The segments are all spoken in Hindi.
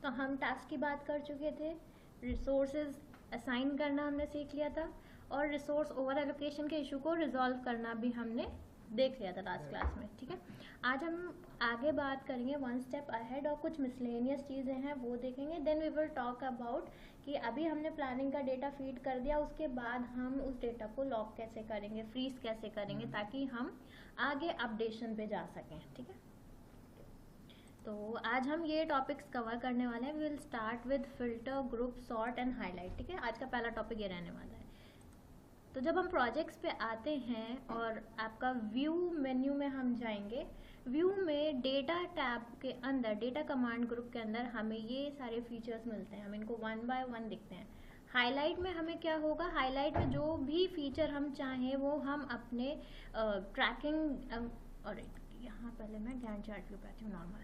तो हम टास्क की बात कर चुके थे, रिसोर्सेज असाइन करना हमने सीख लिया था, और रिसोर्स ओवर एलोकेशन के इशू को रिजॉल्व करना भी हमने देख लिया था लास्ट क्लास में। ठीक है, आज हम आगे बात करेंगे वन स्टेप अहेड, और कुछ मिसलेनियस चीज़ें हैं वो देखेंगे। Then we will talk about कि अभी हमने प्लानिंग का डेटा फीड कर दिया, उसके बाद हम उस डेटा को लॉक कैसे करेंगे, फ्रीज कैसे करेंगे, ताकि हम आगे अपडेशन पे जा सकें। ठीक है, तो आज हम ये टॉपिक्स कवर करने वाले हैं। We will start with filter, group, sort and highlight. ठीक है, आज का पहला टॉपिक ये रहने वाला है। तो जब हम प्रोजेक्ट्स पे आते हैं और आपका व्यू मेन्यू में हम जाएंगे, व्यू में डेटा टैब के अंदर, डेटा कमांड ग्रुप के अंदर हमें ये सारे फीचर्स मिलते हैं, हम इनको वन बाय वन दिखते हैं। हाईलाइट में हमें क्या होगा, हाईलाइट में जो भी फीचर हम चाहें वो हम अपने ट्रैकिंग, और यहाँ पहले मैं गैंट चार्ट व्यू पे आती हूँ नॉर्मल।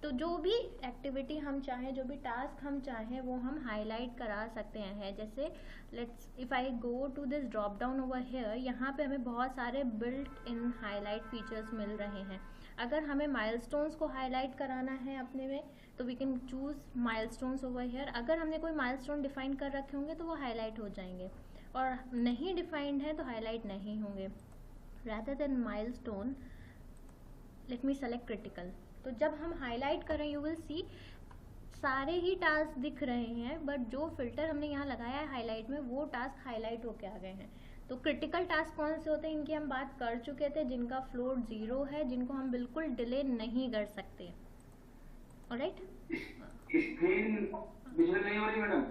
तो जो भी एक्टिविटी हम चाहें, जो भी टास्क हम चाहें वो हम हाईलाइट करा सकते हैं। जैसे let's if I go to this drop down over here, यहाँ पे हमें बहुत सारे बिल्ट इन हाईलाइट फीचर्स मिल रहे हैं। अगर हमें माइलस्टोन्स को हाईलाइट कराना है अपने में, तो we can choose milestones over here. अगर हमने कोई माइलस्टोन डिफाइन कर रखे होंगे तो वो हाईलाइट हो जाएंगे, और नहीं डिफाइंड है तो हाईलाइट नहीं होंगे। Rather than milestone, let me select critical. तो जब हम हाईलाइट करें, यू विल सी सारे ही टास्क दिख रहे हैं, बट जो फिल्टर हमने यहाँ लगाया है हाईलाइट में, वो टास्क हाईलाइट होके आ गए हैं। तो क्रिटिकल टास्क कौन से होते हैं, इनकी हम बात कर चुके थे, जिनका फ्लोट 0 है, जिनको हम बिल्कुल डिले नहीं कर सकते। ऑलराइट, स्क्रीन विजुअल नहीं हो रही मैडम?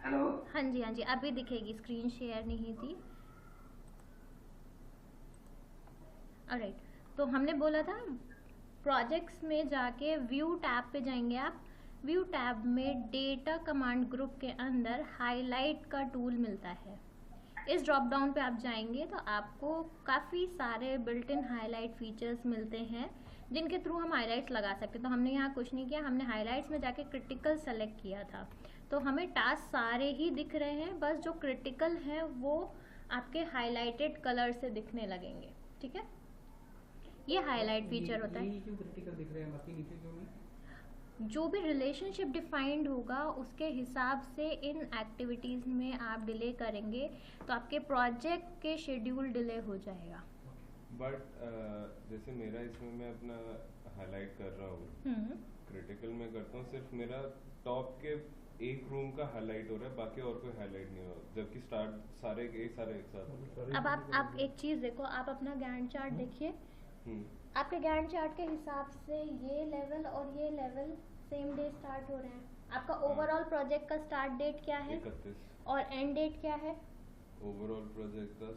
हेलो, हाँ जी हाँ जी, अभी दिखेगी, स्क्रीन शेयर नहीं थी। ऑलराइट, तो हमने बोला था प्रोजेक्ट्स में जाके व्यू टैब पे जाएंगे आप। व्यू टैब में डेटा कमांड ग्रुप के अंदर हाईलाइट का टूल मिलता है। इस ड्रॉप डाउन पे आप जाएंगे तो आपको काफ़ी सारे बिल्ट इन हाईलाइट फीचर्स मिलते हैं, जिनके थ्रू हम हाईलाइट्स लगा सकते हैं। तो हमने यहाँ कुछ नहीं किया, हमने हाईलाइट्स में जाके क्रिटिकल सेलेक्ट किया था। तो हमें टास्क सारे ही दिख रहे हैं, बस जो क्रिटिकल हैं वो आपके हाईलाइटेड कलर से दिखने लगेंगे। ठीक है, ये हाईलाइट फीचर होता है। ये क्यों क्रिटिकल दिख रहे हैं, बाकी नीचे क्यों नहीं? जो भी रिलेशनशिप डिफाइंड होगा उसके हिसाब से इन एक्टिविटीज़ में आप डिले करेंगे तो आपके प्रोजेक्ट के शेड्यूल डिले हो जाएगा। बट जैसे मेरा इसमें मैं अपना हाईलाइट कर रहा हूँ, क्रिटिकल में करता हूँ, सिर्फ मेरा टॉप के एक रूम का हाईलाइट हो रहा है, बाकी और कोई हाईलाइट नहीं हो रहा, जबकि स्टार्ट सारे एक साथ हो रहा है। अब आप एक चीज़ देखो, आप अपना गैंट चार्ट देखिए, आपके गैंट चार्ट के हिसाब से ये लेवल और ये लेवल सेम डे स्टार्ट हो रहे हैं। आपका ओवरऑल प्रोजेक्ट का स्टार्ट डेट क्या है 31, और एंड डेट क्या है? ओवरऑल प्रोजेक्ट का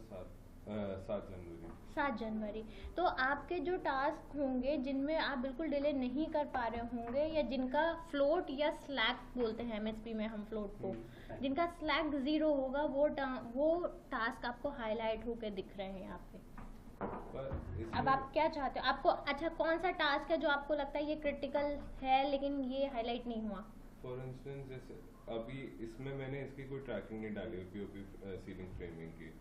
7 जनवरी। तो आपके जो टास्क होंगे जिनमें आप बिल्कुल डिले नहीं कर पा रहे होंगे, या जिनका फ्लोट या स्लैक बोलते हैं एमएसपी में हम फ्लोट को, जिनका स्लैक 0 होगा, वो टास्क आपको हाईलाइट होकर दिख रहे हैं यहाँ पे। अब आप क्या चाहते हो, आपको अच्छा कौन सा टास्क है जो आपको लगता है ये क्रिटिकल है लेकिन ये हाईलाइट नहीं हुआ? फॉर इंस्टेंस जैसे अभी इसमें मैंने इसकी कोई ट्रैकिंग नहीं डाली, पीओपी सीलिंग फ्रेमिंग की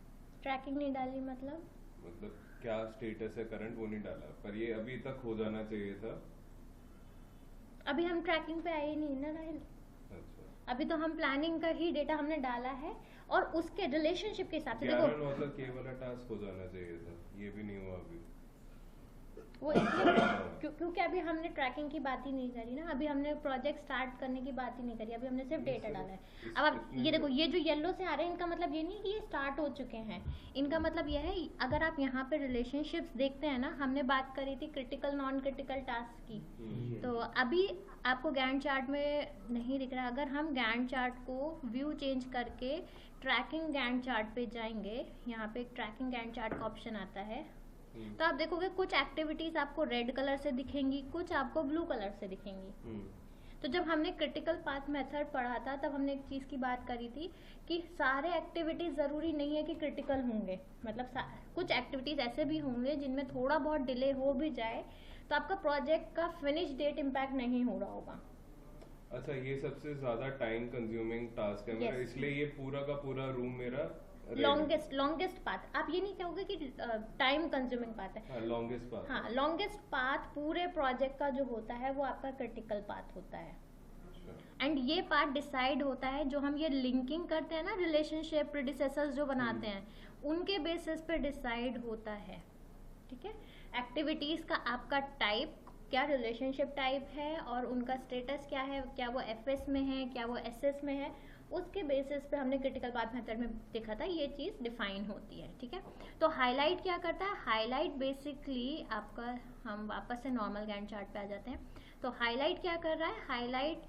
ट्रैकिंग नहीं डाली, मतलब क्या स्टेटस है करंट वो नहीं डाला, पर ये अभी तक हो जाना चाहिए था। अभी हम ट्रैकिंग पे आए नहीं ना राहिल। अच्छा, अभी तो हम प्लानिंग का ही डेटा हमने डाला है, और उसके रिलेशनशिप के हिसाब से देखो, मतलब के वाला टास्क हो जाना चाहिए था, ये भी नहीं हुआ अभी। वो इसलिए क्योंकि अभी हमने ट्रैकिंग की बात ही नहीं करी ना, अभी हमने प्रोजेक्ट स्टार्ट करने की बात ही नहीं करी, अभी हमने सिर्फ डेटा डाला है। अब आप ये देखो, ये जो येलो से आ रहे हैं, इनका मतलब ये नहीं कि ये स्टार्ट हो चुके हैं, इनका मतलब ये है, अगर आप यहाँ पे रिलेशनशिप्स देखते हैं ना, हमने बात करी थी क्रिटिकल नॉन क्रिटिकल टास्क की, तो अभी आपको गैंट चार्ट में नहीं दिख रहा। अगर हम गैंट चार्ट को व्यू चेंज करके ट्रैकिंग गैंट चार्ट पे जाएंगे, यहाँ पे ट्रैकिंग गैंट चार्ट का ऑप्शन आता है, तो आप देखोगे कुछ एक्टिविटीज आपको रेड कलर से दिखेंगी, कुछ आपको ब्लू कलर से दिखेंगी। तो जब हमने क्रिटिकल पाथ मेथड पढ़ा था, तब हमने एक चीज़ की बात करी थी कि सारे एक्टिविटीज ज़रूरी नहीं है कि क्रिटिकल होंगे, मतलब कुछ एक्टिविटीज ऐसे भी होंगे जिनमें थोड़ा बहुत डिले हो भी जाए तो आपका प्रोजेक्ट का फिनिश डेट इम्पैक्ट नहीं हो रहा होगा। अच्छा, ये सबसे ज्यादा टाइम कंज्यूमिंग टास्क है मेरा, इसलिए ये पूरा का पूरा रूम मेरा लॉन्गेस्ट पाथ, आप ये नहीं कहोगे कि टाइम कंज्यूमिंग पाथ है, लॉन्गेस्ट पाथ। हाँ, लॉन्गेस्ट पाथ पूरे प्रोजेक्ट का जो होता है वो आपका क्रिटिकल पाथ होता है। एंड ये पार्ट डिसाइड होता है, जो हम ये लिंकिंग करते हैं ना, रिलेशनशिप प्रेडिसेसर्स जो बनाते हैं उनके बेसिस पे डिसाइड होता है, ठीक है। एक्टिविटीज का आपका टाइप, क्या रिलेशनशिप टाइप है और उनका स्टेटस क्या है, क्या वो एफएस में है, क्या वो एसएस में है, उसके बेसिस पे हमने क्रिटिकल पाथ मेथड में देखा था ये चीज़ डिफाइन होती है, ठीक है। तो हाईलाइट क्या करता है, हाईलाइट बेसिकली आपका, हम वापस से नॉर्मल गैंट चार्ट पे आ जाते हैं। तो हाईलाइट क्या कर रहा है, हाईलाइट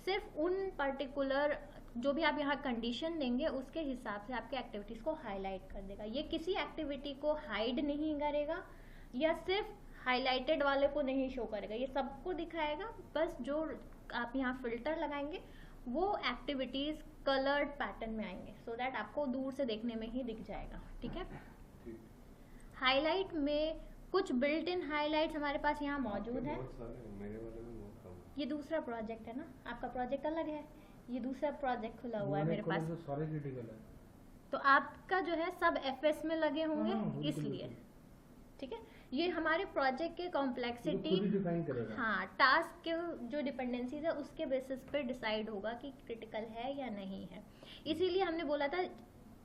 सिर्फ उन पर्टिकुलर जो भी आप यहाँ कंडीशन देंगे उसके हिसाब से आपके एक्टिविटीज़ को हाईलाइट कर देगा। ये किसी एक्टिविटी को हाइड नहीं करेगा या सिर्फ हाईलाइटेड वाले को नहीं शो करेगा, ये सबको दिखाएगा। बस जो आप यहाँ फिल्टर लगाएंगे वो एक्टिविटीज़ कलर्ड पैटर्न में आएंगे, सो दैट आपको दूर से देखने में ही दिख जाएगा, ठीक है। हाईलाइट में कुछ बिल्ट इन हाईलाइट्स हमारे पास यहाँ मौजूद है। ये दूसरा प्रोजेक्ट है ना, आपका प्रोजेक्ट अलग है, ये दूसरा प्रोजेक्ट खुला हुआ है मेरे पास, सारे क्रिटिकल है। तो आपका जो है सब एफएस में लगे होंगे इसलिए, ठीक है। ये हमारे प्रोजेक्ट के कॉम्प्लेक्सिटी, हाँ, टास्क के जो डिपेंडेंसीज है उसके बेसिस पे डिसाइड होगा कि क्रिटिकल है या नहीं है। इसीलिए हमने बोला था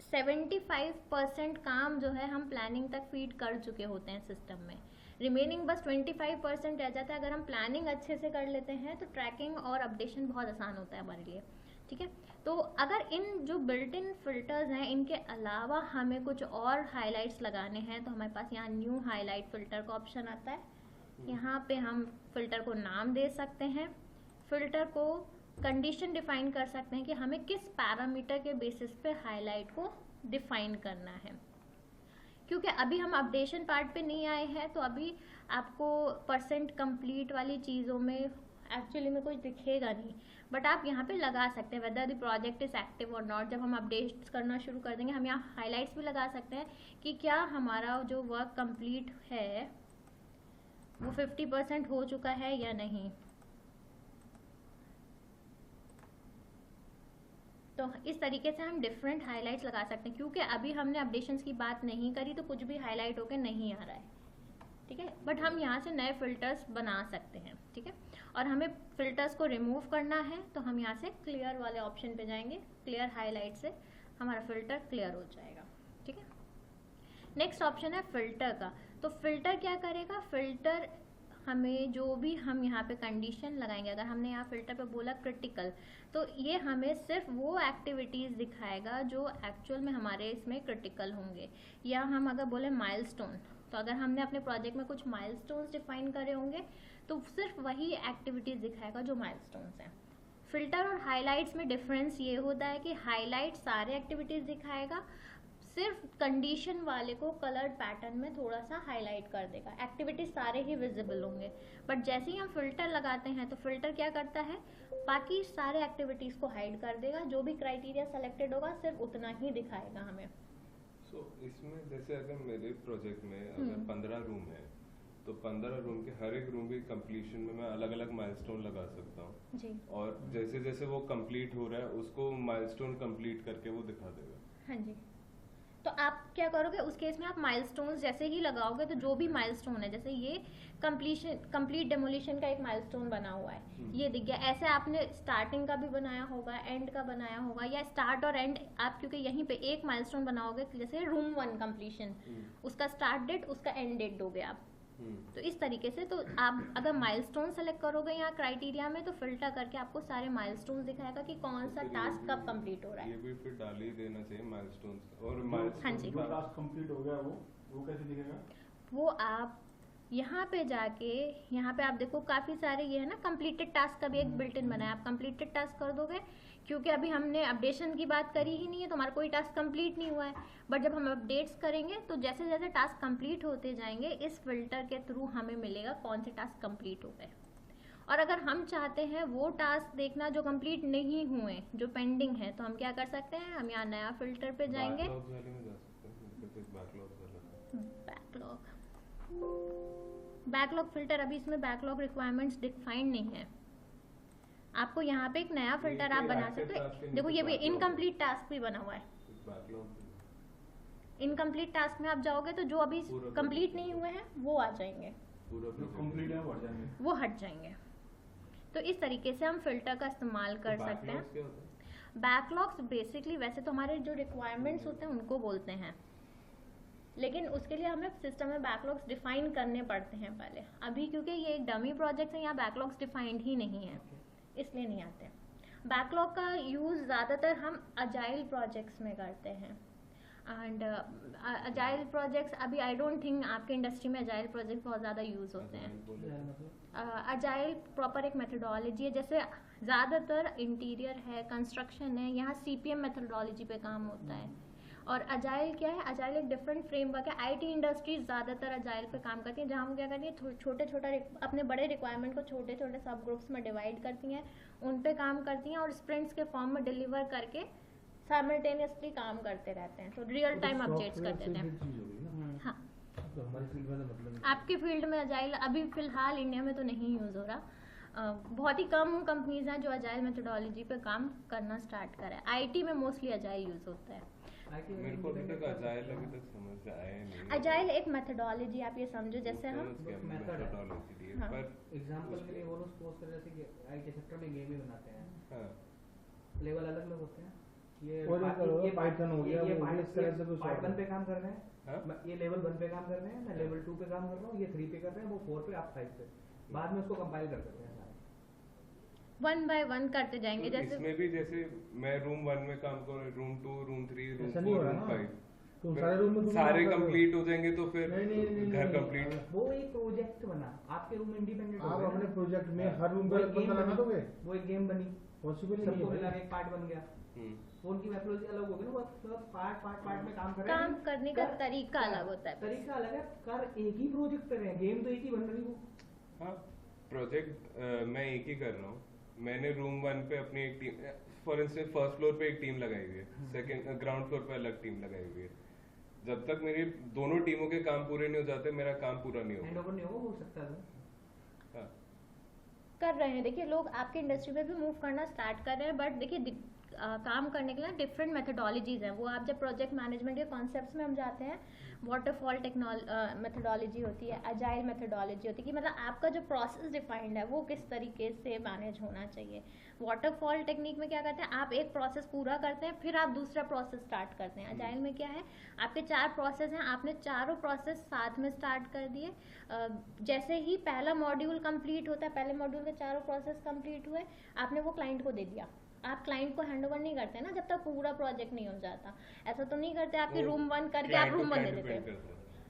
75% काम जो है हम प्लानिंग तक फीड कर चुके होते हैं सिस्टम में, रिमेनिंग बस 25% रह जाता है। अगर हम प्लानिंग अच्छे से कर लेते हैं तो ट्रैकिंग और अपडेशन बहुत आसान होता है हमारे लिए, ठीक है। तो अगर इन जो बिल्ट इन फिल्टर्स हैं इनके अलावा हमें कुछ और हाइलाइट्स लगाने हैं तो हमारे पास यहाँ न्यू हाईलाइट फिल्टर का ऑप्शन आता है। यहाँ पे हम फिल्टर को नाम दे सकते हैं, फिल्टर को कंडीशन डिफाइन कर सकते हैं कि हमें किस पैरामीटर के बेसिस पे हाईलाइट को डिफाइन करना है। क्योंकि अभी हम अपडेशन पार्ट पे नहीं आए हैं तो अभी आपको परसेंट कंप्लीट वाली चीज़ों में एक्चुअली में कुछ दिखेगा नहीं, बट आप यहाँ पे लगा सकते हैं whether the project is active और नॉट। जब हम अपडेट्स करना शुरू कर देंगे हम यहाँ हाइलाइट्स भी लगा सकते हैं कि क्या हमारा जो वर्क कंप्लीट है वो 50% हो चुका है या नहीं। तो इस तरीके से हम डिफरेंट हाइलाइट्स लगा सकते हैं। क्योंकि अभी हमने अपडेशंस की बात नहीं करी तो कुछ भी हाईलाइट होकर नहीं आ रहा है, ठीक है, बट हम यहाँ से नए फिल्टर्स बना सकते हैं, ठीक है। और हमें फिल्टर्स को रिमूव करना है तो हम यहाँ से क्लियर वाले ऑप्शन पे जाएंगे, क्लियर हाईलाइट से हमारा फिल्टर क्लियर हो जाएगा, ठीक है। नेक्स्ट ऑप्शन है फिल्टर का। तो फिल्टर क्या करेगा, फिल्टर हमें जो भी हम यहाँ पे कंडीशन लगाएंगे, अगर हमने यहाँ फिल्टर पे बोला क्रिटिकल तो ये हमें सिर्फ वो एक्टिविटीज़ दिखाएगा जो एक्चुअल में हमारे इसमें क्रिटिकल होंगे। या हम अगर बोले माइलस्टोन, तो अगर हमने अपने प्रोजेक्ट में कुछ माइलस्टोन्स डिफाइन करे होंगे तो सिर्फ वही एक्टिविटीज़ दिखाएगा जो माइलस्टोन्स हैं। फिल्टर और हाइलाइट्स में डिफरेंस ये होता है कि हाईलाइट सारे एक्टिविटीज़ दिखाएगा, सिर्फ कंडीशन वाले को कलर्ड पैटर्न में थोड़ा सा हाईलाइट कर देगा, एक्टिविटीज सारे ही विजिबल होंगे। बट जैसे ही हम फिल्टर लगाते हैं तो फिल्टर क्या करता है, बाकी सारे एक्टिविटीज को हाइड कर देगा, जो भी क्राइटेरिया सेलेक्टेड होगा सिर्फ उतना ही दिखाएगा हमें। इसमें जैसे अगर मेरे प्रोजेक्ट में अगर 15 रूम है तो 15 रूम के हर एक रूम की कंप्लीशन में मैं अलग अलग माइलस्टोन लगा सकता हूँ जी, और जैसे जैसे वो कंप्लीट हो रहा है उसको माइलस्टोन कंप्लीट करके वो दिखा देगा। हाँ जी, तो आप क्या करोगे उस केस में, आप माइलस्टोन्स जैसे ही लगाओगे तो जो भी माइलस्टोन है, जैसे ये कंप्लीट डेमोलिशन का एक माइलस्टोन बना हुआ है, ये दिख गया। ऐसे आपने स्टार्टिंग का भी बनाया होगा, एंड का बनाया होगा, या स्टार्ट और एंड आप क्योंकि यहीं पे एक माइलस्टोन बनाओगे, जैसे रूम 1 कंप्लीशन, उसका स्टार्ट डेट उसका एंड डेट दोगे आप। तो इस तरीके से तो आप अगर माइलस्टोन सेलेक्ट करोगे यहाँ क्राइटेरिया में तो फिल्टर करके आपको सारे माइलस्टोन्स दिखाएगा कि कौन सा टास्क कब कंप्लीट हो रहा है। ये भी फिर डाल ही देना चाहिए माइलस्टोन्स। और हाँ जी, जो टास्क कंप्लीट हो गया वो कैसे दिखेगा? वो आप यहाँ पे जाके, यहाँ पे आप देखो काफ़ी सारे ये है ना, कंप्लीटेड टास्क का भी एक बिल्ट इन बना है, आप कंप्लीटेड टास्क कर दोगे। क्योंकि अभी हमने अपडेशन की बात करी ही नहीं है तो हमारा कोई टास्क कंप्लीट नहीं हुआ है, बट जब हम अपडेट्स करेंगे तो जैसे जैसे टास्क कंप्लीट होते जाएंगे इस फिल्टर के थ्रू हमें मिलेगा कौन से टास्क कंप्लीट हो गए। और अगर हम चाहते हैं वो टास्क देखना जो कंप्लीट नहीं हुए, जो पेंडिंग है, तो हम क्या कर सकते हैं, हम यहाँ नया फिल्टर पे जाएंगे, बैकलॉग फिल्टर। अभी इसमें बैकलॉग रिक्वायरमेंट्स डिफाइंड नहीं है, आपको यहाँ पे एक नया फिल्टर आप बना सकते हो। देखो ये भी इनकम्प्लीट टास्क भी बना हुआ है, इनकम्प्लीट टास्क में आप जाओगे तो जो अभी पूरा कंप्लीट नहीं हुए हैं वो आ जाएंगे, पूरा जो कंप्लीट है वो हट जाएंगे। वो हट जाएंगे। तो इस तरीके से हम फिल्टर का इस्तेमाल कर सकते हैं। क्या होता है? बैकलॉग्स बेसिकली वैसे तो हमारे जो रिक्वायरमेंट्स होते हैं उनको बोलते हैं, लेकिन उसके लिए हमें सिस्टम में बैकलॉग्स डिफाइन करने पड़ते हैं पहले। अभी क्योंकि ये एक डमी प्रोजेक्ट है, यहाँ बैकलॉग्स डिफाइंड ही नहीं है, इसलिए नहीं आते। बैकलॉग का यूज़ ज़्यादातर हम अजाइल प्रोजेक्ट्स में करते हैं। एंड अजाइल प्रोजेक्ट्स अभी आई डोंट थिंक आपके इंडस्ट्री में अजाइल प्रोजेक्ट बहुत ज़्यादा यूज़ होते हैं। अजाइल प्रॉपर एक मेथडोलॉजी है, जैसे ज़्यादातर इंटीरियर है, कंस्ट्रक्शन है, यहाँ CPM मेथडोलॉजी पे काम होता है। और अजाइल क्या है, अजाइल एक डिफरेंट फ्रेमवर्क है। IT इंडस्ट्रीज ज़्यादातर अजाइल पे काम करती हैं, जहाँ हम क्या करती हैं, छोटे छोटे अपने बड़े रिक्वायरमेंट को छोटे छोटे सब ग्रुप्स में डिवाइड करती हैं, उन पे काम करती हैं और स्प्रिंट्स के फॉर्म में डिलीवर करके साइमल्टेनियसली काम करते रहते हैं। तो रियल टाइम अपडेट्स कर देते हैं। हाँ, तो हमारी फील्ड में तो मतलब आपकी फील्ड में अजाइल अभी फिलहाल इंडिया में तो नहीं यूज़ हो रहा। बहुत ही कम कंपनीज हैं जो अजाइल मेथडोलॉजी पे काम करना स्टार्ट करें। IT में मोस्टली अजाइल यूज़ होता है। मेरे को अभी तक अजाइल अभी तक समझ आया नहीं। अजाइल एक मेथडोलॉजी, आप ये समझो जैसे हम मेथडोलॉजी है, हाँ। पर एग्जांपल के लिए वो लोग सपोज कर जैसे कि IT सेक्टर में गेम ही बनाते हैं, हाँ लेवल अलग अलग होते हैं। ये और ये पाइथन हो गया, वो इस तरह से कुछ पार्ट और 1 पे काम कर रहे हैं, हाँ? ये लेवल 1 पे काम कर रहे हैं, मैं लेवल 2 पे काम कर रहा हूँ, ये 3 पे कर रहे हैं, वो 4 पे, आप 5 पे, बाद में उसको कंपाइल कर देते हैं सारे। 1 by 1 करते जाएंगे। तो जैसे इसमें भी जैसे मैं रूम 1 में काम कर रहा हूँ, रूम 2, रूम 3, रूम ऐसा नहीं 4, हो रहा रूम ना। 5, तुम सारे रूम में तुम सारे काम कर रहे हो। कंप्लीट हो जाएंगे तो फिर नहीं, नहीं, नहीं, घर नहीं। कंप्लीट। वो एक प्रोजेक्ट बना, आपके रूम इंडिपेंडेंट आप अपने प्रोजेक्ट में हाँ। हर रूम वो पे एक एक बंदा गेम लगा दोगे? बनी, वो एक गेम बनी, पॉसिबल नहीं सबको है मिला भाई। के एक पार्ट बन गया, वो उनकी मेथोडोलॉजी अलग हो गई ना, वो मतलब पार्ट में काम कर रहे हैं। काम करने का तरीका अलग होता है। तरीका अलग है, कर एक ही प्रोजेक्ट कर रहे हैं, गेम तो एक ही बन रही है। हाँ, प्रोजेक्ट मैं एक ही कर रहा हूँ। मैंने रूम 1 पे अपनी एक team, for instance first floor पे एक टीम लगाई हुई है, सेकंड ग्राउंड फ्लोर पे अलग टीम लगाई हुई है। जब तक मेरी दोनों टीमों के काम पूरे नहीं हो जाते, मेरा काम पूरा नहीं होगा। हैंडओवर नहीं होगा, हो सकता है। हाँ, कर रहे हैं, देखिए लोग आपके इंडस्ट्री में भी मूव करना स्टार्ट कर रहे हैं, बट देखिए काम करने के लिए डिफरेंट मेथडोलॉजीज हैं। वो आप जब प्रोजेक्ट मैनेजमेंट के कॉन्सेप्ट्स में हम जाते हैं, वाटरफॉल मेथडोलॉजी होती है, अजाइल मेथडोलॉजी होती है, कि मतलब आपका जो प्रोसेस डिफाइंड है वो किस तरीके से मैनेज होना चाहिए। वाटरफॉल टेक्निक में क्या करते हैं, आप एक प्रोसेस पूरा करते हैं, फिर आप दूसरा प्रोसेस स्टार्ट करते हैं। अजाइल में क्या है, आपके 4 प्रोसेस हैं, आपने चारों प्रोसेस साथ में स्टार्ट कर दिए। जैसे ही पहला मॉड्यूल कंप्लीट होता है, पहले मॉड्यूल के चारों प्रोसेस कंप्लीट हुए, आपने वो क्लाइंट को दे दिया। आप क्लाइंट को हैंड ओवर नहीं करते ना जब तक पूरा प्रोजेक्ट नहीं हो जाता। ऐसा तो नहीं करते आपके रूम 1 करके आप रूम 1 दे देते हैं।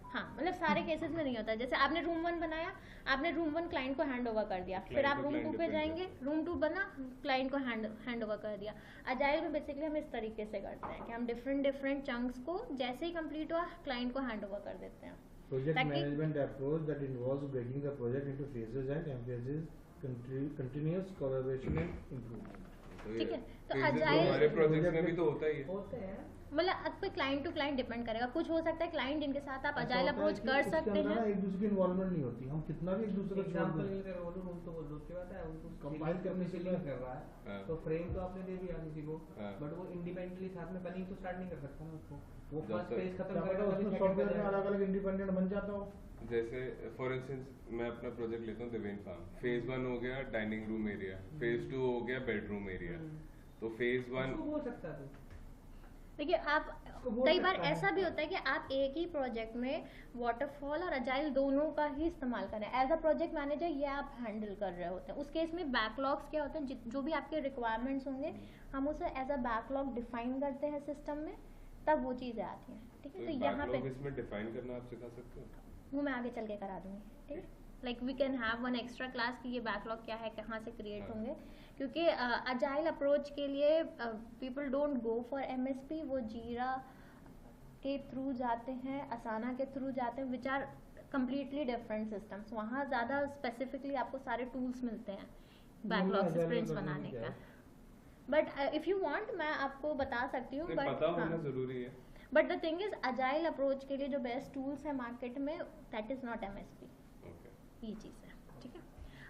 हाँ, मतलब सारे केसेस में नहीं होता। जैसे आपने रूम 1 बनाया, आपने रूम 1 क्लाइंट को हैंड ओवर कर दिया, फिर आप रूम 2 पे जाएंगे, रूम 2 बना, क्लाइंट को हैंड ओवर कर दिया। अजाइल में बेसिकली हम इस तरीके से करते हैं कि हम डिफरेंट चंक्स को जैसे ही कंप्लीट हुआ क्लाइंट को हैंड ओवर कर देते हैं। Project ताकि- management approach that involves breaking the project into phases and emphasizes continuous collaboration and improvement. ठीक है, तो phases agile- हमारे प्रोजेक्ट्स में भी तो होता ही है। होते हैं, मतलब अब पे क्लाइंट टू क्लाइंट डिपेंड करेगा। कुछ हो सकता है क्लाइंट जिनके साथ आप ऐसा अजाइल होता है अप्रोच कि कर उसके सकते अंदर ना हैं। एक दूसरे की इन्वॉल्वमेंट नहीं होती, हम कितना भी एक दूसरे को छोड़ एग्जांपल दें। के लिए बोलूं, रूम तो बहुत दूर की बात है, उनको Compile करने से लिंक पहले- कर रहा है, हाँ। तो फ्रेम तो आपने दे दिया किसी को, हाँ। बट वो इंडिपेंडेंटली साथ में बनी तो स्टार्ट नहीं कर सकता ना उसको। वो जब फर्स्ट तक- पेज खत्म क्या करेगा पता तभी उसमें second सॉफ्टवेयर पे में जाएगा। अलग अलग इंडिपेंडेंट बन जाता हो। जैसे फॉर इंस्टेंस मैं अपना प्रोजेक्ट लेता हूँ देवेन फार्म। फेज 1 हो गया डाइनिंग रूम एरिया, फेज 2 हो गया बेडरूम एरिया। तो फेज 1 उसको बोल सकता है तू। देखिए आप उसको बोल कई बार सकता है। ऐसा भी होता है कि आप एक ही प्रोजेक्ट में वाटरफॉल और अजाइल दोनों का ही इस्तेमाल कर रहे हैं। एज अ प्रोजेक्ट मैनेजर ये आप हैंडल कर रहे होते हैं। उस केस में बैकलॉग्स क्या होते हैं, जो भी आपके रिक्वायरमेंट्स होंगे हम उसे एज अ बैकलॉग डिफाइन करते हैं सिस्टम में, तब वो चीज़ें आती हैं। ठीक है, तो यहाँ पे इसमें डिफाइन करना आप सिखा सकते हो। वो मैं आगे चल के करा दूंगी। ठीक है, like we can have one extra class कि ये बैकलॉग क्या है, कहाँ से क्रिएट हाँ। होंगे। क्योंकि अजाइल अप्रोच के लिए people don't go for MSP, वो जीरा के थ्रू जाते हैं, असाना के थ्रू जाते हैं, which are completely different systems. वहाँ ज़्यादा स्पेसिफिकली आपको सारे टूल्स मिलते हैं बैकलॉग Agile स्प्रिंट्स में बनाने क्या का। है? बट इफ यू वांट मैं आपको बता सकती हूँ। पता होना जरूरी है। But the thing is agile approach के लिए जो बेस्ट टूल्स है मार्केट में, that is not MSP। Okay, ये चीज़ है। ठीक है,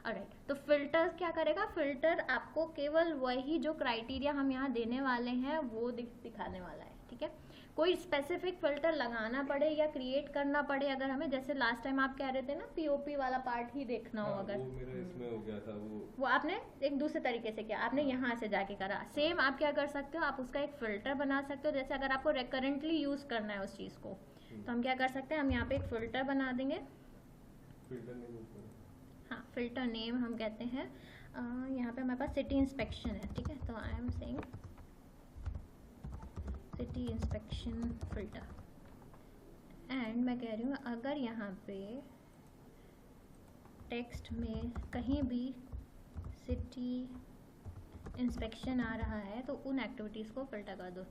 ऑलराइट। तो फिल्टर क्या करेगा, फिल्टर आपको केवल वही जो क्राइटेरिया हम यहाँ देने वाले हैं वो दिखाने वाला है। ठीक है, कोई स्पेसिफिक फिल्टर लगाना पड़े या क्रिएट करना पड़े अगर हमें, जैसे लास्ट टाइम आप कह रहे थे ना पीओपी वाला पार्ट ही देखना हो, अगर वो मेरा इसमें हो गया था, वो आपने एक दूसरे तरीके से किया, आपने यहाँ से जाके करा। सेम आप क्या कर सकते हो, आप उसका एक फिल्टर बना सकते हो। जैसे अगर आपको रिकरेंटली यूज करना है उस चीज को, तो हम क्या कर सकते हैं, हम यहाँ पे एक फिल्टर बना देंगे। फिल्टर नहीं, हाँ, फिल्टर नेम हम कहते हैं। यहाँ पे हमारे पास सिटी इंस्पेक्शन है, ठीक है, तो I am saying city inspection filter. And मैं कह रही हूँ अगर यहाँ पे टेक्स्ट में कहीं भी सिटी इंस्पेक्शन आ रहा है तो उन एक्टिविटीज़ को फिल्टर कर दो।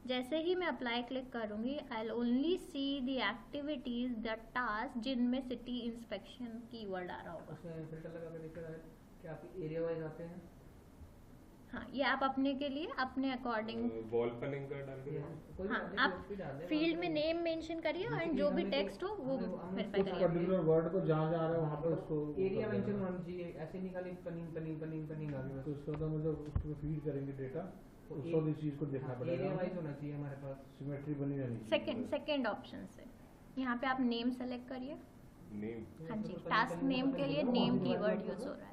जैसे ही मैं अप्लाई क्लिक करूँगी, I will only see the activities the task जिनमें सिटी इंस्पेक्शन कीवर्ड आ रहा होगा। उसमें फिल्टर लगा के देखा है कि आपके एरिया वाइज आते हैं। हाँ, ये आप अपने के लिए अपने अकॉर्डिंग वॉल पर लिंक कर डाल के कोई हाँ, भी आप फील्ड में नेम मेंशन करिए एंड जो भी टेक्स्ट हो वो वेरीफाई कुछ करिए। पर्टिकुलर वर्ड को जहाँ जा रहा है वहाँ पे उसको एरिया मेंशन होना चाहिए, ऐसे नहीं खाली पनिंग पनिंग पनिंग पनिंग आ गई तो बस। उसको तो मतलब उसको फीड करेंगे डेटा, तो उसको भी चीज को देखना एरिया पड़ेगा, वाइज होना चाहिए हमारे पास। सिमेट्री बनी रहनी चाहिए। सेकंड ऑप्शन से यहाँ पे आप नेम सेलेक्ट करिए। नेम, हाँ जी, टास्क नेम के लिए नेम कीवर्ड यूज हो रहा है।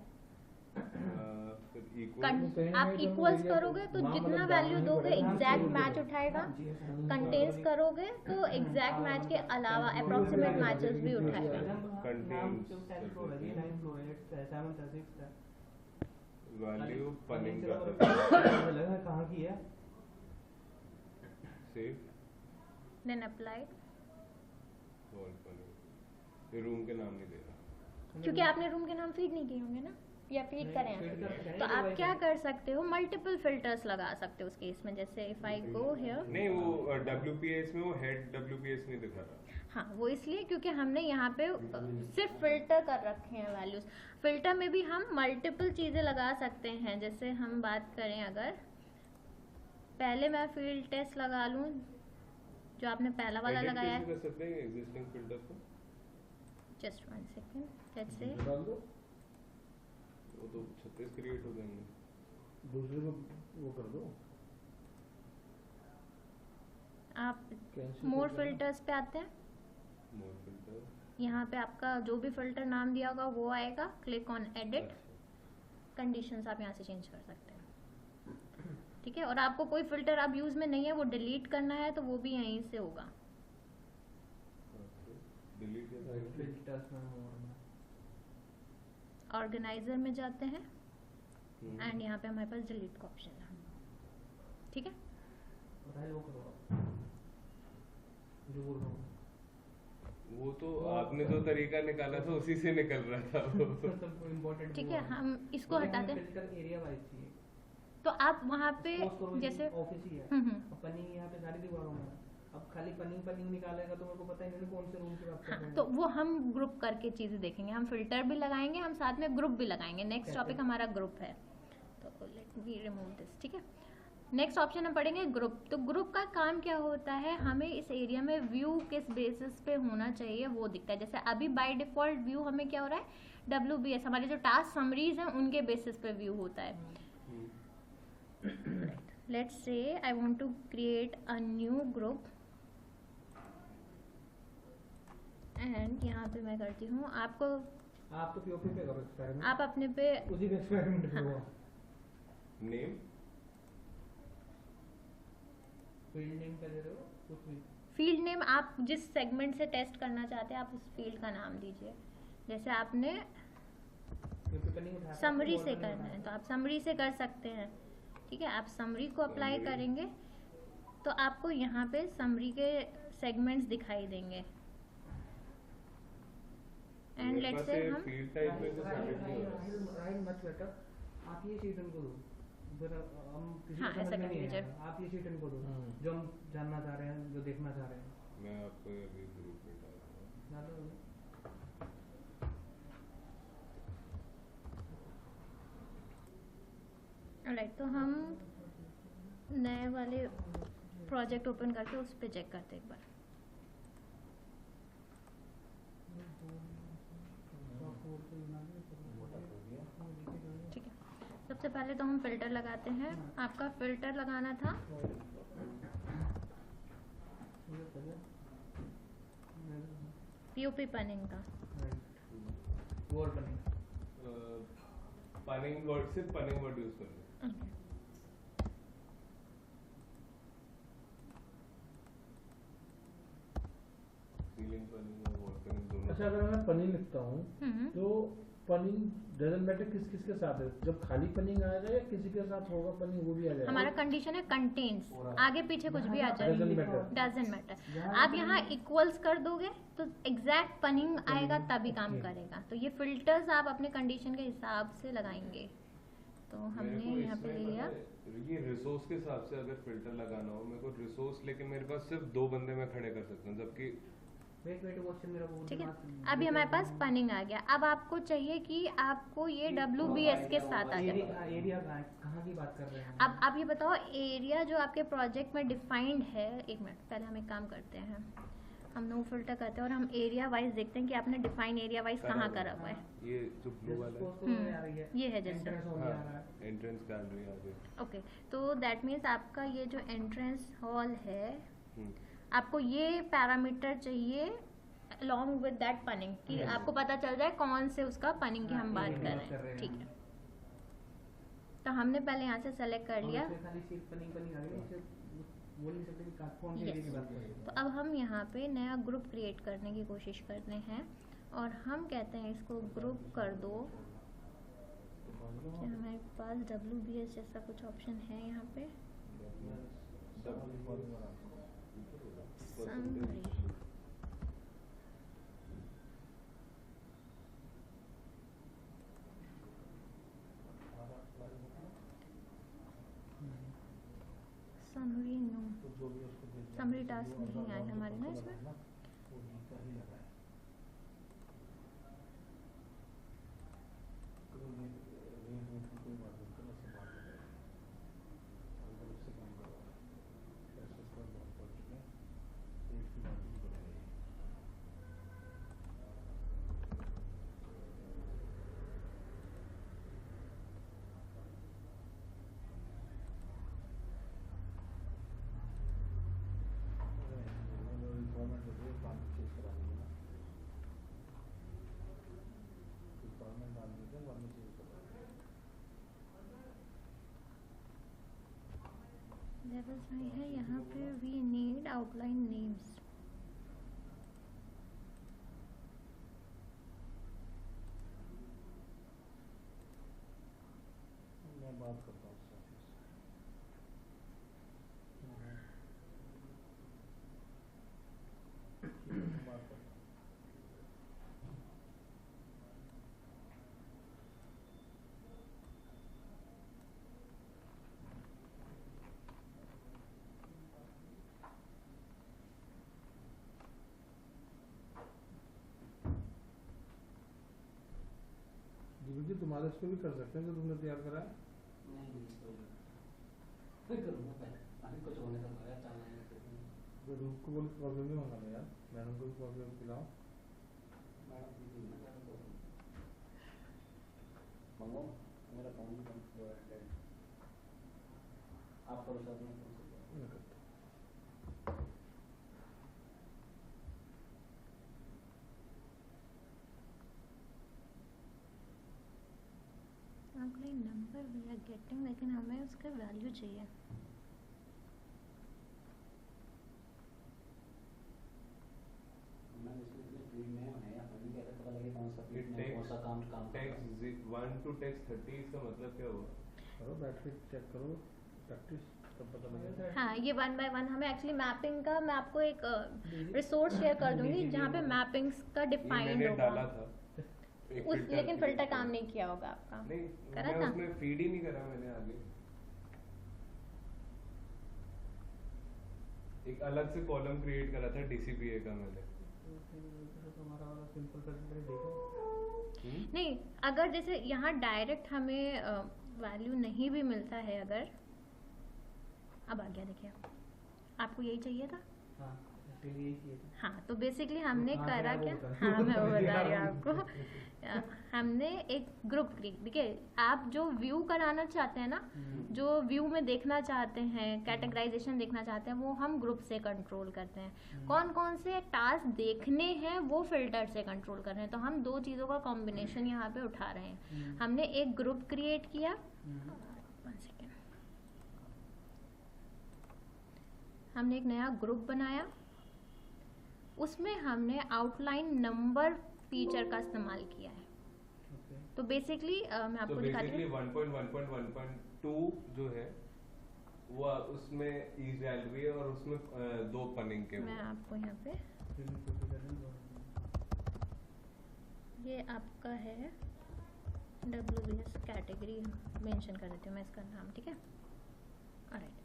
फिर इक्वल आप इक्वल्स करोगे तो जितना वैल्यू दोगे एग्जैक्ट मैच उठाएगा। कंटेन्स करोगे तो एग्जैक्ट मैच के अलावा अप्रोक्सीमेट मैचेस भी उठाएगा। वैल्यू पनिंग कर सकते लगा कहाँ की है। सेव देन अप्लाई, वॉल पनिंग। ये रूम के नाम नहीं दे रहा क्योंकि आपने रूम के नाम फीड नहीं किए होंगे ना, या फीड करें हैं। तो आप क्या कर सकते हो, मल्टीपल फिल्टर्स लगा सकते हो उस केस में। जैसे इफ आई गो हियर, नहीं, वो WPS में वो हेड WPS नहीं दिखा रहा। हाँ, वो इसलिए क्योंकि हमने यहाँ पे सिर्फ फिल्टर कर रखे हैं वैल्यूज। फिल्टर में भी हम मल्टीपल चीज़ें लगा सकते हैं। जैसे हम बात करें, अगर पहले मैं फील्ड टेस्ट लगा लूँ जो आपने पहला वाला Edit लगाया कैसे है, कर सकते हैं एग्जिस्टिंग फिल्टर को? जस्ट 1 सेकेंड, लेट्स से डाल दो, वो तो 36 क्रिएट हो जाएंगे। दूसरे को वो कर दो, आप cancel मोर कर देना। फिल्टर्स पे आते हैं। मोर फिल्टर, यहाँ पे आपका जो भी फिल्टर नाम दिया होगा वो आएगा। क्लिक ऑन एडिट, कंडीशंस आप यहाँ से चेंज कर सकते हैं, ठीक है। और आपको कोई फिल्टर आप यूज में नहीं है वो डिलीट करना है तो वो भी यहीं से होगा। डिलीट फिल्टर्स में ऑर्गेनाइजर में जाते हैं एंड यहाँ पे हमारे पास डिलीट का ऑप्शन है, ठीक है। बताइए वो करो आप। जो बोल रहा हूँ वो तो आपने जो तरीका निकाला था उसी से निकल रहा था वो। सब इम्पोर्टेंट ठीक है, हम इसको हटा दें। फिल्टर एरिया वाइज चाहिए। तो आप वहाँ पे जैसे ऑफिस ही है, हम्म, पनिंग यहाँ पे सारी दीवारों में। अब खाली पनिंग पनिंग निकालेगा तो मेरे को पता ही नहीं कौन से रूम की बात कर रहे हाँ, हैं। तो वो हम ग्रुप करके चीजें देखेंगे। हम फिल्टर भी लगाएंगे, हम साथ में ग्रुप भी लगाएंगे। नेक्स्ट टॉपिक हमारा ग्रुप है, तो लेट मी रिमूव दिस, ठीक है। नेक्स्ट ऑप्शन हम पढ़ेंगे ग्रुप। तो ग्रुप का काम क्या होता है, हमें इस एरिया में व्यू किस बेसिस पे होना चाहिए वो दिखता है। जैसे अभी बाय डिफॉल्ट व्यू हमें क्या हो रहा है, WBS हमारे जो टास्क समरीज हैं उनके बेसिस पे व्यू होता है। Let's say I want to create a new group and यहाँ पे मैं करती हूँ आपको, आप तो पीओपी पे करो एक्सपेरिमेंट, आप अपने पे उसी पे एक्सपेरिमेंट हाँ। करो। नेम, फील्ड नेम क्या दे रहे हो? कुछ भी फील्ड नेम आप जिस सेगमेंट से टेस्ट करना चाहते हैं आप उस फील्ड का नाम दीजिए। जैसे आपने क्योंकि पनिंग उठाया था, समरी तो से बोलना नहीं करना है उठाया। तो आप समरी से कर सकते हैं, ठीक है। आप समरी को अप्लाई Summary। करेंगे तो आपको यहाँ पे समरी के सेगमेंट्स दिखाई देंगे। एंड मेरे लेट्स पास से ये हम फील्ड टाइप में तो सेलेक्ट नहीं हो रहा। Right much better. आप ये शीट इनको दो, फिर हम किसी हाँ, को ऐसा समझ में कर नहीं लीजिए। आएगा। आप ये शीट इनको दो जो हम जानना चाह रहे हैं, जो देखना चाह रहे हैं। मैं आपको अभी ग्रुप में डाल दूंगा। डालो डालो। राइट, तो हम नए वाले प्रोजेक्ट ओपन करके उस पर चेक करते हैं एक बार। ठीक है, सबसे पहले तो हम फिल्टर लगाते हैं। आपका फिल्टर लगाना था पीओपी पनिंग का वॉल बनेगा। पनिंग वर्ड से पनिंग वर्ड यूज कर रहे Okay. सीलिंग पनिंग और वॉल पनिंग दोनों। अच्छा, अगर मैं पनिंग लिखता हूँ हम्म। तो पनिंग डजंट मैटर किस किस के साथ है, जब खाली पनिंग आएगा या किसी के साथ होगा पनिंग वो भी आ जाएगा। हमारा कंडीशन है कंटेन्स, आगे पीछे कुछ भी आ Doesn't जाए matter. Doesn't matter. आप यहाँ इक्वल्स कर दोगे तो एग्जैक्ट पनिंग आएगा तभी काम करेगा। तो ये फिल्टर्स आप अपने कंडीशन के हिसाब से लगाएंगे। तो हमने यहाँ पे ले लिया ये रिसोर्स के हिसाब से अगर फिल्टर लगाना हो मेरे को रिसोर्स, लेकिन मेरे पास सिर्फ 2 बंदे मैं खड़े कर सकता हूँ, जबकि वेट क्वेश्चन मेरा वो ठीक है। दिमाग- अभी हमारे पास पनिंग आ गया। अब आपको चाहिए कि आपको ये WBS के साथ आ जाए। एरिया कहाँ की बात कर रहे हैं? अब आप ये बताओ एरिया जो आपके प्रोजेक्ट में डिफाइंड है। एक मिनट पहले हम एक काम करते हैं, हम नो फिल्टर करते हैं और हम एरिया वाइज देखते हैं कि आपने डिफाइन एरिया वाइज कहाँ करा हुआ है। ये जो ब्लू वाला ये है जैसे है एंट्रेंस गैलरी आ गई। ओके, तो दैट मीन्स आपका ये जो एंट्रेंस हॉल है हम्म, आपको ये पैरामीटर चाहिए अलॉन्ग विद दैट पनिंग कि Yes. आपको पता चल जाए कौन से उसका पनिंग की हम हाँ, बात ये कर बात कर रहे रहे हैं। हैं ठीक है, तो हमने पहले यहाँ से सेलेक्ट कर लिया। खाली सिर्फ पनिंग आ रही है, इसे बोल नहीं सकते कि कौन से Yes. एरिया की बात कर रहे हैं। तो अब हम यहाँ पे नया ग्रुप क्रिएट करने की कोशिश करते हैं और हम कहते हैं इसको ग्रुप कर दो। क्या हमारे पास WBS जैसा कुछ ऑप्शन है यहाँ पे? Summary. Summary no, summary task नहीं आए हमारे ना इसमें। लेवल सही है। यहाँ पे वी नीड आउटलाइन नेम्स। मैं बात करता हूँ जी, तुम्हारे इस पे भी कर सकते हैं जो तुमने तैयार करा है। तो रूप को कोई प्रॉब्लम नहीं होना ना यार, मैडम को भी प्रॉब्लम खिलाओ। मेरा आप करो सर, मैं करता हूँ। Outline number we are getting, लेकिन हमें उसका वैल्यू चाहिए। टेक्स्ट 1 to text 30 इसका मतलब क्या हुआ? करो बैटरी चेक करो, प्रैक्टिस तब पता लगेगा। हाँ, ये 1 by 1 हमें एक्चुअली मैपिंग का, मैं आपको एक रिसोर्स शेयर कर दूंगी जहाँ पे मैपिंग्स का ये डिफाइंड मैंने होगा। डाला था एक उस filter लेकिन के फिल्टर ऊपर। काम नहीं किया होगा आपका। नहीं, करा मैं था? उसमें फीड ही नहीं करा मैंने आगे। एक अलग से कॉलम क्रिएट करा था DCPA का मैंने। हमारा वाला सिंपल फिल्टर देखो। नहीं, अगर जैसे यहाँ डायरेक्ट हमें वैल्यू नहीं भी मिलता है, अगर अब आ गया देखिए, आपको यही चाहिए था। हाँ, इसके लिए किए थे। हाँ, तो बेसिकली हमने कहाँ से करा आया वो क्या, बता हाँ मैं वो बता रही हूँ दो। आपको। हमने एक ग्रुप क्रिएट, देखिए आप जो व्यू कराना चाहते हैं ना, जो व्यू में देखना चाहते हैं, कैटेगराइजेशन देखना चाहते हैं, वो हम ग्रुप से कंट्रोल करते हैं। कौन कौन से टास्क देखने हैं वो फिल्टर से कंट्रोल कर रहे हैं। तो हम दो चीज़ों का कॉम्बिनेशन यहाँ पे उठा रहे हैं। हमने एक ग्रुप क्रिएट किया, One second. हमने एक नया ग्रुप बनाया, उसमें हमने आउटलाइन नंबर फीचर का इस्तेमाल किया है। तो बेसिकली मैं आपको दिखाती हूँ। 1.1.1.2 जो है वो उसमें ईज गैलरी है और उसमें 2 पनिंग के मैं आपको यहाँ पे, ये आपका है WBS कैटेगरी मेंशन कर देती हूँ मैं इसका नाम, ठीक है। ऑलराइट,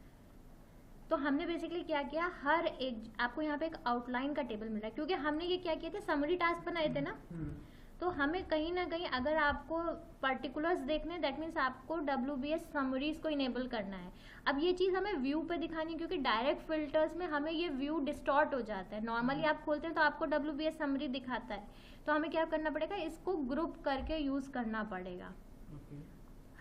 तो हमने बेसिकली क्या किया, हर एक आपको यहाँ पे एक आउटलाइन का टेबल मिल रहा है, क्योंकि हमने ये क्या किया था, समरी टास्क बनाए थे ना। तो हमें कहीं ना कहीं अगर आपको पर्टिकुलर्स देखने, दैट मीन्स आपको WBS समरीज को इनेबल करना है। अब ये चीज़ हमें व्यू पे दिखानी है, क्योंकि डायरेक्ट फिल्टर्स में हमें ये व्यू डिस्टॉर्ट हो जाता है। नॉर्मली आप खोलते हैं तो आपको WBS समरी दिखाता है, तो हमें क्या करना पड़ेगा, इसको ग्रुप करके यूज़ करना पड़ेगा।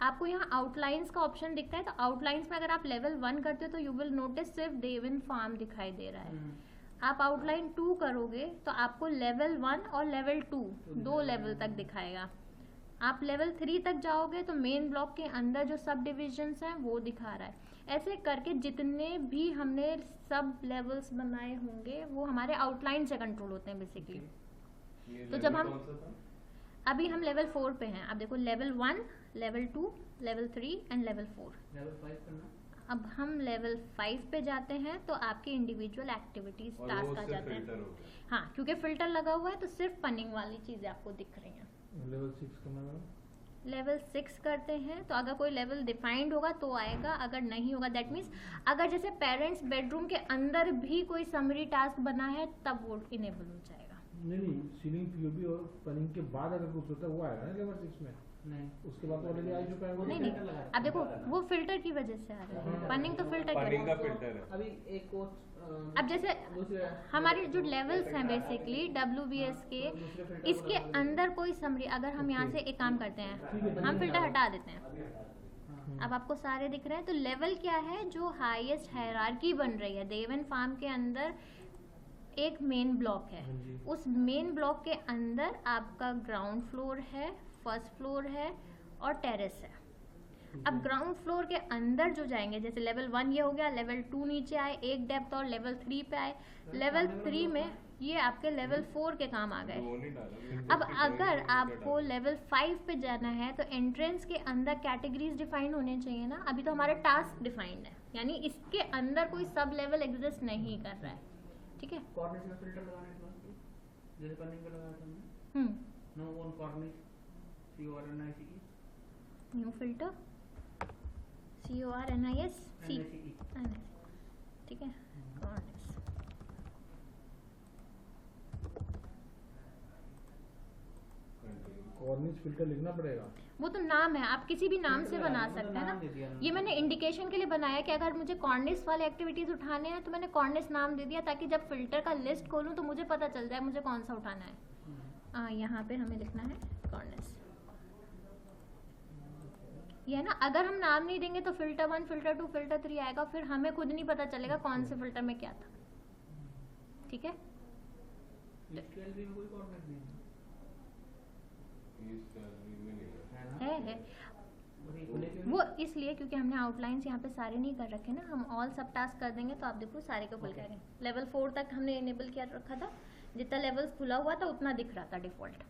आपको यहाँ आउटलाइंस का ऑप्शन दिखता है, तो आउटलाइंस में अगर आप लेवल 1 करते हो तो यू विल नोटिस सिर्फ डेविन फार्म दिखाई दे रहा है। आप आउटलाइन 2 करोगे तो आपको लेवल 1 और लेवल 2 दो लेवल तक दिखाएगा। आप लेवल 3 तक जाओगे तो मेन ब्लॉक के अंदर जो सब डिविजन्स हैं वो दिखा रहा है। ऐसे करके जितने भी हमने सब लेवल्स बनाए होंगे वो हमारे आउटलाइन से कंट्रोल होते हैं बेसिकली। तो जब हम अभी हम लेवल 4 पे हैं, अब देखो level 1, level 2, level 3 and level 4। Level 5 करना। अब हम लेवल 5 पे जाते हैं तो आपके इंडिविजुअल एक्टिविटीज टास्क आ जाते हैं। हाँ, क्योंकि फिल्टर लगा हुआ है तो सिर्फ पनिंग वाली चीजें आपको दिख रही हैं। लेवल 6 करना है। लेवल 6 करते हैं तो अगर कोई लेवल डिफाइंड होगा तो आएगा, अगर नहीं होगा दैट मीन्स अगर जैसे पेरेंट्स बेडरूम के अंदर भी कोई समरी टास्क बना है तब वो इनेबल हो जाएगा। नहीं, सीलिंग पीओबी और पनिंग के बाद अगर कुछ होता है वो आएगा ना लेवल 6 में। नहीं, उसके बाद ऑलरेडी आ चुका है वो। नहीं, अब देखो वो फिल्टर की वजह से आ रहा है, पनिंग तो फिल्टर की पनिंग वजह का फिल्टर है। अभी एक कोर्स अब जैसे हमारे जो लेवल्स हैं बेसिकली WBS के, इसके अंदर कोई समरी, अगर हम यहाँ से एक काम करते हैं, हम फिल्टर हटा देते हैं। अब आपको सारे दिख रहे हैं। तो लेवल क्या है, जो हाईएस्ट हायरार्की बन रही है देवन फार्म के अंदर, एक मेन ब्लॉक है। उस मेन ब्लॉक के अंदर आपका ग्राउंड फ्लोर है, फर्स्ट फ्लोर है और टेरेस है। अब ग्राउंड फ्लोर के अंदर जो जाएंगे, जैसे लेवल 1 ये हो गया, लेवल 2 नीचे आए, एक डेप्थ और लेवल 3 पे आए, लेवल 3 में ये आपके लेवल 4 के काम आ गए। अब अगर आपको लेवल 5 पे जाना है तो एंट्रेंस के अंदर कैटेगरीज डिफाइंड होने चाहिए ना। अभी तो हमारा टास्क डिफाइंड है, यानी इसके अंदर कोई सब लेवल एग्जिस्ट नहीं कर रहा है, ठीक है। कॉर्निश में फिल्टर लगाने के बाद जैसे पनिंग पे लगाया था हमने, no one cornice CORNICE new filter CORNIS, ठीक है। कॉर्निश, कॉर्निश फिल्टर लिखना पड़ेगा। वो तो नाम है, आप किसी भी नाम से बना सकते हैं ना। ये मैंने इंडिकेशन के लिए बनाया कि अगर मुझे कॉर्निश वाले एक्टिविटीज उठाने हैं तो मैंने कॉर्निश नाम दे दिया, ताकि जब फिल्टर का लिस्ट खोलूं तो मुझे पता चल जाए मुझे कौन सा उठाना है। यहाँ पे हमें लिखना है कॉर्निश, ये है ना। अगर हम नाम नहीं देंगे तो फिल्टर 1, फिल्टर 2, फिल्टर 3 आएगा, फिर हमें खुद नहीं पता चलेगा कौन से फिल्टर में क्या था, ठीक है। SQL में कोई कॉर्निश नहीं है वो इसलिए क्योंकि हमने आउटलाइंस यहाँ पे सारे नहीं कर रखे ना। हम ऑल सब टास्क कर देंगे तो आप देखो सारे को खुल जाएंगे। लेवल 4 तक हमने इनेबल किया रखा था, जितना लेवल्स खुला हुआ था उतना दिख रहा था डिफॉल्ट,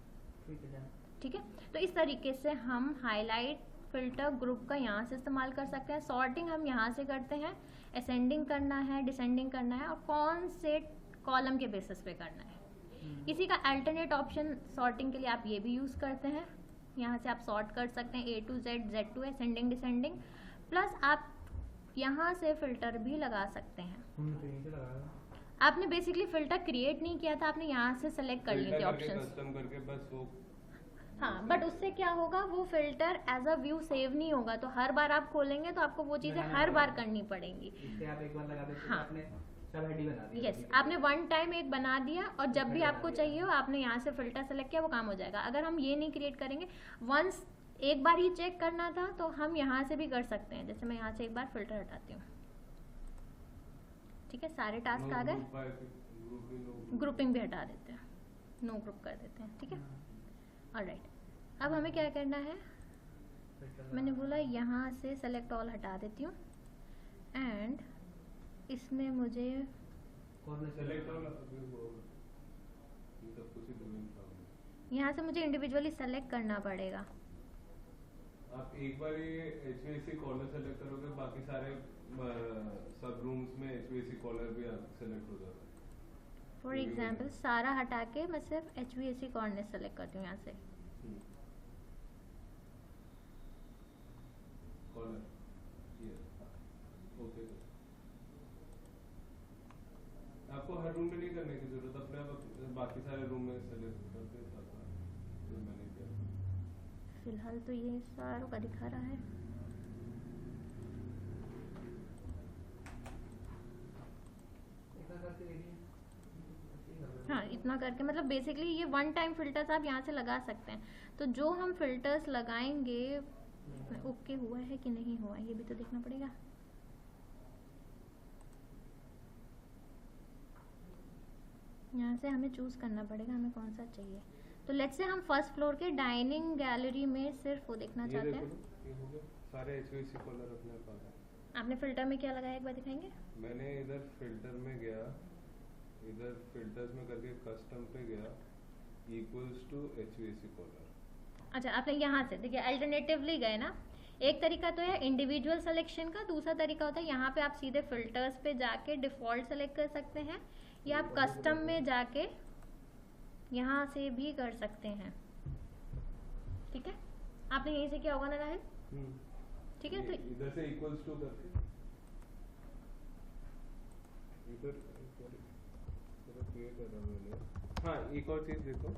ठीक है। तो इस तरीके से हम हाईलाइट फिल्टर ग्रुप का यहाँ से इस्तेमाल कर सकते हैं। सॉर्टिंग हम यहाँ से करते हैं, असेंडिंग करना है, डिसेंडिंग करना है और कौन से कॉलम के बेसिस पे करना है। इसी का अल्टरनेट ऑप्शन सॉर्टिंग के लिए आप ये भी यूज़ करते हैं। यहाँ से आप सॉर्ट कर सकते हैं A to Z, Z to ascending descending, plus आप यहाँ से फिल्टर भी लगा सकते हैं। आपने बेसिकली फिल्टर क्रिएट नहीं किया था, आपने यहाँ से सेलेक्ट कर लिए थे ऑप्शंस। हाँ, बट उससे क्या होगा, वो filter as a view save नहीं होगा, तो हर बार आप खोलेंगे तो आपको वो चीज़ें हर बार करनी पड़ेंगी। इससे आप एक बार लगा देते हैं, हाँ। आपने सब आईडी बना दिया। यस, आपने वन टाइम एक बना दिया और जब भी आपको चाहिए हो आपने यहाँ से फिल्टर सेलेक्ट किया, वो काम हो जाएगा। अगर हम ये नहीं क्रिएट करेंगे, वंस एक बार ही चेक करना था तो हम यहाँ से भी कर सकते हैं। जैसे मैं यहाँ से एक बार फिल्टर हटाती हूँ, ठीक है, सारे टास्क आ गए, ग्रुपिंग भी हटा देते हैं, नो ग्रुप कर देते हैं, ठीक है। ऑलराइट, अब हमें क्या करना है, मैंने बोला यहाँ से सेलेक्ट ऑल हटा देती हूँ एंड इसमें मुझे यहाँ से मुझे इंडिविजुअली सेलेक्ट करना पड़ेगा। आप एक बार ये HVAC कॉलर सेलेक्ट करोगे, बाकी सारे सब रूम्स में HVAC कॉलर भी सेलेक्ट हो जाता है। फॉर एग्जाम्पल सारा हटा के मैं सिर्फ HVAC कॉर्नर सेलेक्ट करती हूँ यहाँ से। कॉलर ओके, आपको हर रूम में नहीं करने की जरूरत, अपने आप बाकी सारे रूम में सेलेक्ट करते तो मैंने किया। फिलहाल तो ये सारों का दिखा रहा है। हाँ, इतना करके मतलब बेसिकली ये वन टाइम फिल्टर्स आप यहाँ से लगा सकते हैं। तो जो हम फिल्टर्स लगाएंगे ओके हुआ है कि नहीं हुआ ये भी तो देखना पड़ेगा। यहाँ से हमें चूज करना पड़ेगा हमें कौन सा चाहिए। तो लेट्स से हम फर्स्ट फ्लोर के डाइनिंग गैलरी में सिर्फ वो देखना चाहते हैं। ये हो गया, सारे HVAC कॉलर अपने पास है। आपने फिल्टर में क्या लगाया एक बार दिखाएंगे? मैंने इधर फिल्टर में गया, इधर फिल्टर्स में करके कस्टम पे गया, इक्वल्स टू HVAC कॉलर। अच्छा, आपने यहाँ से देखिए अल्टरनेटिवली गए ना। एक तरीका तो है इंडिविजुअल सिलेक्शन का, दूसरा तरीका होता है यहाँ पे आप सीधे फिल्टर्स पे जाके डिफॉल्ट सेलेक्ट कर सकते हैं, या आप कस्टम में जाके यहाँ से भी कर सकते हैं, ठीक है। आपने यहीं से किया होगा ना राहिल? ठीक है, तो इधर से इक्वल्स टू करके इधर क्लियर कर रहा हूँ मैंने। हाँ, एक और चीज देखो,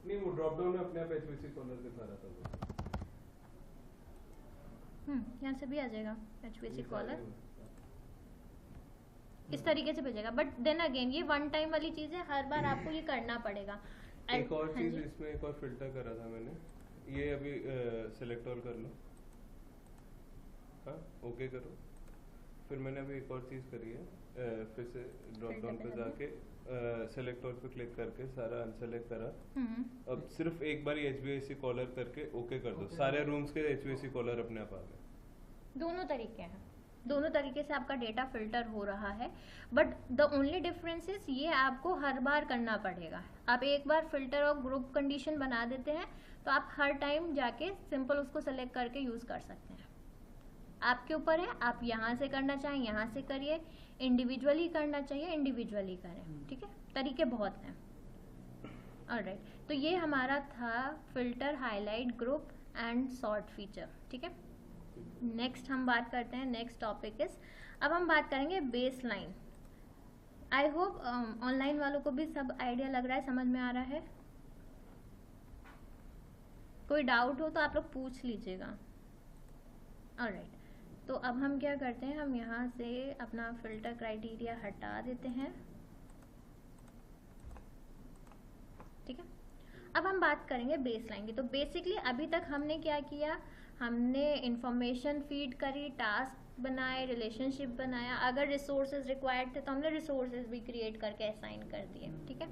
नहीं वो ड्रॉप डाउन में अपने आप HVAC कॉलर दिखा रहा था वो। यहाँ से भी आ जाएगा HVAC कॉलर, इस तरीके से भेजेगा। बट देन अगेन ये वन टाइम वाली चीज है, हर बार आपको ये करना पड़ेगा। एक और चीज इसमें एक और फिल्टर करा था मैंने, ये अभी सेलेक्ट ऑल कर लो, हाँ ओके करो। फिर मैंने अभी एक और चीज करी है, फिर से ड्रॉप डाउन पे जाके सेलेक्ट ऑल पे क्लिक करके सारा अनसेलेक्ट करा। अब सिर्फ एक बार HVAC कॉलर करके ओके कर दो, सारे रूम्स के HVAC कॉलर अपने आप आ गए। दोनों तरीके हैं, दोनों तरीके से आपका डेटा फिल्टर हो रहा है। But the only difference is ये आपको हर बार करना पड़ेगा। आप एक बार फिल्टर और ग्रुप कंडीशन बना देते हैं तो आप हर टाइम जाके सिंपल उसको सेलेक्ट करके यूज कर सकते हैं। आपके ऊपर है, आप यहाँ से करना चाहें यहाँ से करिए, इंडिविजुअली करना चाहिए इंडिविजुअली करें, ठीक है। तरीके बहुत हैं। ऑलराइट, तो ये हमारा था filter, highlight, group and sort feature, ठीक है। नेक्स्ट हम बात करते हैं, नेक्स्ट टॉपिक इज, अब हम बात करेंगे base line. I hope online वालों को भी सब आइडिया लग रहा है, समझ में आ रहा है। कोई डाउट हो तो आप लोग पूछ लीजिएगा। ऑलराइट, तो अब हम क्या करते हैं, हम यहाँ से अपना फिल्टर क्राइटेरिया हटा देते हैं, ठीक है। अब हम बात करेंगे बेस लाइन की। तो बेसिकली अभी तक हमने क्या किया, हमने इंफॉर्मेशन फीड करी, टास्क बनाए, रिलेशनशिप बनाया, अगर रिसोर्सेज रिक्वायर्ड थे तो हमने रिसोर्सेज भी क्रिएट करके असाइन कर दिए, ठीक है।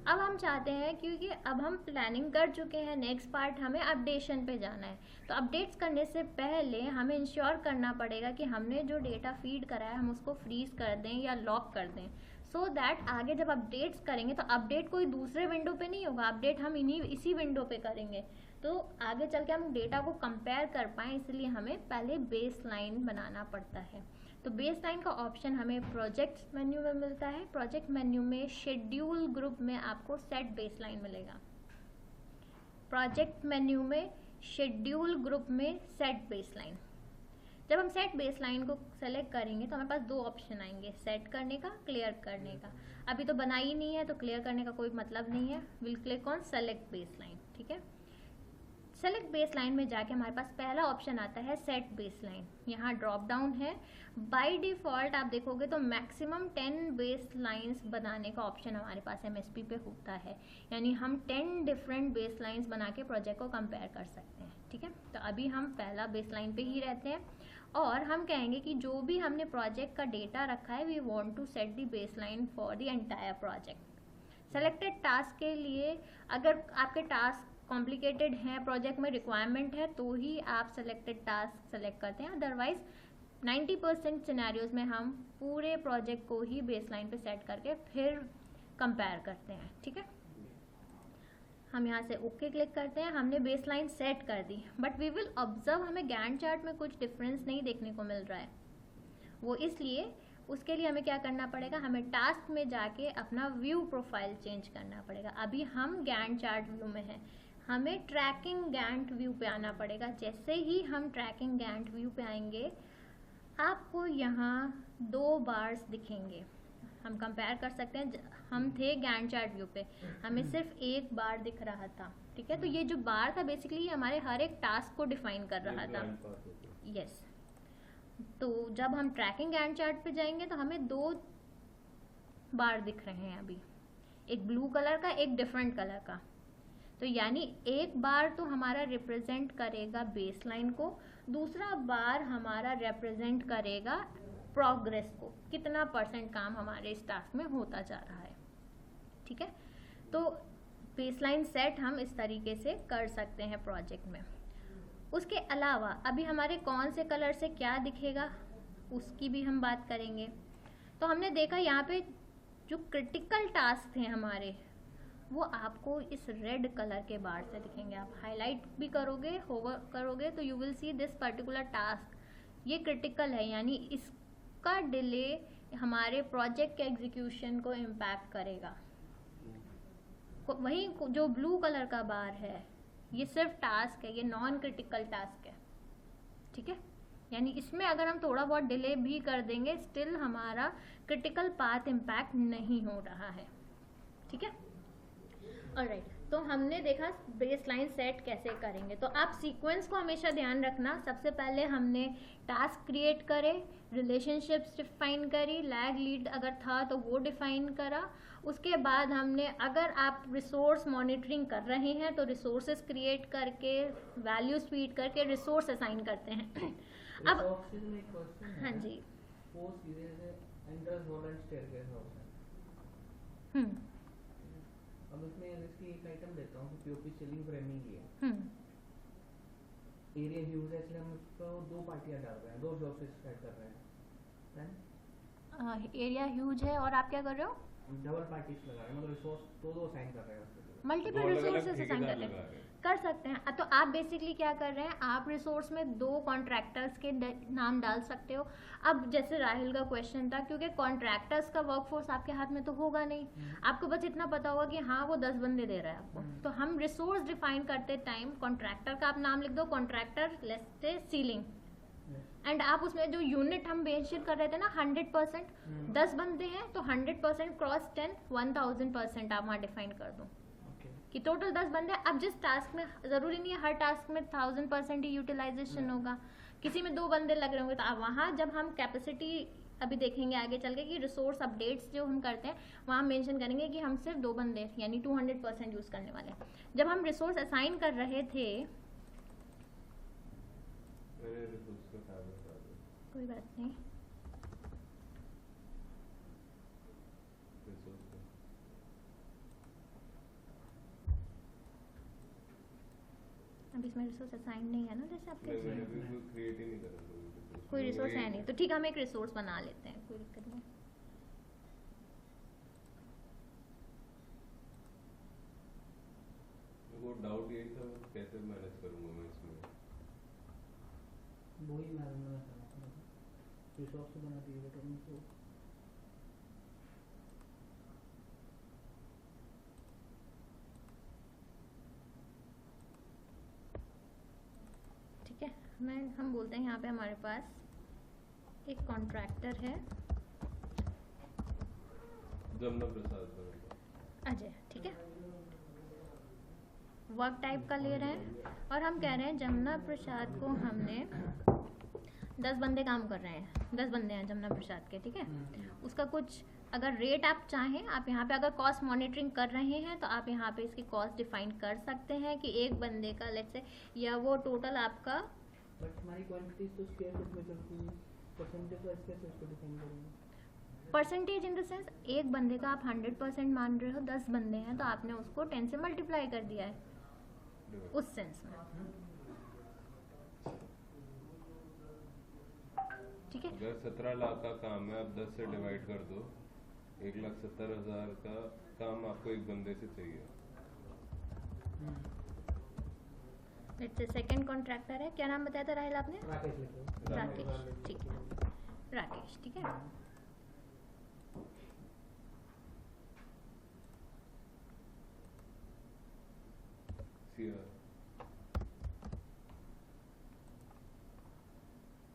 अब हम चाहते हैं, क्योंकि अब हम प्लानिंग कर चुके हैं, नेक्स्ट पार्ट हमें अपडेशन पे जाना है। तो अपडेट्स करने से पहले हमें इंश्योर करना पड़ेगा कि हमने जो डेटा फीड करा है हम उसको फ्रीज कर दें या लॉक कर दें, सो दैट आगे जब अपडेट्स करेंगे तो अपडेट कोई दूसरे विंडो पे नहीं होगा, अपडेट हम इसी विंडो पे करेंगे। तो आगे चल के हम डेटा को कंपेयर कर पाएँ, इसलिए हमें पहले बेस लाइन बनाना पड़ता है। तो बेस लाइन का ऑप्शन हमें प्रोजेक्ट मेन्यू में मिलता है। प्रोजेक्ट मेन्यू में शेड्यूल ग्रुप में आपको सेट बेस लाइन मिलेगा। प्रोजेक्ट मेन्यू में शेड्यूल ग्रुप में सेट बेस लाइन। जब हम सेट बेस लाइन को सेलेक्ट करेंगे तो हमारे पास दो ऑप्शन आएंगे, सेट करने का, क्लियर करने का। अभी तो बनाई ही नहीं है तो क्लियर करने का कोई मतलब नहीं है। Will click on select base line, ठीक है। सेलेक्ट बेसलाइन में जाके हमारे पास पहला ऑप्शन आता है सेट बेसलाइन। यहाँ ड्रॉप डाउन है। बाय डिफ़ॉल्ट आप देखोगे तो मैक्सिमम 10 बेसलाइंस बनाने का ऑप्शन हमारे पास एमएसपी पे होता है, यानी हम 10 डिफरेंट बेसलाइंस बना के प्रोजेक्ट को कंपेयर कर सकते हैं। ठीक है, तो अभी हम पहला बेसलाइन पे ही रहते हैं और हम कहेंगे कि जो भी हमने प्रोजेक्ट का डेटा रखा है we want to set the baseline for the entire project. Selected task के लिए अगर आपके टास्क कॉम्प्लिकेटेड है, प्रोजेक्ट में रिक्वायरमेंट है, तो ही आप सेलेक्टेड टास्क सेलेक्ट करते हैं। अदरवाइज 90% सिनेरियोज में हम पूरे प्रोजेक्ट को ही बेसलाइन पे सेट करके फिर कंपेयर करते हैं। ठीक है, हम यहाँ से ओके क्लिक करते हैं। हमने बेसलाइन सेट कर दी, बट वी विल ऑब्जर्व हमें गैंट चार्ट में कुछ डिफरेंस नहीं देखने को मिल रहा है। वो इसलिए उसके लिए हमें क्या करना पड़ेगा, हमें टास्क में जाके अपना व्यू प्रोफाइल चेंज करना पड़ेगा। अभी हम गैंट चार्ट व्यू में हैं, हमें ट्रैकिंग गैंट व्यू पे आना पड़ेगा। जैसे ही हम ट्रैकिंग गैंट व्यू पे आएंगे आपको यहाँ 2 बार्स दिखेंगे। हम कंपेयर कर सकते हैं, हम थे गैंट चार्ट व्यू पे, हमें सिर्फ 1 बार दिख रहा था। ठीक है, तो ये जो बार था बेसिकली हमारे हर एक टास्क को डिफाइन कर रहा था। यस, तो जब हम ट्रैकिंग गैंट चार्ट पे जाएंगे तो हमें 2 बार दिख रहे हैं अभी, एक ब्लू कलर का, एक डिफरेंट कलर का। तो यानी एक बार तो हमारा रिप्रेजेंट करेगा बेसलाइन को, दूसरा बार हमारा रिप्रेजेंट करेगा प्रोग्रेस को, कितना % काम हमारे इस टास्क में होता जा रहा है। ठीक है, तो बेसलाइन सेट हम इस तरीके से कर सकते हैं प्रोजेक्ट में। उसके अलावा अभी हमारे कौन से कलर से क्या दिखेगा उसकी भी हम बात करेंगे। तो हमने देखा यहाँ पे जो क्रिटिकल टास्क थे हमारे वो आपको इस रेड कलर के बार से दिखेंगे। आप हाईलाइट भी करोगे, होवर करोगे तो you will see this particular task, ये क्रिटिकल है, यानी इसका डिले हमारे प्रोजेक्ट के एग्जीक्यूशन को इम्पैक्ट करेगा। वहीं जो ब्लू कलर का बार है ये सिर्फ टास्क है, ये नॉन क्रिटिकल टास्क है। ठीक है, यानी इसमें अगर हम थोड़ा बहुत डिले भी कर देंगे स्टिल हमारा क्रिटिकल पाथ इम्पैक्ट नहीं हो रहा है। ठीक है, ऑलराइट, तो हमने देखा बेसलाइन सेट कैसे करेंगे। तो आप सीक्वेंस को हमेशा ध्यान रखना। सबसे पहले हमने टास्क क्रिएट करे, रिलेशनशिप्स डिफाइन करी, लैग लीड अगर था तो वो डिफाइन करा। उसके बाद हमने, अगर आप रिसोर्स मॉनिटरिंग कर रहे हैं तो रिसोर्सेज क्रिएट करके, वैल्यूज फीड करके रिसोर्स असाइन करते हैं। अब हाँ जी, अब इसमें इसकी एक आइटम देता हूँ, पीओपी सीलिंग फ्रेमिंग की है। एरिया ह्यूज है, इसलिए हम इसको 2 पार्टियां डाल रहे हैं, 2 रिसोर्सेज सेट कर रहे हैं। एरिया ह्यूज है और आप क्या कर रहे हो, डबल पार्टीज लगा रहे हैं, मतलब रिसोर्स 2 असाइन कर रहे हैं उसके लिए। मल्टीपल रिसोर्सेज असाइन कर सकते हैं। तो आप बेसिकली क्या कर रहे हैं, आप रिसोर्स में 2 कॉन्ट्रैक्टर्स के नाम डाल सकते हो। अब जैसे राहुल का क्वेश्चन था, क्योंकि कॉन्ट्रैक्टर्स का वर्कफोर्स आपके हाथ में तो होगा नहीं, आपको बस इतना पता होगा कि हाँ वो 10 बंदे दे रहा है आपको। तो हम रिसोर्स डिफाइन करते टाइम कॉन्ट्रैक्टर का आप नाम लिख दो, contractor let's say ceiling, and आप उसमें जो यूनिट हम मेंशन कर रहे थे ना 100%, 10 बंदे हैं तो 100% क्रॉस 10 1000% आप वहाँ डिफाइन कर दो कि टोटल 10 बंदे। अब जिस टास्क में जरूरी नहीं है हर टास्क में 1000% ही यूटिलाइजेशन होगा, किसी में 2 बंदे लग रहे होंगे, तो आप वहाँ जब हम कैपेसिटी अभी देखेंगे आगे चल के कि रिसोर्स अपडेट्स जो हम करते हैं वहाँ मेंशन करेंगे कि हम सिर्फ 2 बंदे यानी 200% यूज़ करने वाले हैं। जब हम रिसोर्स असाइन कर रहे थे, कोई बात नहीं, अब इसमें रिसोर्स असाइन नहीं है ना, जैसे आपके क्रिएट ही नहीं कर रहा, कोई रिसोर्स है नहीं, तो ठीक है हम एक रिसोर्स बना लेते हैं, कोई दिक्कत नहीं। वो डाउट यही था कैसे मैनेज करूंगा मैं इसमें, वही मैनेज करना रिसोर्स तो बना दिए बट उनको ठीक है। हम बोलते हैं यहाँ पे हमारे पास एक कॉन्ट्रैक्टर है जमुना प्रसाद अजय, ठीक है। वर्क टाइप का ले रहे हैं और हम कह रहे हैं जमुना प्रसाद को हमने 10 बंदे काम कर रहे हैं, 10 बंदे हैं जमुना प्रसाद के, ठीक है। उसका कुछ अगर रेट आप चाहें, आप यहाँ पे अगर कॉस्ट मॉनिटरिंग कर रहे हैं तो आप यहाँ पे इसकी कॉस्ट डिफाइन कर सकते हैं कि एक बंदे का लेट्स से, या वो टोटल आपका बट हमारी क्वांटिटीज तो स्क्वायर फीट में चलती है, परसेंटेज वाइज कैसे उसको डिफाइन करेंगे? परसेंटेज इन द सेंस एक बंदे का आप 100% मान रहे हो, 10 बंदे हैं तो आपने उसको 10 से मल्टीप्लाई कर दिया है उस सेंस में, ठीक है। अगर 17 लाख का काम है, आप 10 से डिवाइड कर दो, 1,70,000 का काम आपको एक बंदे से चाहिए। लेट्स से सेकंड कॉन्ट्रैक्टर है, क्या नाम बताया था राहिल आपने? राकेश लिखो। राकेश, ठीक है, राकेश, ठीक है।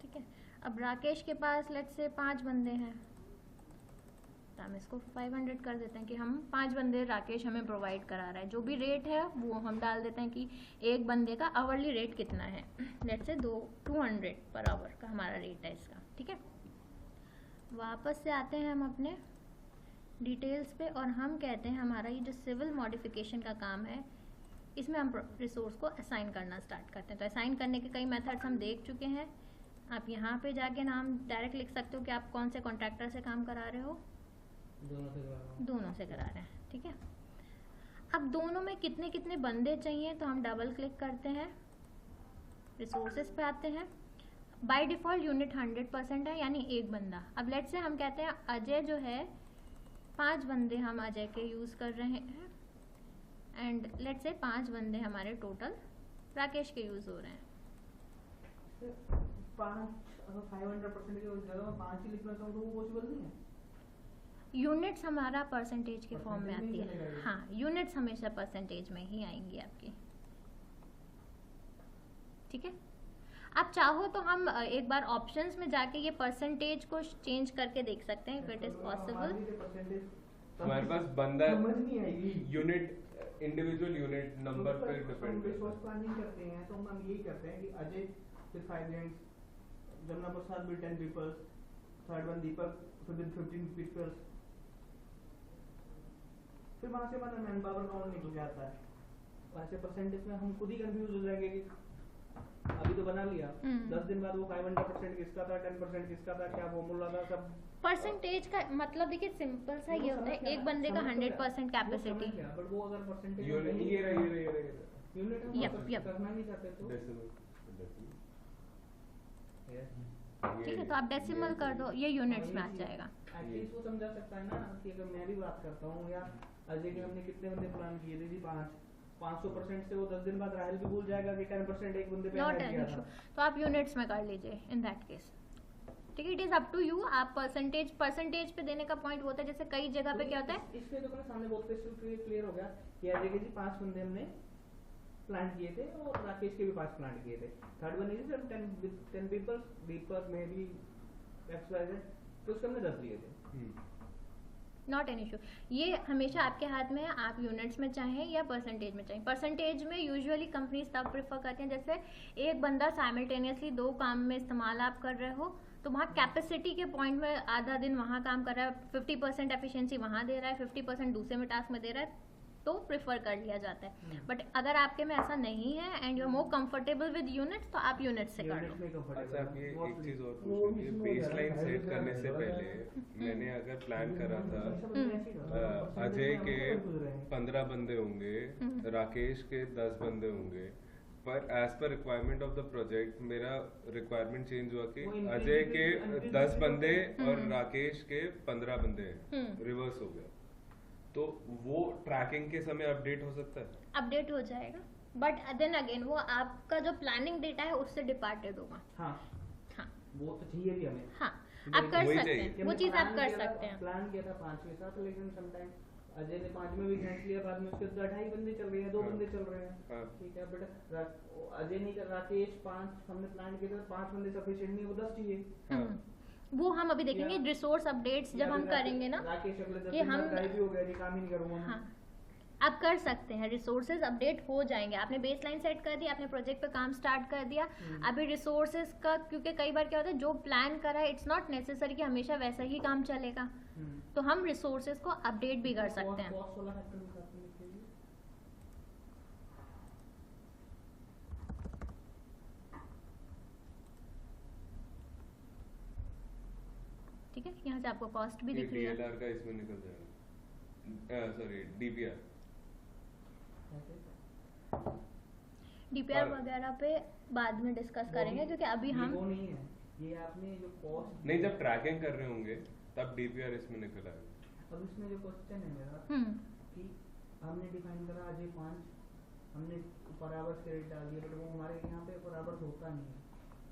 ठीक है, अब राकेश के पास लेट्स से 5 बंदे हैं, तो हम इसको 500 कर देते हैं कि हम 5 बंदे राकेश हमें प्रोवाइड करा रहा है। जो भी रेट है वो हम डाल देते हैं कि एक बंदे का आवरली रेट कितना है, लेट्स से 200 पर आवर का हमारा रेट है इसका, ठीक है। वापस से आते हैं हम अपने डिटेल्स पे और हम कहते हैं हमारा ये जो सिविल मॉडिफिकेशन का काम है इसमें हम रिसोर्स को असाइन करना स्टार्ट करते हैं। तो असाइन करने के कई मेथड्स हम देख चुके हैं। आप यहाँ पे जाके नाम डायरेक्ट लिख सकते हो कि आप कौन से कॉन्ट्रैक्टर से काम करा रहे हो। दोनों से करा रहे हैं, ठीक है। अब दोनों में कितने कितने बंदे चाहिए तो हम डबल क्लिक करते हैं, रिसोर्सेज पे आते हैं। बाय डिफॉल्ट यूनिट 100% है, यानी एक बंदा। अब लेट्स से हम कहते हैं अजय जो है 5 बंदे हम अजय के यूज़ कर रहे हैं, एंड लेट्स से 5 बंदे हमारे टोटल राकेश के यूज़ हो रहे हैं। 5 अगर 500% की जगह 5 ही लिखना चाहूँ तो वो पॉसिबल नहीं है। यूनिट्स हमारा परसेंटेज के फॉर्म में आती है, हाँ यूनिट्स हमेशा परसेंटेज में ही आएंगी आपकी, ठीक है। आप चाहो तो हम एक बार ऑप्शंस में जाके ये परसेंटेज को चेंज करके देख सकते हैं इफ इट इज पॉसिबल। हमारे पास बंदा यूनिट इंडिविजुअल यूनिट नंबर पे डिपेंड प्लानिंग करते हैं तो हम यही करते हैं कि Ajay with 5 hands, Jamuna Prasad with 10 people, third one Deepak with 15 people, फिर वहां से हमारा मैन पावर काउंट निकल जाता है। वैसे परसेंटेज में हम खुद ही कंफ्यूज हो जाएंगे कि अभी तो बना लिया, 10 दिन बाद वो 500% किसका था, 10% किसका था, क्या फॉर्मूला था, सब परसेंटेज का मतलब देखिए सिंपल सा ये होता है, एक बंदे का 100% कैपेसिटी। बट वो अगर परसेंटेज यूनिट ये यूनिट करना नहीं चाहते तो ठीक है, तो आप डेसिमल कर दो, ये यूनिट्स में आ जाएगा। एटलीस्ट वो समझा सकता है ना कि अगर मैं भी बात करता हूँ या अजय के हमने कितने बंदे प्लान किए थे जी 500% से वो 10 दिन बाद राहुल भी भूल जाएगा कि 10% एक बंदे पे ऐड किया था। तो आप यूनिट्स में कर लीजिए इन दैट केस, ठीक है। It is up to you. आप परसेंटेज पे देने का पॉइंट होता है, जैसे कई जगह पे क्या होता है, इसलिए तो मेरे सामने बहुत क्लियर हो गया कि अजय के जी 5 बंदे हमने प्लान किए थे और राकेश के भी 5 प्लान किए थे। Third one is 10 people, Deepak may be XYZ, तो उसके हमने 10 लिए थे। Not an issue. ये हमेशा आपके हाथ में है, आप यूनिट्स में चाहें या परसेंटेज में चाहें। परसेंटेज में यूजुअली कंपनीज तब प्रेफर करती हैं जैसे एक बंदा साइमल्टेनियसली 2 काम में इस्तेमाल आप कर रहे हो, तो वहाँ कैपेसिटी के पॉइंट में आधा दिन वहाँ काम कर रहा है, 50% एफिशिएंसी वहाँ दे रहा है, 50% दूसरे में टास्क में दे रहा है, तो प्रेफर कर लिया जाता है। बट अगर आपके में ऐसा नहीं है and you are more comfortable with units, तो आप यूनिट्स से कर लो। अच्छा, आप ये एक चीज और पूछनी है, बेसलाइन सेट करने से पहले मैंने अगर प्लान करा था अजय के 15 बंदे होंगे, राकेश के 10 बंदे होंगे, पर as per requirement of the project मेरा रिक्वायरमेंट चेंज हुआ कि अजय के 10 बंदे और राकेश के 15 बंदे रिवर्स हो गया, तो वो ट्रैकिंग के समय अपडेट हो सकता है? अपडेट हो जाएगा, बट देन अगेन वो आपका जो प्लानिंग डेटा है उससे डिपार्टेड होगा। हाँ हाँ, वो तो चाहिए भी हमें। हाँ, आप कर सकते हैं, वो चीज आप कर सकते हैं। प्लान किया था 5 के साथ, लेकिन समटाइम अजय ने 5 में भी घंट लिया, बाद में उसके 2.5 बंदे चल रहे हैं, 2 बंदे चल रहे हैं, ठीक है। बट अजय नहीं कर, राकेश 5 हमने प्लान किया था, 5 बंदे सफिशिएंट नहीं, वो 10 चाहिए। वो हम अभी देखेंगे रिसोर्स अपडेट्स जब हम करेंगे ना, राकेश अगले 10 ये दिन हम बाद गायब भी हो गया जी, काम ही नहीं करूंगा। हाँ, आप कर सकते हैं, रिसोर्सेज अपडेट हो जाएंगे। आपने बेसलाइन सेट कर दिया, आपने प्रोजेक्ट पे काम स्टार्ट कर दिया। अभी रिसोर्सेज का, क्योंकि कई बार क्या होता है जो प्लान करा है इट्स नॉट नेसेसरी कि हमेशा वैसा ही काम चलेगा, तो हम रिसोर्सेज को अपडेट भी कर सकते हैं। कॉस्ट वाला फैक्टर भी साथ में लिखिए। ठीक है, यहाँ से आपको कॉस्ट भी ये दिख रही है। DLR का इसमें निकल जाएगा, सॉरी DPR। डीपीआर पर- वगैरह पे बाद में डिस्कस करेंगे, क्योंकि अभी ये हम वो नहीं है, ये आपने जो कॉस्ट नहीं, जब ट्रैकिंग कर रहे होंगे तब DPR इसमें निकल आएगा। अब इसमें जो क्वेश्चन है मेरा कि हमने डिफाइन करा अजय 5, हमने पर आवर्स के रेट डाल दिए, बट वो हमारे यहाँ पे पर आवर्स होता नहीं है।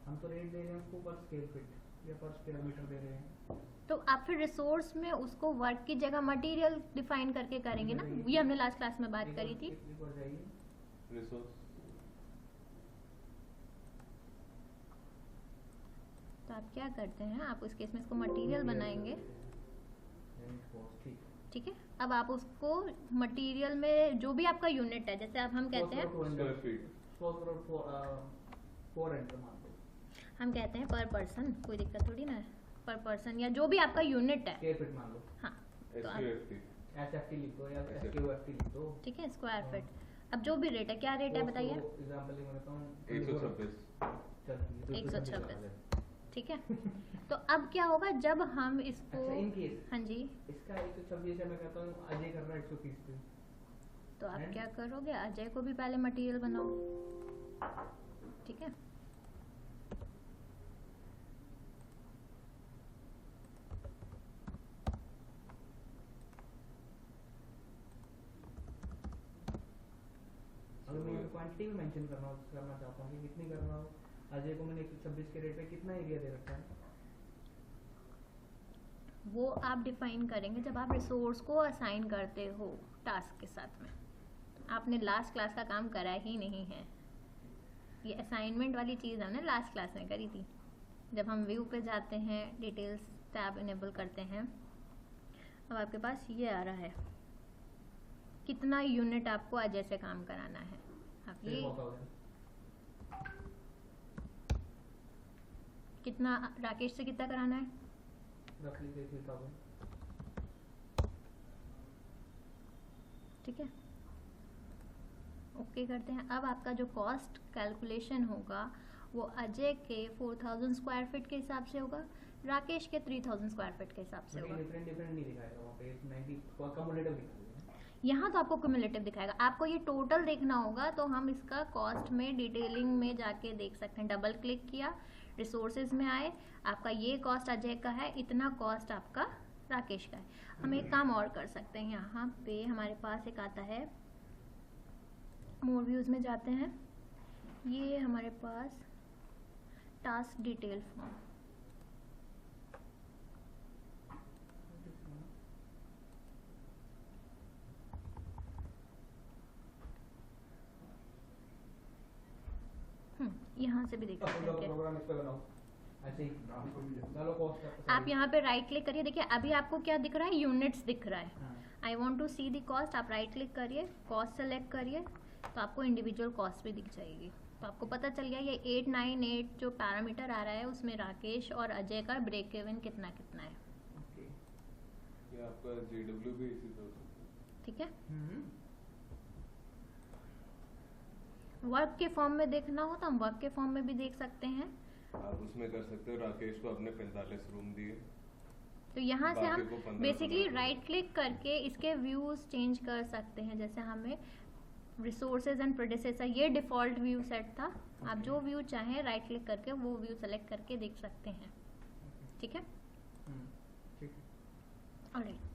हम तो रेट दे रहे हैं उसको पर स्क्वायर फीट या पर स्क्वायर मीटर दे रहे हैं। तो आप फिर रिसोर्स में उसको वर्क की जगह मटेरियल डिफाइन करके करेंगे ना, ये हमने लास्ट क्लास में बात करी थी। एक बार जाइए, रिसोर्स तो आप क्या करते हैं, आप उस केस में इसको मटेरियल बनाएंगे, ठीक ठीक है। अब आप उसको मटेरियल में जो भी आपका यूनिट है, जैसे अब हम कहते हैं, स्क्वायर फीट, 4 एंटर मान लो, हम कहते हैं पर पर्सन, कोई दिक्कत थोड़ी ना है, पर पर्सन या जो भी आपका यूनिट है, स्क्वायर फीट मान लो, हाँ तो आप SQFT एसएफटी लिख दो या एसक्यूएफटी लिख दो। ठीक है, स्क्वायर फीट। अब जो भी रेट है, क्या रेट है बताइए, एग्जांपल मैं बताऊं 126। 126, ठीक है। तो अब क्या होगा जब हम इसको, अच्छा इन केस हाँ जी, इसका 126 है, मैं कहता हूँ अजय कर रहा है 130 पे, तो आप And? क्या करोगे, अजय को भी पहले मटेरियल बनाओ, ठीक है। अगर मैं क्वांटिटी में मेंशन करना चाहता हूँ कि कितनी कर रहा हूँ, अजय को मैंने 126 के रेट पे कितना एरिया दे रखा है, वो आप डिफाइन करेंगे जब आप रिसोर्स को असाइन करते हो टास्क के साथ में। आपने लास्ट क्लास का काम करा ही नहीं है, ये असाइनमेंट वाली चीज़ हमने लास्ट क्लास में करी थी। जब हम व्यू पे जाते हैं, डिटेल्स टैब इनेबल करते हैं, अब आपके पास ये आ रहा है कितना यूनिट आपको अजय से काम कराना है। आप फिर ये बहुत हो गया। कितना राकेश से कितना कराना है, रफली 3000। ठीक है, ओके करते हैं। अब आपका जो कॉस्ट कैलकुलेशन होगा वो अजय के 4000 स्क्वायर फीट के हिसाब से होगा, राकेश के 3000 स्क्वायर फीट के हिसाब से होगा। डिफरेंट नहीं दिखाएगा वहाँ पे, 90 कम्युलेटिव दिखाएगा। यहाँ तो आपको क्यूमुलेटिव दिखाएगा, आपको ये टोटल देखना होगा, तो हम इसका कॉस्ट में डिटेलिंग में जाके देख सकते हैं। डबल क्लिक किया, रिसोर्सेज में आए, आपका ये कॉस्ट अजय का है, इतना कॉस्ट आपका राकेश का है। हम एक काम और कर सकते हैं, यहाँ पे हमारे पास एक आता है, मोर व्यूज में जाते हैं, ये हमारे पास टास्क डिटेल फॉर्म, यहाँ से भी देख सकते हैं। प्रोग्राम इस पे बनाओ, ऐसे ही चलो कॉस्ट आप यहाँ पे राइट क्लिक करिए, देखिए अभी आपको क्या दिख रहा है, यूनिट्स दिख रहा है। I want to see the cost, आप राइट क्लिक करिए, कॉस्ट सेलेक्ट करिए, तो आपको इंडिविजुअल कॉस्ट भी दिख जाएगी। तो आपको पता चल गया ये 898 जो पैरामीटर आ रहा है उसमें राकेश और अजय का ब्रेक इवन कितना कितना है। ये आपका JW भी इसी तरह से। ठीक है, वर्क के फॉर्म में देखना हो तो हम वर्क के फॉर्म में भी देख सकते हैं। आप उसमें कर सकते हो, राकेश को अपने 45 रूम दिए, तो यहाँ से बाकी को हम 15 बेसिकली 15 राइट क्लिक करके इसके व्यूज चेंज कर सकते हैं। जैसे हमें रिसोर्सेज एंड प्रेडिसेसर, ये डिफॉल्ट व्यू सेट था, आप जो व्यू चाहें राइट क्लिक करके वो व्यू सेलेक्ट करके देख सकते हैं। ठीक है, ठीक है। ऑलराइट।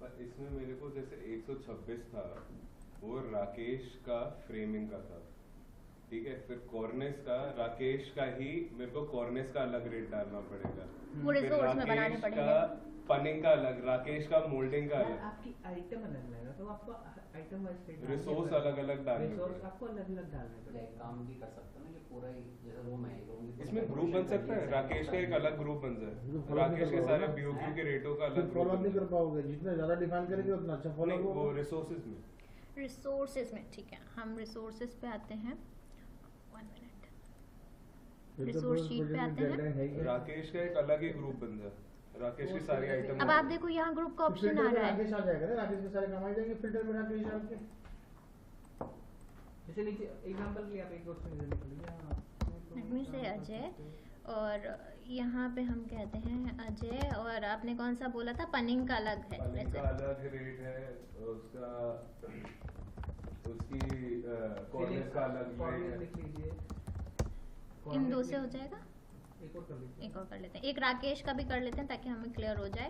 पर इसमें मेरे को जैसे 126 था, वो राकेश का फ्रेमिंग का था, ठीक है। फिर कॉर्नेस का राकेश का ही, मेरे को कॉर्नेस का अलग रेट डालना पड़ेगा। वो फिर रिसोर्स में बनाने राकेश पड़ेंगे। का पनिंग का अलग, राकेश का मोल्डिंग का यार, अलग, आपकी आइटम अलग लगेगा तो आपको आइटम वाइज रिसोर्स अलग अलग डालने रिसोर्स पड़ेंगे। आपको अलग अलग डालने या पड़ेंगे। एक काम भी कर सकते हो ना कि पूरा ही जैसे रूम है, रूम की इसमें ग्रुप बन सकता है, राकेश का एक अलग ग्रुप बन जाए, बिल्कुल, follow राकेश के नहीं कर सारे पाओगे। बीओक्यू के रेटों का फिर अलग फॉलो ग्रुप नहीं कर पाओगे, जितना ज्यादा डिफाइन करेंगे उतना अच्छा फॉलो नहीं, वो होगा। रिसोर्सेज में। रिसोर्सेज में, ठीक है, हम रिसोर्सेज पे आते हैं। 1 मिनट, फिर तो रिसोर्स पूरे शीट पे project में आते हैं। deadline है ही है। राकेश का एक अलग ही ग्रुप बन जाए, राकेश की सारी आइटम। अब आप देखो यहाँ ग्रुप का तो ऑप्शन filter आ में रहा है। राकेश आ जाएगा ना, राकेश के सारे काम आ जाएंगे फिल्टर में राकेश आपके। जैसे नीचे एग्जांपल के लिए आप एक क्वेश्चन इधर लिख लीजिए। हाँ, Let me say अजय, और यहाँ पे हम कहते हैं अजय, और आपने कौन सा बोला था, पनिंग का अलग है पनिंग का वैसे। अलग रेट है, उसका उसकी कॉर्नर का अलग कॉर्नर रेट है। लिख लीजिए। इन कॉर्नर दो से लिख- हो जाएगा। एक और कर लीजिए। एक और कर लेते हैं, एक राकेश का भी कर लेते हैं ताकि हमें क्लियर हो जाए,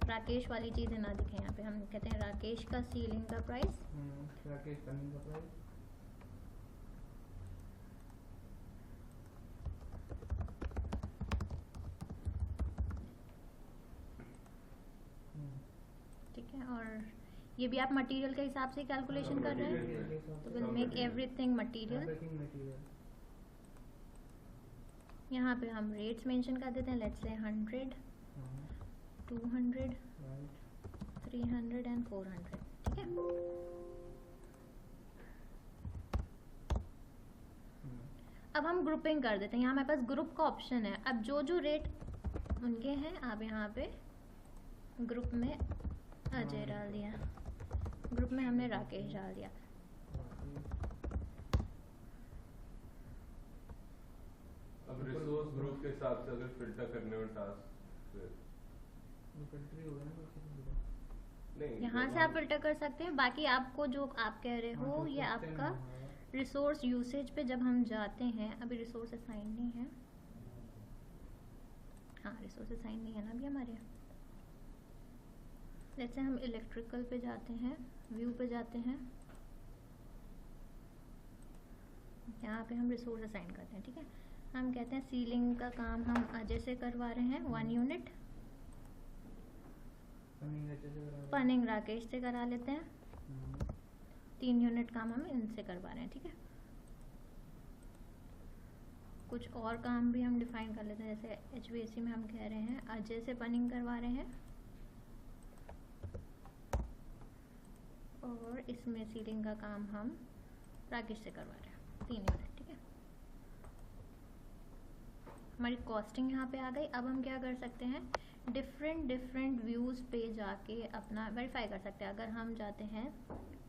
राकेश वाली चीज़ें ना दिखे यहाँ पे। हम कहते हैं राकेश का सीलिंग का प्राइस, राकेश पनिंग का प्राइस। ठीक है, और ये भी आप मटेरियल के हिसाब से कैलकुलेशन कर रहे हैं, तो will make everything material. Everything material। यहाँ पे हम रेट्स मेंशन कर देते हैं, लेट्स से 100, 200, राइट। 300 एंड 400, ठीक है। अब हम ग्रुपिंग कर देते हैं, यहाँ हमारे पास ग्रुप का ऑप्शन है। अब जो जो रेट उनके हैं, आप यहाँ पे ग्रुप में अजय डाल दिया, ग्रुप में हमने राकेश डाल दिया। अब रिसोर्स ग्रुप के हिसाब से अगर फिल्टर करने हो टास्क इन्वेंटरी होगा ना कुछ नहीं, यहाँ से आप फिल्टर कर सकते हैं। बाकी आपको जो आप कह रहे हो, ये आपका रिसोर्स यूसेज पे जब हम जाते हैं, अभी रिसोर्स असाइन नहीं है। हाँ, रिसोर्स असाइन नहीं है ना अभी हमारे यहाँ। जैसे हम इलेक्ट्रिकल पे जाते हैं, व्यू पे जाते हैं, यहाँ पे हम रिसोर्स असाइन करते हैं, ठीक है। हम कहते हैं सीलिंग का काम हम अजय से करवा रहे हैं 1 यूनिट, पनिंग राकेश से करा लेते हैं, 3 यूनिट काम हम इनसे करवा रहे हैं, ठीक है। कुछ और काम भी हम डिफाइन कर लेते हैं, जैसे HVAC में हम कह रहे हैं अजय से पनिंग करवा रहे हैं, और इसमें सीलिंग का काम हम राकेश से करवा रहे हैं 3 यूनिट, ठीक है। हमारी कॉस्टिंग यहाँ पे आ गई। अब हम क्या कर सकते हैं, डिफरेंट व्यूज़ पे जाके अपना वेरीफाई कर सकते हैं। अगर हम जाते हैं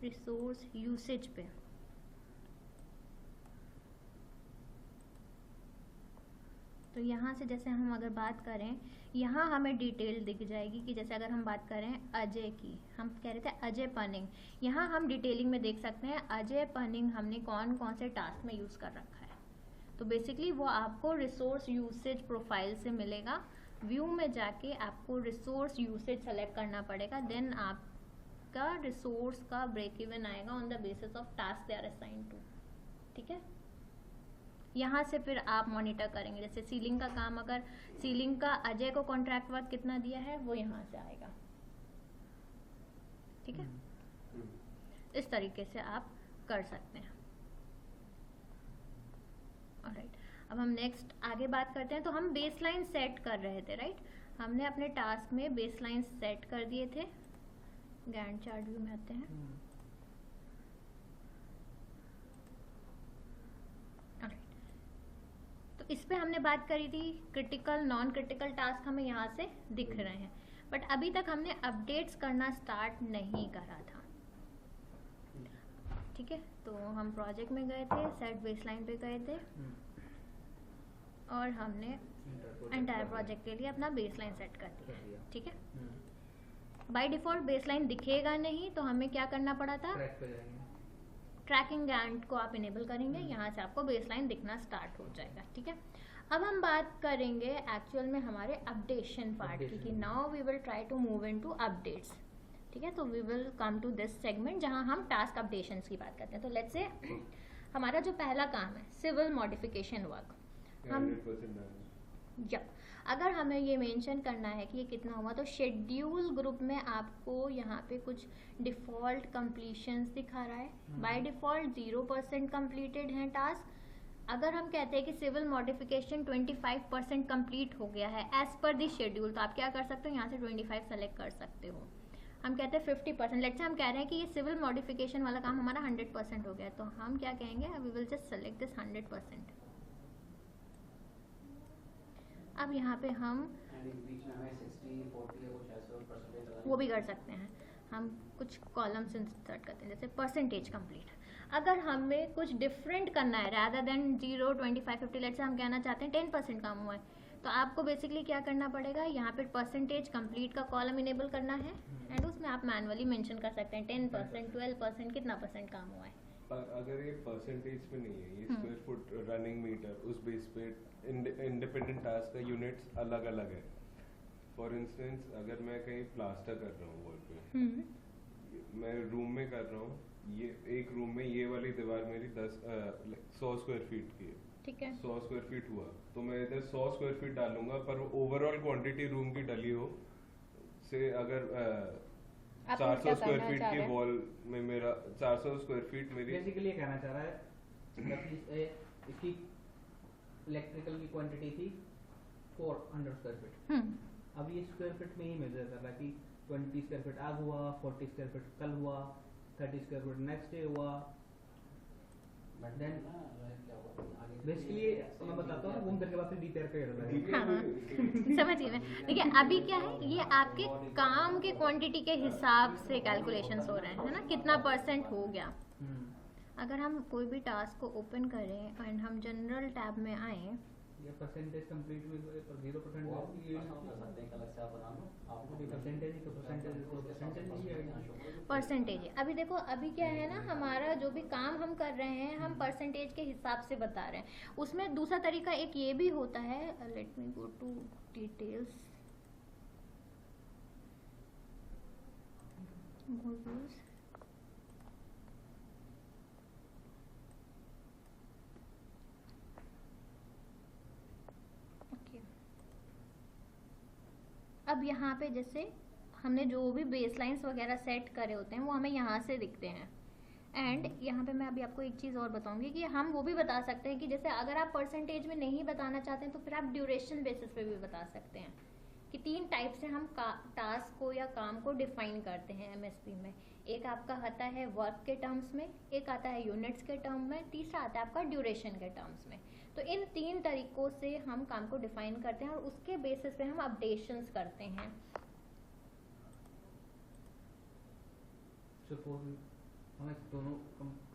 रिसोर्स यूसेज पे, तो यहाँ से जैसे हम अगर बात करें, यहाँ हमें डिटेल दिख जाएगी कि जैसे अगर हम बात करें अजय की, हम कह रहे थे अजय पनिंग, यहाँ हम डिटेलिंग में देख सकते हैं अजय पनिंग हमने कौन कौन से टास्क में यूज़ कर रखा है। तो बेसिकली वो आपको रिसोर्स यूसेज प्रोफाइल से मिलेगा। व्यू में जाके आपको रिसोर्स यूसेज सेलेक्ट करना पड़ेगा, देन आपका रिसोर्स का ब्रेक इवन आएगा on the basis of task they are assigned to, ठीक है। यहाँ से फिर आप मॉनिटर करेंगे, जैसे सीलिंग का काम, अगर सीलिंग का अजय को कॉन्ट्रैक्ट वर्क कितना दिया है वो यहाँ से आएगा, ठीक है। इस तरीके से आप कर सकते हैं। ऑलराइट, अब हम नेक्स्ट आगे बात करते हैं। तो हम बेसलाइन सेट कर रहे थे, राइट। हमने अपने टास्क में बेसलाइन सेट कर दिए थे। गैंट चार्ट व्यू में आते हैं। तो इस पे हमने बात करी थी, क्रिटिकल नॉन क्रिटिकल टास्क हमें यहाँ से दिख रहे हैं, बट अभी तक हमने अपडेट्स करना स्टार्ट नहीं करा था, ठीक है। तो हम प्रोजेक्ट में गए थे, सेट बेसलाइन पे गए थे, और हमने एंटायर प्रोजेक्ट के लिए अपना बेसलाइन सेट कर दिया, ठीक है। बाय डिफॉल्ट बेसलाइन दिखेगा नहीं, तो हमें क्या करना पड़ा था, ट्रैक पे जाएंगे। ट्रैकिंग गैंट को आप इनेबल करेंगे, यहाँ से आपको बेसलाइन दिखना स्टार्ट हो जाएगा, ठीक है। अब हम बात करेंगे एक्चुअल में हमारे अपडेशन पार्ट की, कि now we will try to move into updates, ठीक है। तो we will come to this segment जहाँ हम टास्क अपडेशंस की बात करते हैं। तो लेट्स से हमारा जो पहला काम है सिविल मॉडिफिकेशन वर्क, हम अगर हमें ये मेंशन करना है कि ये कितना हुआ, तो शेड्यूल ग्रुप में आपको यहाँ पे कुछ डिफ़ॉल्ट कंप्लीशंस दिखा रहा है। बाय डिफ़ॉल्ट 0% कंप्लीटेड हैं टास्क। अगर हम कहते हैं कि सिविल मॉडिफिकेशन 25% कंप्लीट हो गया है एज पर दी शेड्यूल, तो आप क्या कर सकते हो, यहाँ से 25 सेलेक्ट कर सकते हो। हम कहते हैं 50%, लेट्स से हम कह रहे हैं कि ये सिविल मॉडिफिकेशन वाला काम हमारा 100% हो गया है, तो हम क्या कहेंगे, we will just select this 100%। अब यहाँ पे हम एंड बीच में हमें 60 40 या कुछ ऐसे और परसेंटेज वो भी कर सकते हैं। हम कुछ कॉलम्स इंसर्ट करते हैं, जैसे परसेंटेज कंप्लीट। अगर हमें कुछ डिफरेंट करना है, रादर देन 0 25 50, लेट्स से हम कहना चाहते हैं 10% काम हुआ है, तो आपको बेसिकली क्या करना पड़ेगा, यहाँ पे परसेंटेज कंप्लीट का कॉलम इनेबल करना है एंड उसमें आप मैनुअली मेंशन कर सकते हैं 10%, 12%, कितना परसेंट काम हुआ है। पर अगर ये परसेंटेज पे नहीं है, ये स्क्वायर फुट रनिंग मीटर, उस बेस पे इंडिपेंडेंट टास्क का यूनिट्स अलग अलग है। फॉर इंस्टेंस अगर मैं कहीं प्लास्टर कर रहा हूँ वॉल पे, मैं रूम में कर रहा हूँ, ये एक रूम में ये वाली दीवार मेरी 100 स्क्वायर फीट की है, ठीक है, 100 स्क्वायर फीट हुआ, तो मैं इधर 100 स्क्वायर फीट डालूंगा, पर ओवरऑल क्वांटिटी रूम की डली हो से अगर 400 स्क्वायर फीट की वॉल में मेरा 400 स्क्वायर फीट मेरी बेसिकली ये कहना चाह रहा है कि इसकी इलेक्ट्रिकल की क्वांटिटी थी 400 स्क्वायर फीट, अब ये स्क्वायर फीट में ही मेजर कर रहा है कि 20 स्क्वायर फीट आज हुआ, 40 स्क्वायर फीट कल हुआ, 30 स्क्वायर फीट नेक्स्ट डे हुआ। बट Then- क्या हुआ आगे बेसिकली मैं बताता हूँ, घूम करके वापस डीपीआर पे कर रहा है। हाँ समझ गई मैं। देखिए अभी क्या है, ये आपके काम के क्वांटिटी के हिसाब से कैलकुलेशंस हो रहे हैं, है ना, कितना परसेंट हो गया। अगर हम कोई भी टास्क को ओपन करें एंड हम जनरल टैब में आए, ये परसेंटेज कंप्लीट हुई है पर 0% वो आप ये आसान कर सकते हैं कि अलग से आप बना लो आपको भी परसेंटेज तो परसेंटेज ही है। परसेंटेज है। अभी देखो अभी क्या है ना, हमारा जो भी काम हम कर रहे हैं हम परसेंटेज के हिसाब से बता रहे हैं। उसमें दूसरा तरीका एक ये भी होता है, let me go to details, अब यहाँ पे जैसे हमने जो भी बेसलाइंस वगैरह सेट करे होते हैं वो हमें यहाँ से दिखते हैं। एंड यहाँ पे मैं अभी आपको एक चीज़ और बताऊंगी कि हम वो भी बता सकते हैं कि जैसे अगर आप परसेंटेज में नहीं बताना चाहते हैं तो फिर आप ड्यूरेशन बेसिस पे भी बता सकते हैं कि 3 टाइप से हम टास्क को या काम को डिफाइन करते हैं एमएसपी में। एक आपका आता है वर्क के टर्म्स में, एक आता है यूनिट्स के टर्म में, तीसरा आता है आपका ड्यूरेशन के टर्म्स में। तो इन 3 तरीकों से हम काम को डिफाइन करते हैं और उसके बेसिस पे हम अपडेशंस करते हैं। सपोज हमें दोनों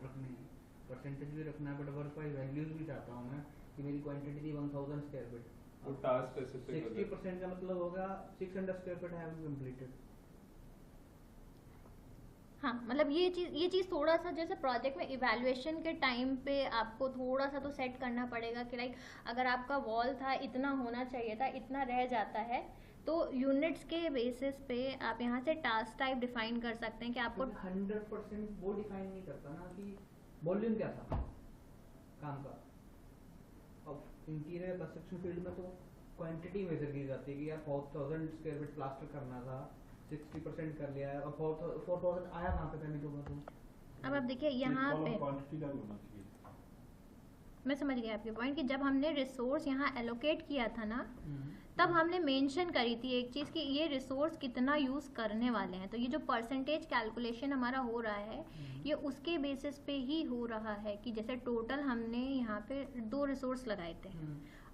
रखने हैं, परसेंटेज भी रखना है बट वर्क वाइज वैल्यूज भी चाहता हूँ मैं कि मेरी क्वांटिटी थी 1000 स्क्वायर फीट, तो टास्क स्पेसिफिक 60% का मतलब होगा 600 स्क्वायर फीट हैव कंप्लीटेड। हाँ मतलब ये चीज़ थोड़ा सा जैसे प्रोजेक्ट में इवैल्यूएशन के टाइम पे आपको थोड़ा सा तो सेट करना पड़ेगा कि लाइक अगर आपका वॉल था इतना होना चाहिए था, इतना रह जाता है, तो यूनिट्स के बेसिस पे आप यहाँ से टास्क टाइप डिफाइन कर सकते हैं कि आपको 100% वो डिफाइन नहीं करता ना कि वॉल्यूम क्या था काम का। अब इंटीरियर कंस्ट्रक्शन फील्ड में तो क्वांटिटी मेजर की जाती है कि यार 4000 स्क्वायर फीट प्लास्टर करना था, 60% कर लिया है और 4000 आया कहाँ पे पहले तो अब आप देखिए यहाँ पे क्वांटिटी का भी होना चाहिए। मैं समझ गया आपके पॉइंट कि जब हमने रिसोर्स यहाँ एलोकेट किया था ना, तब हमने मेंशन करी थी एक चीज़ कि ये रिसोर्स कितना यूज़ करने वाले हैं। तो ये जो परसेंटेज कैलकुलेशन हमारा हो रहा है ये उसके बेसिस पे ही हो रहा है कि जैसे टोटल हमने यहाँ पे 2 रिसोर्स लगाए थे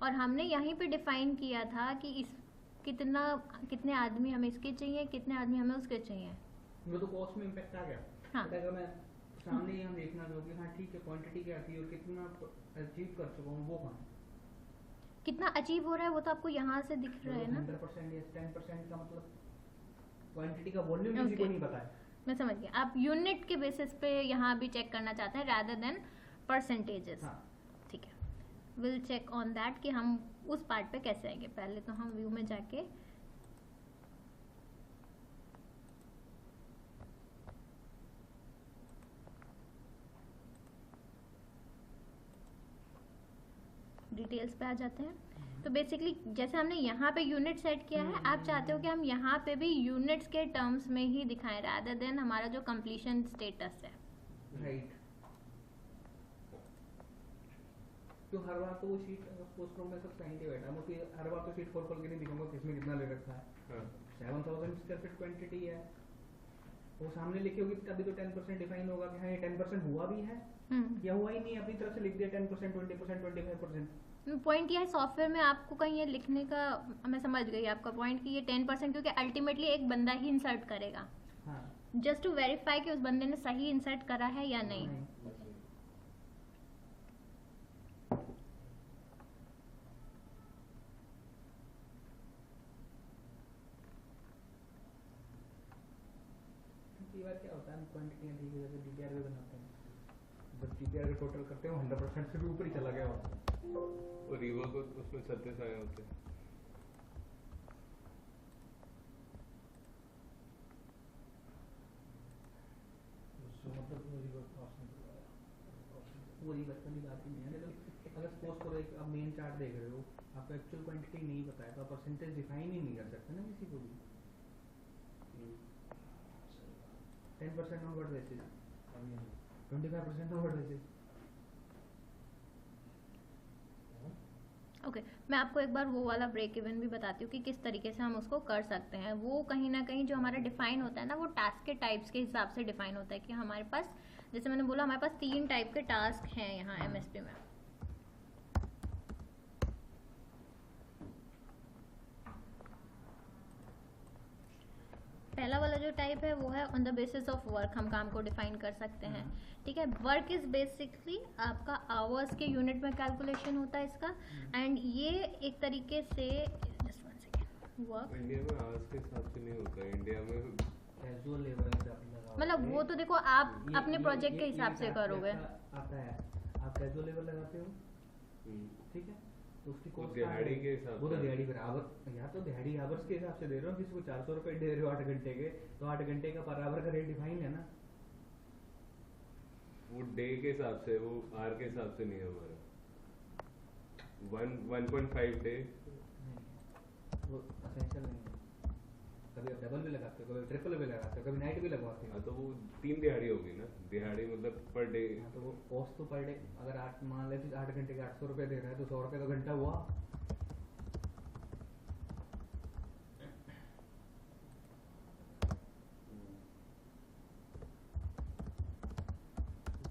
और हमने यहीं पे डिफाइन किया था कि इस कितने आदमी हमें इसके चाहिए, कितने आदमी हमें उसके चाहिए। वो तो कॉस्ट में इम्पैक्ट आ गया। हाँ। बट अगर मैं सामने यहाँ देखना चाहूँ कि हाँ ठीक है क्वांटिटी क्या थी और कितना अचीव कर चुका हूँ वो कहाँ, कितना अचीव हो रहा है वो तो आपको यहाँ से दिख रहा है ना। 100% या 10% का मतलब क्वांटिटी का वॉल्यूम किसी को नहीं पता है। मैं समझ गया, आप यूनिट के बेसिस पे यहाँ भी चेक करना चाहते हैं rather देन परसेंटेजेस। हाँ। ठीक है, विल चेक ऑन दैट कि हम उस पार्ट पे कैसे आएंगे। पहले तो हम व्यू में जाके डिटेल्स पे आ जाते हैं तो बेसिकली जैसे हमने यहाँ पे यूनिट सेट किया है, आप चाहते हो कि हम यहाँ पे भी यूनिट्स के टर्म्स में ही दिखाएं रादर देन हमारा जो कंप्लीशन स्टेटस है। राइट। तो हर बार तो वो शीट पोस्ट में सब साइन के बैठा, मैं फिर हर बार तो शीट खोल के नहीं दिखाऊंगा किसमें कितना ले रखा है। 7000 स्क्वायर फीट क्वांटिटी है, वो सामने लिखी होगी तभी तो 10% डिफाइन होगा कि हाँ ये 10% हुआ भी है या हुआ ही नहीं, अपनी तरफ से लिख दिया 10%, 20%, 25%। पॉइंट यह है सॉफ्टवेयर में आपको कहीं ये लिखने का, मैं समझ गई आपका पॉइंट कि ये 10%, क्योंकि अल्टीमेटली एक बंदा ही इंसर्ट करेगा, जस्ट टू वेरीफाई कि उस बंदे ने सही इंसर्ट करा है या नहीं। कई बार क्या होता है हम क्वांटिटियां ठीक है जैसे डीपीआर भी बनाते हैं, जब डीपीआर का टोटल करते हैं 100% से भी ऊपर ही चला गया होता है और रीवा को उसमें 37 आए होते हैं। मतलब रिवर्स पास नहीं करवाया। वो रिवर्स वाली बात ही नहीं है। लेकिन अगर सपोज करो एक आप मेन चार्ट देख रहे हो, आपको एक्चुअल क्वांटिटी नहीं पता है तो आप परसेंटेज डिफाइन ही नहीं कर सकते ना किसी को भी। 10% on what basis? 25% on what basis? Okay मैं आपको एक बार वो वाला ब्रेक इवन भी बताती हूँ कि किस तरीके से हम उसको कर सकते हैं। वो कहीं ना कहीं जो हमारा डिफाइन होता है ना, वो टास्क के टाइप्स के हिसाब से डिफाइन होता है कि हमारे पास, जैसे मैंने बोला, हमारे पास 3 टाइप के टास्क हैं यहाँ एमएसपी में। पहला वाला जो टाइप है वो है on the basis of work, हम काम को डिफाइन कर सकते हैं। ठीक है, वर्क इज बेसिकली आपका आवर्स के यूनिट में कैलकुलेशन होता है इसका, एंड ये एक तरीके से just one second, work India में आवर्स के हिसाब से नहीं होता, इंडिया में कैजुअल लेबर से आप लगाओ, मतलब वो तो देखो आप अपने प्रोजेक्ट के हिसाब से करोगे। आता है आप कैजुअल लेबर लगाते हो, ठीक है, तो उसकी वो कॉस्ट दिहाड़ी के हिसाब वो तो से। दिहाड़ी पर आवर, या तो दिहाड़ी आवर्स के हिसाब से दे रहे हो, किसी को 400 रुपए दे रहे हो 8 घंटे के, तो 8 घंटे का पर आवर का रेट डिफाइन है ना। वो डे के हिसाब से, वो आवर के हिसाब से नहीं है हमारा। 1.5 डे वो एसेंशियल नहीं है। कभी आप डबल भी लगाते हो, कभी ट्रिपल भी लगाते हो, कभी नाइट भी लगवाते हो। हाँ, तो वो 3 दिहाड़ी होगी ना, दिहाड़ी मतलब पर डे। हाँ, तो वो कॉस्ट तो पर डे, अगर 8 मान लेते 8 घंटे के 800 रुपए दे रहा है तो 100 रुपए का घंटा हुआ।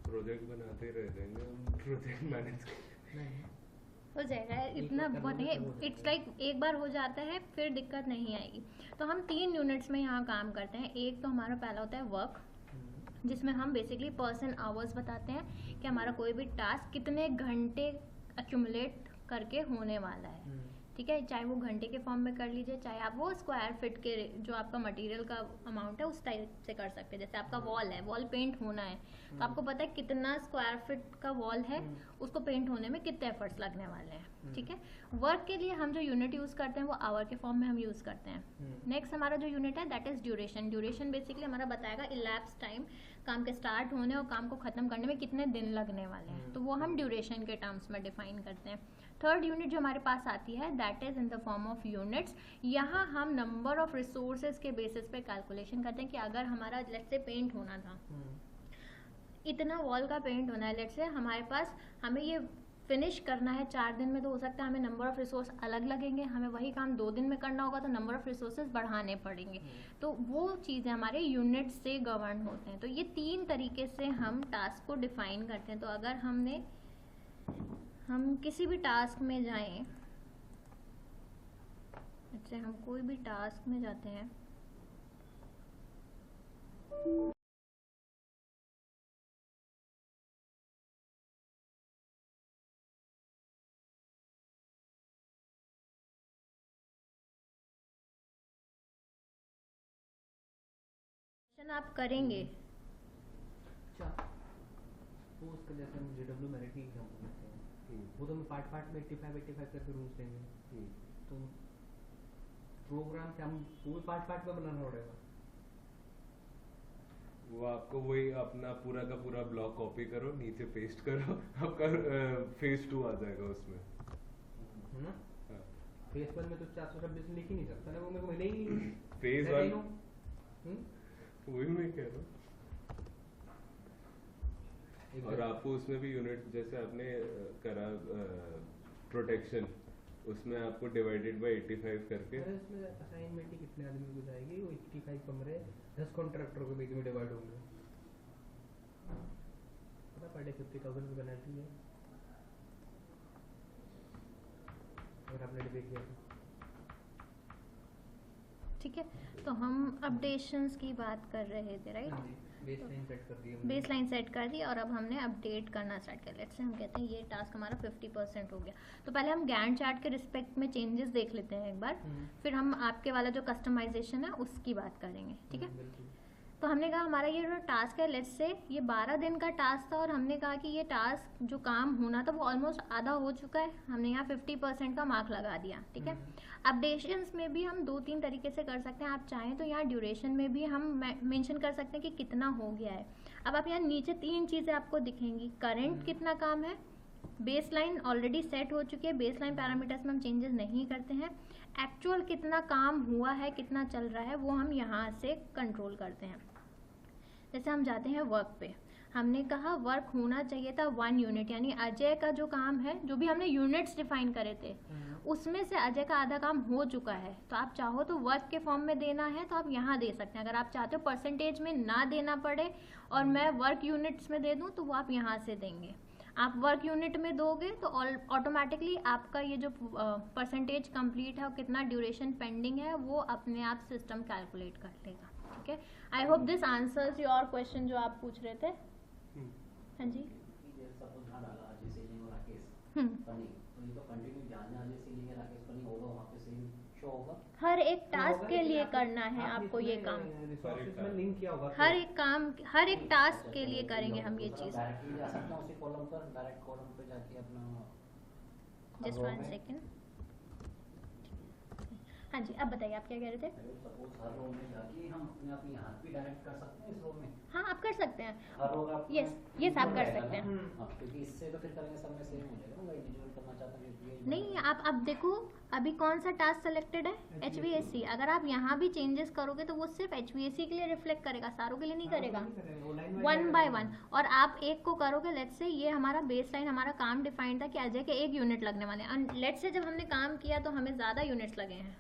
प्रोजेक्ट बनाते ही रह जाएंगे हम, प्रोजेक्ट मैनेज हो जाएगा, इतना बहुत नहीं है। इट्स लाइक एक बार हो जाता है फिर दिक्कत नहीं आएगी। तो हम 3 यूनिट्स में यहाँ काम करते हैं। एक तो हमारा पहला होता है वर्क, जिसमें हम बेसिकली पर्सन आवर्स बताते हैं कि हमारा कोई भी टास्क कितने घंटे अक्यूमुलेट करके होने वाला है। ठीक है, चाहे वो घंटे के फॉर्म में कर लीजिए, चाहे आप वो स्क्वायर फीट के जो आपका मटेरियल का अमाउंट है उस टाइप से कर सकते हैं। जैसे आपका वॉल है, वॉल पेंट होना है, तो आपको पता है कितना स्क्वायर फीट का वॉल है, उसको पेंट होने में कितने एफर्ट्स लगने वाले हैं। ठीक है, वर्क के लिए हम जो यूनिट यूज़ करते हैं वो आवर के फॉर्म में हम यूज़ करते हैं। नेक्स्ट हमारा जो यूनिट है that is duration. Duration basically हमारा बताएगा इलैप्स टाइम, काम के स्टार्ट होने और काम को ख़त्म करने में कितने दिन लगने वाले हैं, तो वो हम ड्यूरेशन के टर्म्स में डिफाइन करते हैं। थर्ड यूनिट जो हमारे पास आती है that is in the form of units. यहाँ हम नंबर ऑफ रिसोर्सेज के बेसिस पे कैलकुलेशन करते हैं कि अगर हमारा लेट्स से पेंट होना था, इतना वॉल का पेंट होना है, लेट्स से हमारे पास, हमें ये फिनिश करना है 4 दिन में, तो हो सकता है हमें नंबर ऑफ रिसोर्स अलग लगेंगे। हमें वही काम 2 दिन में करना होगा तो नंबर ऑफ रिसोर्सेज बढ़ाने पड़ेंगे। तो वो चीज़ें हमारे यूनिट से गवर्न होते हैं। तो ये 3 तरीके से हम टास्क को डिफाइन करते हैं। तो अगर हम किसी भी टास्क में जाएं, जैसे हम कोई भी टास्क में जाते हैं, आप करेंगे। अच्छा, तो उसके जैसे हम जेडब्ल्यू मेरिट की एग्जांपल लेते हैं, वो तो हमें पार्ट में 85 करके रूल्स देंगे, तो प्रोग्राम क्या हम वो पार्ट में बनाना पड़ेगा। वो आपको वही अपना पूरा का पूरा ब्लॉक कॉपी करो, नीचे पेस्ट करो, आपका फेज 2 आ जाएगा उसमें, है ना। हाँ। फेज 1 में तो 426 लिख ही नहीं सकता ना, वो मेरे को मिले ही नहीं। फेज मैं 1 हूँ। वही मैं कह रहा हूँ। और आपको उसमें भी यूनिट जैसे आपने करा प्रोटेक्शन, उसमें आपको डिवाइडेड बाय 85 करके। अरे इसमें असाइनमेंट ही कितने आदमी को जाएगी, वो 85 कमरे 10 कॉन्ट्रैक्टर के बीच में डिवाइड होंगे, पता पर डे 50,000 की पेनल्टी है अगर आपने डिबेट किया तो। ठीक है, तो हम अपडेशंस की बात कर रहे थे, राइट? बेसलाइन सेट कर दी हमने। बेसलाइन सेट कर दी और अब हमने अपडेट करना स्टार्ट कर। लेट्स से हम कहते हैं ये टास्क हमारा 50% हो गया, तो पहले हम गैंट चार्ट के रिस्पेक्ट में चेंजेस देख लेते हैं एक बार, फिर हम आपके वाला जो कस्टमाइजेशन है उसकी बात करेंगे, ठीक है? बिल्कुल। तो हमने कहा हमारा ये जो टास्क है, लेट्स से ये 12 दिन का टास्क था और हमने कहा कि ये टास्क जो काम होना था वो ऑलमोस्ट आधा हो चुका है, हमने यहाँ 50% का मार्क लगा दिया, ठीक है? अपडेशंस में भी हम 2-3 तरीके से कर सकते हैं, आप चाहें तो यहाँ ड्यूरेशन में भी हम मेंशन कर सकते हैं कि कितना हो गया है। अब आप यहाँ नीचे 3 चीज़ें आपको दिखेंगी, करंट कितना काम है, बेसलाइन ऑलरेडी सेट हो चुकी है, बेसलाइन पैरामीटर्स में हम चेंजेस नहीं करते हैं, एक्चुअल कितना काम हुआ है, कितना चल रहा है, वो हम यहाँ से कंट्रोल करते हैं। जैसे हम जाते हैं वर्क पे, हमने कहा वर्क होना चाहिए था 1 यूनिट, यानी अजय का जो काम है, जो भी हमने यूनिट्स डिफाइन करे थे उसमें से अजय का आधा काम हो चुका है, तो आप चाहो तो वर्क के फॉर्म में देना है तो आप यहाँ दे सकते हैं। अगर आप चाहते हो परसेंटेज में ना देना पड़े और मैं वर्क यूनिट्स में दे दूँ तो वो आप यहाँ से देंगे। आप वर्क यूनिट में दोगे तो ऑटोमेटिकली आपका ये जो परसेंटेज कंप्लीट है और कितना ड्यूरेशन पेंडिंग है वो अपने आप सिस्टम कैलकुलेट कर लेगा, ठीक है? I hope this answers your question जो आप पूछ रहे थे। हाँ जी। सपोज हाँ डाला अजय सीलिंग और राकेश पनी, तो ये तो कंटिन्यू ध्यान में अजय सीलिंग है राकेश पनी होगा, वहाँ पे सेम शो होगा। हर एक टास्क के लिए करना है आपको ये काम, रिसोर्सेज में लिंक किया होगा हर एक काम, हर एक टास्क के लिए करेंगे हम ये चीज़। डायरेक्टली जा सकता हूँ उसी कॉलम पर, डायरेक्ट कॉलम पे जाके अपना जस्ट 1 सेकेंड। हाँ जी, अब बताइए आप क्या कह रहे थे? सपोज हर रो में जाके हम अपने आप यहाँ भी डायरेक्ट कर सकते हैं इस रो में। हाँ आप कर सकते हैं, हर रो का यस आप कर सकते हैं। हाँ, क्योंकि इससे तो फिर करेंगे सब में सेम हो जाएगा ना, इंडिविजुअल करना चाहता हूँ नहीं, आप अब देखो अभी कौन सा टास्क सेलेक्टेड है, HVAC। अगर आप यहाँ भी चेंजेस करोगे तो वो सिर्फ HVAC के लिए रिफ्लेक्ट करेगा, सारों के लिए नहीं करेगा, 1 by 1। और आप एक को करोगे, लेट्स से ये हमारा बेसलाइन, हमारा काम डिफाइंड था कि अजय के 1 यूनिट लगने वाले हैं, लेट्स से जब हमने काम किया तो हमें ज़्यादा यूनिट्स लगे हैं,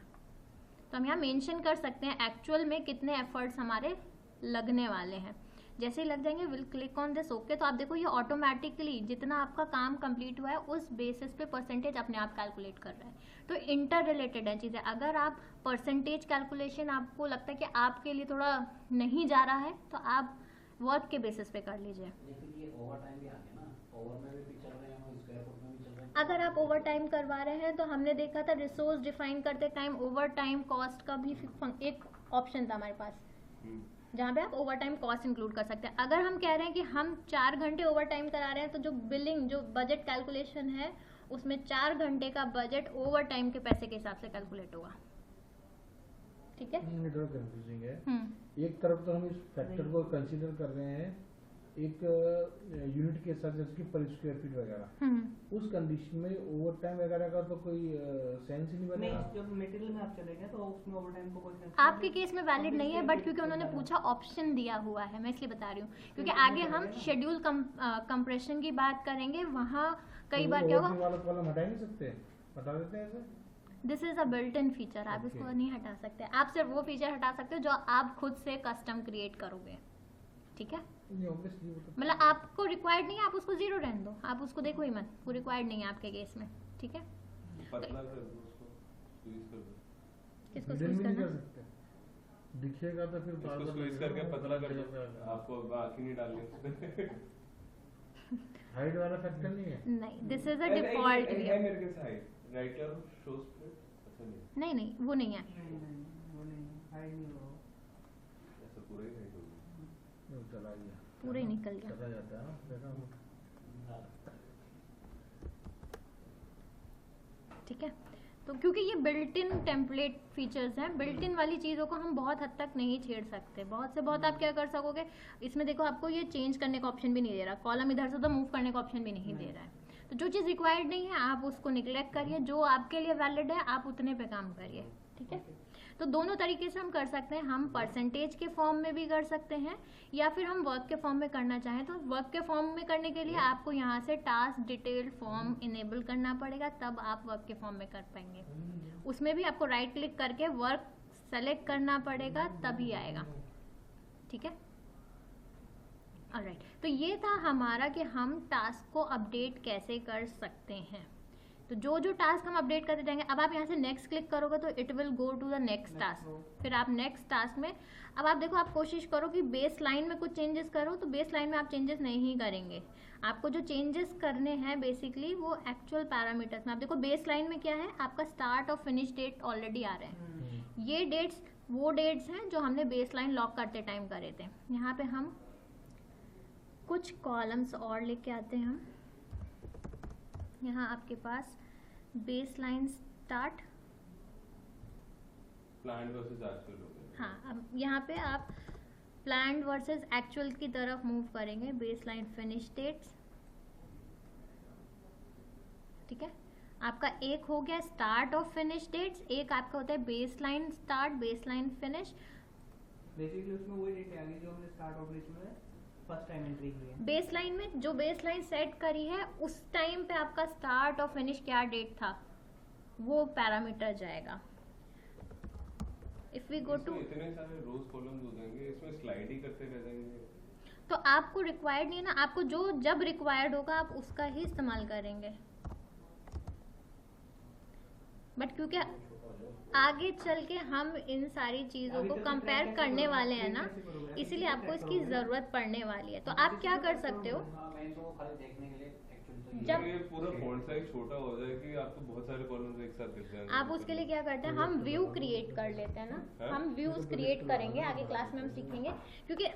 तो हम यहाँ मेंशन कर सकते हैं एक्चुअल में कितने एफर्ट्स हमारे लगने वाले हैं। जैसे ही लग जाएंगे will click on this okay, तो आप देखो ये ऑटोमेटिकली जितना आपका काम कंप्लीट हुआ है उस बेसिस पे परसेंटेज अपने आप कैलकुलेट कर रहा है। तो इंटर रिलेटेड है चीज़ें। अगर आप परसेंटेज कैलकुलेशन आपको लगता है कि आपके लिए थोड़ा नहीं जा रहा है तो आप वर्क के बेसिस पे कर लीजिए। लेकिन ये ओवर टाइम भी आ गया ना, ओवर में भी चल रहे हैं और स्क्वायर फुट में भी चल रहे हैं। अगर आप ओवर टाइम करवा रहे हैं तो हमने देखा था रिसोर्स डिफाइन करते टाइम ओवर टाइम कॉस्ट का भी एक ऑप्शन था हमारे पास, जहाँ पे आप ओवर टाइम कॉस्ट इंक्लूड कर सकते हैं। अगर हम कह रहे हैं कि हम 4 घंटे ओवर टाइम करा रहे हैं तो जो बिलिंग, जो बजट कैलकुलेशन है उसमें 4 घंटे का बजट ओवर टाइम के पैसे के हिसाब से कैलकुलेट होगा, ठीक है? ये थोड़ा कंफ्यूजिंग है। एक तरफ तो हम इस फैक्टर को कंसीडर कर रहे हैं एक यूनिट के साथ, जैसे कि पर स्क्वायर फीट वगैरह, उस कंडीशन में ओवर टाइम वगैरह का तो कोई सेंस ही नहीं बनेगा। नहीं, जब मटेरियल में आप चले गए तो उसमें ओवर टाइम को कोई सेंस आपके केस में वैलिड नहीं है, बट क्योंकि उन्होंने पूछा ऑप्शन दिया हुआ है, मैं इसलिए बता रही हूँ, क्योंकि आगे हम शेड्यूल कंप्रेशन की बात करेंगे, वहाँ कई बार क्या होगा, कॉलम हटा नहीं सकते, हटा देते हैं ऐसे। This is a built in feature, आप इसको नहीं हटा सकते। आप सिर्फ वो फीचर हटा सकते हो जो आप खुद से कस्टम क्रिएट करोगे, ठीक है? मतलब आपको रिक्वायर्ड नहीं है, आप उसको 0 रहने दो, आप उसको देखो ही मत, वो रिक्वायर्ड नहीं है आपके केस में, ठीक है? पतला कर दो उसको, स्क्वीज कर दो। किसको स्क्वीज करना? दिखेगा तो फिर इसको स्क्वीज करके पतला कर दो, आपको बाकी नहीं डालनी उसमें। हाइट वाला फैक्टर नहीं है? नहीं, दिस इज अ डिफॉल्ट वे। है मेरे के साइड राइट करो, शो स्प्लिट। अच्छा नहीं, नहीं वो नहीं है, वो नहीं हाइड नहीं हो, ऐसा पूरा ही राइट होगा, चला गया, पूरे ही निकल गया। चला जाता है ना, देखा। ठीक है, तो क्योंकि ये बिल्ट इन टेम्पलेट फीचर्स हैं, बिल्ट इन वाली चीज़ों को हम बहुत हद तक नहीं छेड़ सकते। बहुत से बहुत आप क्या कर सकोगे, इसमें देखो आपको ये चेंज करने का ऑप्शन भी नहीं दे रहा, कॉलम इधर से तो मूव करने का ऑप्शन भी नहीं दे रहा है। तो जो चीज़ रिक्वायर्ड नहीं है आप उसको निगलेक्ट करिए, जो आपके लिए वैलिड है आप उतने पे काम करिए, ठीक है। तो दोनों तरीके से हम कर सकते हैं, हम परसेंटेज के फॉर्म में भी कर सकते हैं या फिर हम वर्क के फॉर्म में करना चाहें तो वर्क के फॉर्म में करने के लिए आपको यहाँ से टास्क डिटेल फॉर्म इनेबल करना पड़ेगा, तब आप वर्क के फॉर्म में कर पाएंगे। उसमें भी आपको राइट क्लिक करके वर्क सेलेक्ट करना पड़ेगा तभी आएगा, ठीक है। ऑलराइट, तो ये था हमारा कि हम टास्क को अपडेट कैसे कर सकते हैं। तो जो जो टास्क हम अपडेट करते जाएंगे, अब आप यहाँ से नेक्स्ट क्लिक करोगे तो it will go to the next task. फिर आप नेक्स्ट टास्क में, अब आप देखो, आप कोशिश करो कि बेस लाइन में कुछ चेंजेस करो, तो बेस लाइन में आप चेंजेस नहीं करेंगे। आपको जो चेंजेस करने हैं बेसिकली वो एक्चुअल पैरामीटर्स में। आप देखो बेस लाइन में क्या है, आपका स्टार्ट और फिनिश डेट ऑलरेडी आ रहे हैं। ये डेट्स वो डेट्स हैं जो हमने बेस लाइन लॉक करते टाइम करे थे। यहाँ पे हम कुछ कॉलम्स और लेके आते हैं। हम यहाँ आपके पास baseline start, planned versus actual हो गया। हाँ, अब यहाँ पे आप प्लान्ड वर्सेस एक्चुअल की तरफ मूव करेंगे। बेस लाइन फिनिश डेट्स, ठीक है। आपका एक हो गया स्टार्ट और फिनिश डेट्स, एक आपका होता है base line start base line finish. Basically उसमें वही डेट आ गई जो हमने स्टार्ट और फिनिश में फर्स्ट टाइम एंट्री की है। बेस लाइन में जो बेस लाइन सेट करी है उस टाइम पे आपका स्टार्ट और फिनिश क्या डेट था वो पैरामीटर जाएगा। इफ वी गो टू, इतने सारे रोज कॉलम्स हो जाएंगे, इसमें स्लाइड ही करते रह जाएंगे। तो आपको रिक्वायर्ड नहीं है ना, आपको जो जब रिक्वायर्ड होगा आप उसका ही इस्तेमाल करेंगे। बट क्योंकि आगे चल के हम इन सारी चीज़ों को कंपेयर करने वाले हैं ना, इसीलिए आपको इसकी ज़रूरत पड़ने वाली है। तो आप क्या कर सकते हो, मैं तो खाली देखने के लिए एक्चुअली तो जब ये पूरा फॉन्ट साइज छोटा हो जाए कि आपको बहुत सारे कॉलम्स एक साथ दिख जाएंगे। आप उसके लिए क्या करते हैं, हम व्यू क्रिएट कर लेते हैं ना, हम व्यूज क्रिएट करेंगे, आगे क्लास में हम सीखेंगे। क्योंकि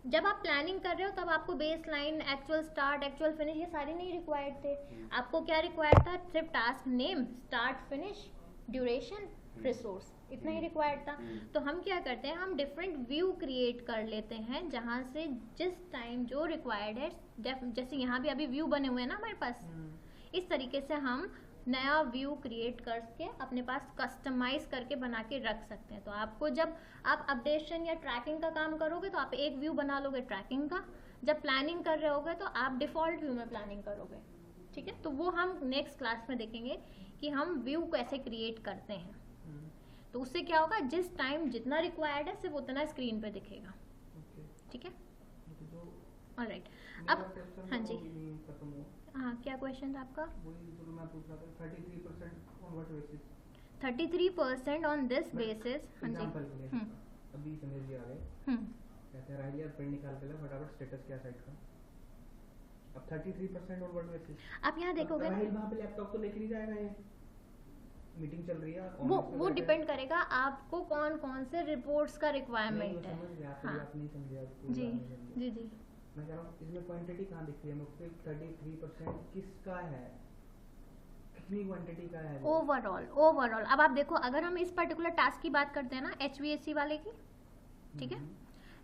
जब आप प्लानिंग कर रहे हो तब आपको base line, actual start, actual finish ये सारे नहीं रिक्वायर्ड थे। आपको क्या रिक्वायर्ड था, सिर्फ task name, start finish, duration, resource, इतना ही रिक्वायर्ड था। तो हम क्या करते हैं, हम डिफरेंट व्यू क्रिएट कर लेते हैं जहाँ से जिस टाइम जो रिक्वायर्ड है, जैसे यहाँ भी अभी व्यू बने हुए हैं ना हमारे पास, इस तरीके से हम नया व्यू क्रिएट करके अपने पास कस्टमाइज करके बना के रख सकते हैं। तो आपको जब आप अपडेशन या ट्रैकिंग का काम करोगे तो आप एक व्यू बना लोगे ट्रैकिंग का, जब प्लानिंग कर रहे होगे तो आप डिफॉल्ट व्यू में प्लानिंग करोगे, ठीक है। तो वो हम नेक्स्ट क्लास में देखेंगे कि हम व्यू कैसे क्रिएट करते हैं। तो उससे क्या होगा, जिस टाइम जितना रिक्वायर्ड है सिर्फ उतना स्क्रीन पे दिखेगा, ठीक है। ऑलराइट, अब हाँ जी, हाँ क्या क्वेश्चन था आपका? 33% ऑन दिस बेसिस। हाँ जी, अभी समझ जी आ गए, कहते हैं राइट यार प्रिंट निकाल के ला फटाफट स्टेटस क्या साइट का। अब 33% ऑन व्हाट बेसिस। आप यहाँ देखोगे ना, वहाँ पे लैपटॉप तो लेके नहीं जाएगा, ये मीटिंग चल रही है, वो डिपेंड करेगा आपको कौन कौन से रिपोर्ट्स का रिक्वायरमेंट है। हाँ आप नहीं समझे जी जी जी, मैं कह रहा हूँ इसमें क्वांटिटी कहाँ दिख रही है मुझको, 33% किसका है, कितनी क्वांटिटी का है? ओवरऑल अब आप देखो, अगर हम इस पर्टिकुलर टास्क की बात करते हैं ना, HVAC वाले की, ठीक है,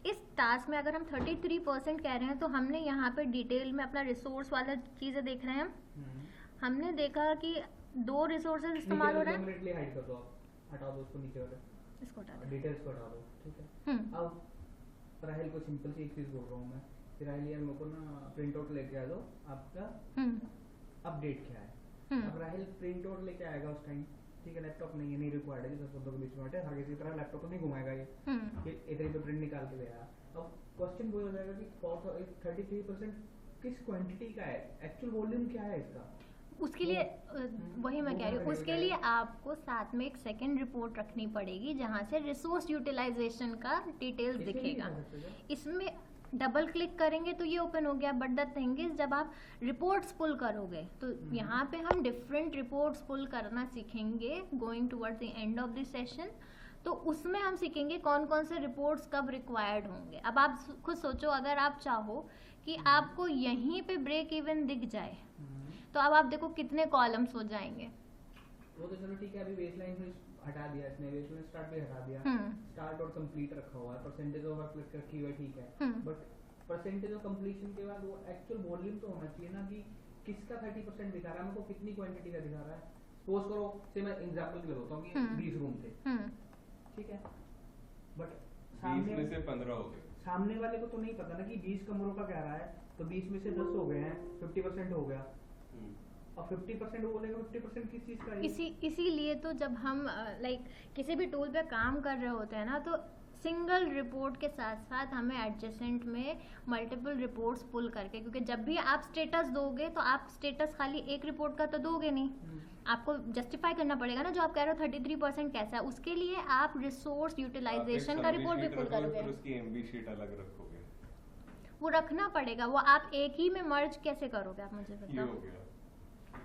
इस टास्क में अगर हम 33% कह रहे हैं तो हमने यहाँ पे डिटेल में अपना रिसोर्स वाला चीजें देख रहे हैं। हमने देखा कि 2 रिसोर्सेज इस्तेमाल हो रहे हैं। हाइड कर दो आप, हटा दो उसको नीचे वाले, इसको हटा दो, डिटेल्स को हटा दो, ठीक है। अब राहिल को सिंपल सी एक चीज बोल रहा हूँ मैं, राहिल यार मेरे को ना प्रिंट आउट लेके आ दो आपका अपडेट क्या है। अब राहिल प्रिंट आउट लेके आएगा उस टाइम, ठीक है, लैपटॉप नहीं है, नहीं रिक्वायर्ड है, 10 बंदों के बीच में हटे, हर किसी तरह लैपटॉप तो नहीं घुमाएगा ये, इतने तो प्रिंट निकाल के ले आया। अब क्वेश्चन वो हो जाएगा कि 33% किस क्वांटिटी का है, एक्चुअल वॉल्यूम क्या है इसका। उसके लिए वही मैं कह रही हूँ, उसके लिए आपको साथ में एक सेकंड रिपोर्ट रखनी पड़ेगी जहाँ से रिसोर्स यूटिलाइजेशन का डिटेल्स दिखेगा। इसमें डबल क्लिक करेंगे तो ये ओपन हो गया, बट द थिंग इज जब आप रिपोर्ट्स पुल करोगे तो यहाँ पे हम डिफरेंट रिपोर्ट्स पुल करना सीखेंगे going towards the end of the session. तो उसमें हम सीखेंगे कौन कौन से रिपोर्ट्स कब रिक्वायर्ड होंगे। अब आप खुद सोचो, अगर आप चाहो कि आपको यहीं पे ब्रेक इवन दिख जाए तो अब आप देखो कितने कॉलम्स हो जाएंगे। वो तो चलो ठीक है, अभी बेसलाइन में हटा दिया इसने, बेसलाइन स्टार्ट भी हटा दिया, स्टार्ट और कंप्लीट रखा हुआ है, परसेंटेज ऑफ वर्क रखी हुई है, ठीक है, बट परसेंटेज ऑफ कंप्लीशन के बाद वो एक्चुअल वॉल्यूम तो होना चाहिए ना, कि किसका 30% दिखा रहा है, हमको कितनी क्वांटिटी का दिखा रहा है। सपोज करो से मैं एग्जांपल के लिए बताऊं कि 20 रूम थे, ठीक है, बट 20 में से 15 हो गए, सामने वाले को तो नहीं पता ना कि 20 कमरों का कह रहा है, तो 20 में से 10 हो गए हैं, 50% हो गया, और 50% वो बोलेगा 50% किस चीज का है? इसीलिए तो जब हम किसी भी टूल पे काम कर रहे होते हैं ना, तो सिंगल रिपोर्ट के साथ साथ हमें एडजेसेंट में मल्टीपल रिपोर्ट्स पुल करके, क्योंकि जब भी आप स्टेटस दोगे तो आप स्टेटस खाली एक रिपोर्ट का तो दोगे नहीं, आपको जस्टिफाई करना पड़ेगा ना। जो आप कह रहे हो 33% कैसा है, उसके लिए आप रिसोर्स यूटिलाइजेशन का रिपोर्ट भी पुल करोगे, उसकी एमबी शीट अलग रखोगे, वो रखना पड़ेगा। वो आप एक ही में मर्ज कैसे करोगे, आप मुझे बताओ।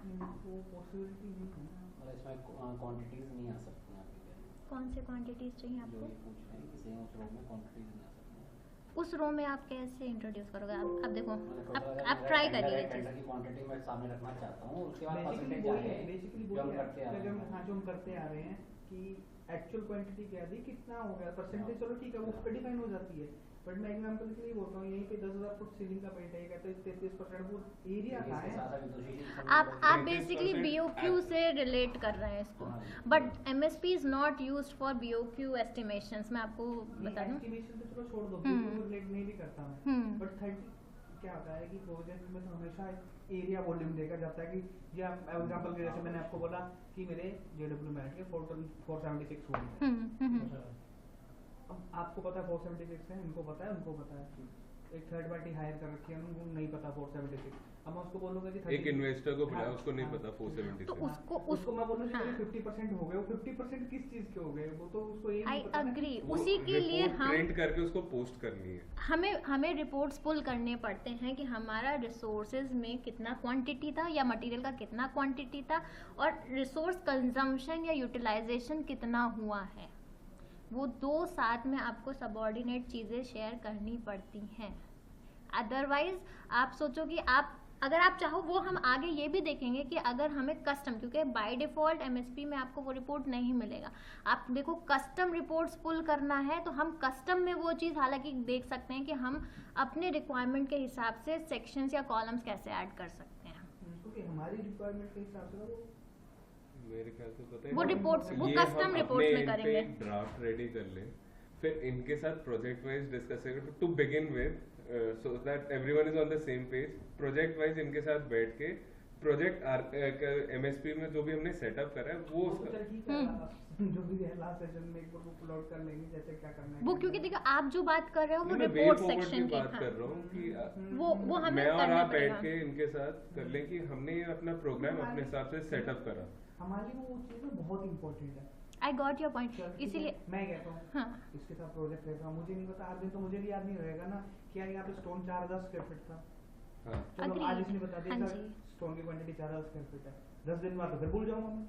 वो पॉसिबिलिटी नहीं है ना, और इसमें क्वांटिटीज नहीं आ सकती हैं आपके, कौन से क्वांटिटीज चाहिए जो आपको? ये पूछ रहे हैं कि सेम उस रो में क्वांटिटीज नहीं आ सकती। उस रो में आप कैसे इंट्रोड्यूस करोगे? आप देखो, मतलब आप ट्राई करिए ये टेंडर चीज। की क्वांटिटी मैं सामने रखना चाहता हूँ, उसके बाद बेसिकली परसेंटेज वही आए है, बेसिकली जो हम वही करते आ है, रहे हैं। हाँ जो हम करते आ रहे हैं कि एक्चुअल क्वांटिटी क्या थी, कितना हो गया, परसेंटेज चलो ठीक है वो उस पर डिफाइन हो जाती है, बट मैं एग्जांपल के लिए बोलता हूँ यहीं पे 10,000 फुट सीलिंग का पेंट है, कहते हैं 33% वो एरिया का है। आप बेसिकली बीओक्यू से रिलेट कर रहे हैं इसको, but MSP is not used for BOQ estimations. मैं आपको बता दूं, एस्टिमेशन तो चलो छोड़ दो, बीओक्यू रिलेट नहीं भी करता मैं, बट 30 क्या होता है कि प्रोजेक्ट में तो हमेशा एरिया वॉल्यूम देखा जाता है कि जो एग्जांपल के जैसे मैंने आपको बोला कि मेरे जेडब्ल्यू मैट के 476 हुए हैं, अब आपको पता है 476 है, इनको पता है, उनको पता है, एक थर्ड पार्टी हायर कर रखी है, उनको नहीं पता 476, अब मैं उसको बोलूंगा कि एक इन्वेस्टर को बुलाया, उसको नहीं पता 476, तो उसको मैं बोलूंगा कि 50% हो गए, वो 50% किस चीज के हो गए, वो तो उसको ये आई नहीं पता। अग्री। उसी के लिए हम प्रिंट करके उसको पोस्ट करनी है, हमें रिपोर्ट्स पुल करने पड़ते हैं कि हमारा रिसोर्सेज में कितना क्वांटिटी था या मटेरियल का कितना क्वांटिटी था, और रिसोर्स कंजम्पशन या यूटिलाइजेशन कितना हुआ है। वो दो साथ में आपको सबऑर्डिनेट चीज़ें शेयर करनी पड़ती हैं। अदरवाइज आप सोचो कि अगर आप चाहो, वो हम आगे ये भी देखेंगे कि अगर हमें कस्टम, क्योंकि बाय डिफ़ॉल्ट एमएसपी में आपको वो रिपोर्ट नहीं मिलेगा, आप देखो कस्टम रिपोर्ट्स पुल करना है तो हम कस्टम में वो चीज़ हालांकि देख सकते हैं कि हम अपने रिक्वायरमेंट के हिसाब से सेक्शंस या कॉलम्स कैसे ऐड कर सकते हैं। क्योंकि हमारी रिक्वायरमेंट के हिसाब से वो मेरे ख्याल से पता है वो रिपोर्ट्स, वो ये कस्टम हम रिपोर्ट्स अपने में इन पे करेंगे। एक ड्राफ्ट रेडी कर ले, फिर इनके साथ प्रोजेक्ट वाइज डिस्कस करेंगे to begin with, so that everyone is on the same page. Project wise इनके साथ बैठ के प्रोजेक्ट एमएसपी में जो भी हमने सेटअप करा है वो चल ठीक है, जो भी है लास्ट सेशन में एक बार वो पुल आउट कर लेंगे जैसे क्या करना है वो, क्योंकि देखो आप जो बात कर रहे हो वो मैं रिपोर्ट way forward सेक्शन की, बात हाँ, कर रहा हूँ कि वो हमें मैं और करना आप बैठ पड़ेगा। के इनके साथ कर लें कि हमने ये अपना प्रोग्राम अपने हिसाब से सेटअप करा। हमारे लिए वो चीज़ ना बहुत इंपॉर्टेंट है। आई गॉट योर पॉइंट, चल, ठीक है, इसीलिए मैं कहता हूँ हाँ, इसके साथ प्रोजेक्ट रहता हूँ, मुझे नहीं पता आज दिन तो मुझे भी याद नहीं रहेगा ना क्या यहाँ पे स्टोन 4000 स्क्वायर फीट था, हाँ चलो Agreed. आज इसने बता दिया हाँ था जी। स्टोन की क्वांटिटी 4000 स्क्वायर फीट है, 10 दिन बाद तो फिर भूल जाऊंगा मैं।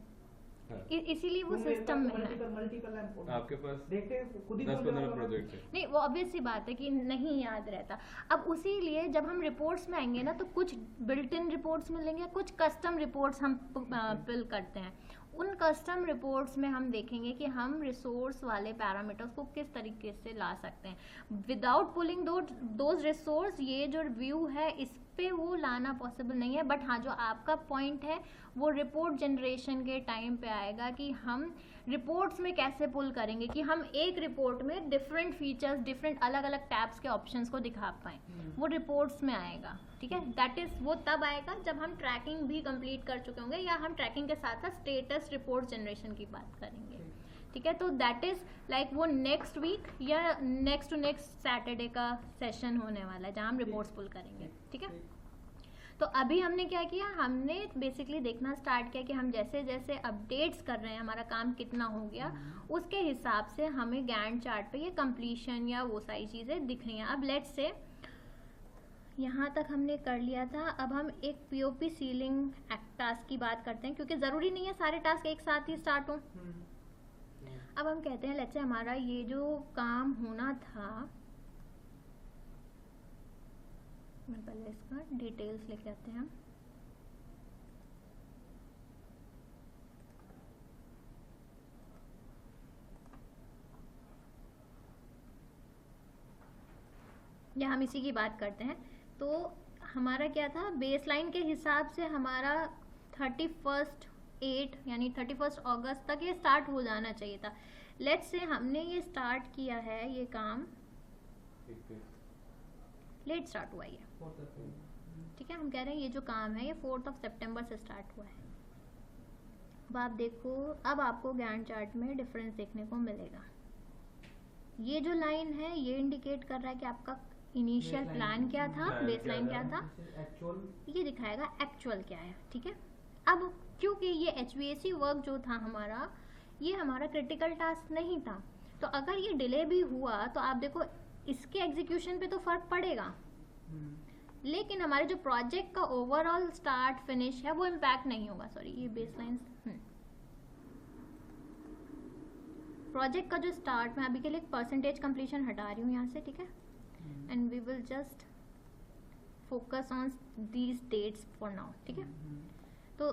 हाँ। इसीलिए वो सिस्टम में है। मल्टीपल आपके पास देखते हैं खुद ही 10-15 प्रोजेक्ट है। नहीं, वो ऑब्वियस सी बात है कि नहीं याद रहता। अब उसी लिए जब हम रिपोर्ट्स में आएंगे ना, तो कुछ बिल्ट इन रिपोर्ट्स मिलेंगे, कुछ कस्टम रिपोर्ट्स हम फिल करते हैं। उन कस्टम रिपोर्ट्स में हम देखेंगे कि हम रिसोर्स वाले पैरामीटर्स को किस तरीके से ला सकते हैं विदाउट पुलिंग दोज रिसोर्स। ये जो व्यू है इस पे वो लाना पॉसिबल नहीं है, बट हाँ जो आपका पॉइंट है वो रिपोर्ट जनरेशन के टाइम पे आएगा कि हम रिपोर्ट्स में कैसे पुल करेंगे कि हम एक रिपोर्ट में डिफरेंट फीचर्स, डिफरेंट अलग अलग टैब्स के ऑप्शंस को दिखा पाएँ। वो रिपोर्ट्स में आएगा, ठीक है। दैट इज वो तब आएगा जब हम ट्रैकिंग भी कंप्लीट कर चुके होंगे, या हम ट्रैकिंग के साथ साथ स्टेटस रिपोर्ट जनरेशन की बात करेंगे, ठीक है। तो दैट इज लाइक वो नेक्स्ट वीक या नेक्स्ट टू नेक्स्ट सैटरडे का सेशन होने वाला है जहाँ हम रिपोर्ट्स पुल करेंगे, ठीक है। तो अभी हमने क्या किया, हमने बेसिकली देखना स्टार्ट किया कि हम जैसे जैसे अपडेट्स कर रहे हैं हमारा काम कितना हो गया, उसके हिसाब से हमें गैंट चार्ट पे ये कंप्लीशन या वो सारी चीज़ें दिख रही हैं। अब लेट्स से यहाँ तक हमने कर लिया था, अब हम एक पीओपी सीलिंग टास्क की बात करते हैं, क्योंकि ज़रूरी नहीं है सारे टास्क एक साथ ही स्टार्ट हों। अब हम कहते हैं लेट्स से हमारा ये जो काम होना था, मैं पहले इसका डिटेल्स लिख लेते हैं। या हम इसी की बात करते हैं। तो हमारा क्या था, बेसलाइन के हिसाब से हमारा 31/8 यानी 31 अगस्त तक ये स्टार्ट हो जाना चाहिए था। लेट्स से हमने ये स्टार्ट किया है, ये काम लेट स्टार्ट हुआ है, ठीक है। हम कह रहे हैं ये जो काम है ये 4 सितंबर से स्टार्ट हुआ है। अब आप देखो, अब आपको गैंट चार्ट में डिफरेंस देखने को मिलेगा। ये जो लाइन है ये इंडिकेट कर रहा है कि आपका इनिशियल प्लान क्या था, बेसलाइन क्या था, ये दिखाएगा एक्चुअल क्या है, ठीक है। अब क्योंकि ये HVAC वर्क जो था हमारा, ये हमारा क्रिटिकल टास्क नहीं था, तो अगर ये डिले भी हुआ तो आप देखो इसके एग्जीक्यूशन पे तो फर्क पड़ेगा, लेकिन हमारे जो प्रोजेक्ट का ओवरऑल स्टार्ट फिनिश है वो इम्पैक्ट नहीं होगा। सॉरी, ये बेसलाइन प्रोजेक्ट का जो स्टार्ट, मैं अभी के लिए परसेंटेज कंप्लीशन हटा रही हूँ यहाँ से, ठीक है। And we will just focus on these dates for now, ठीक है। तो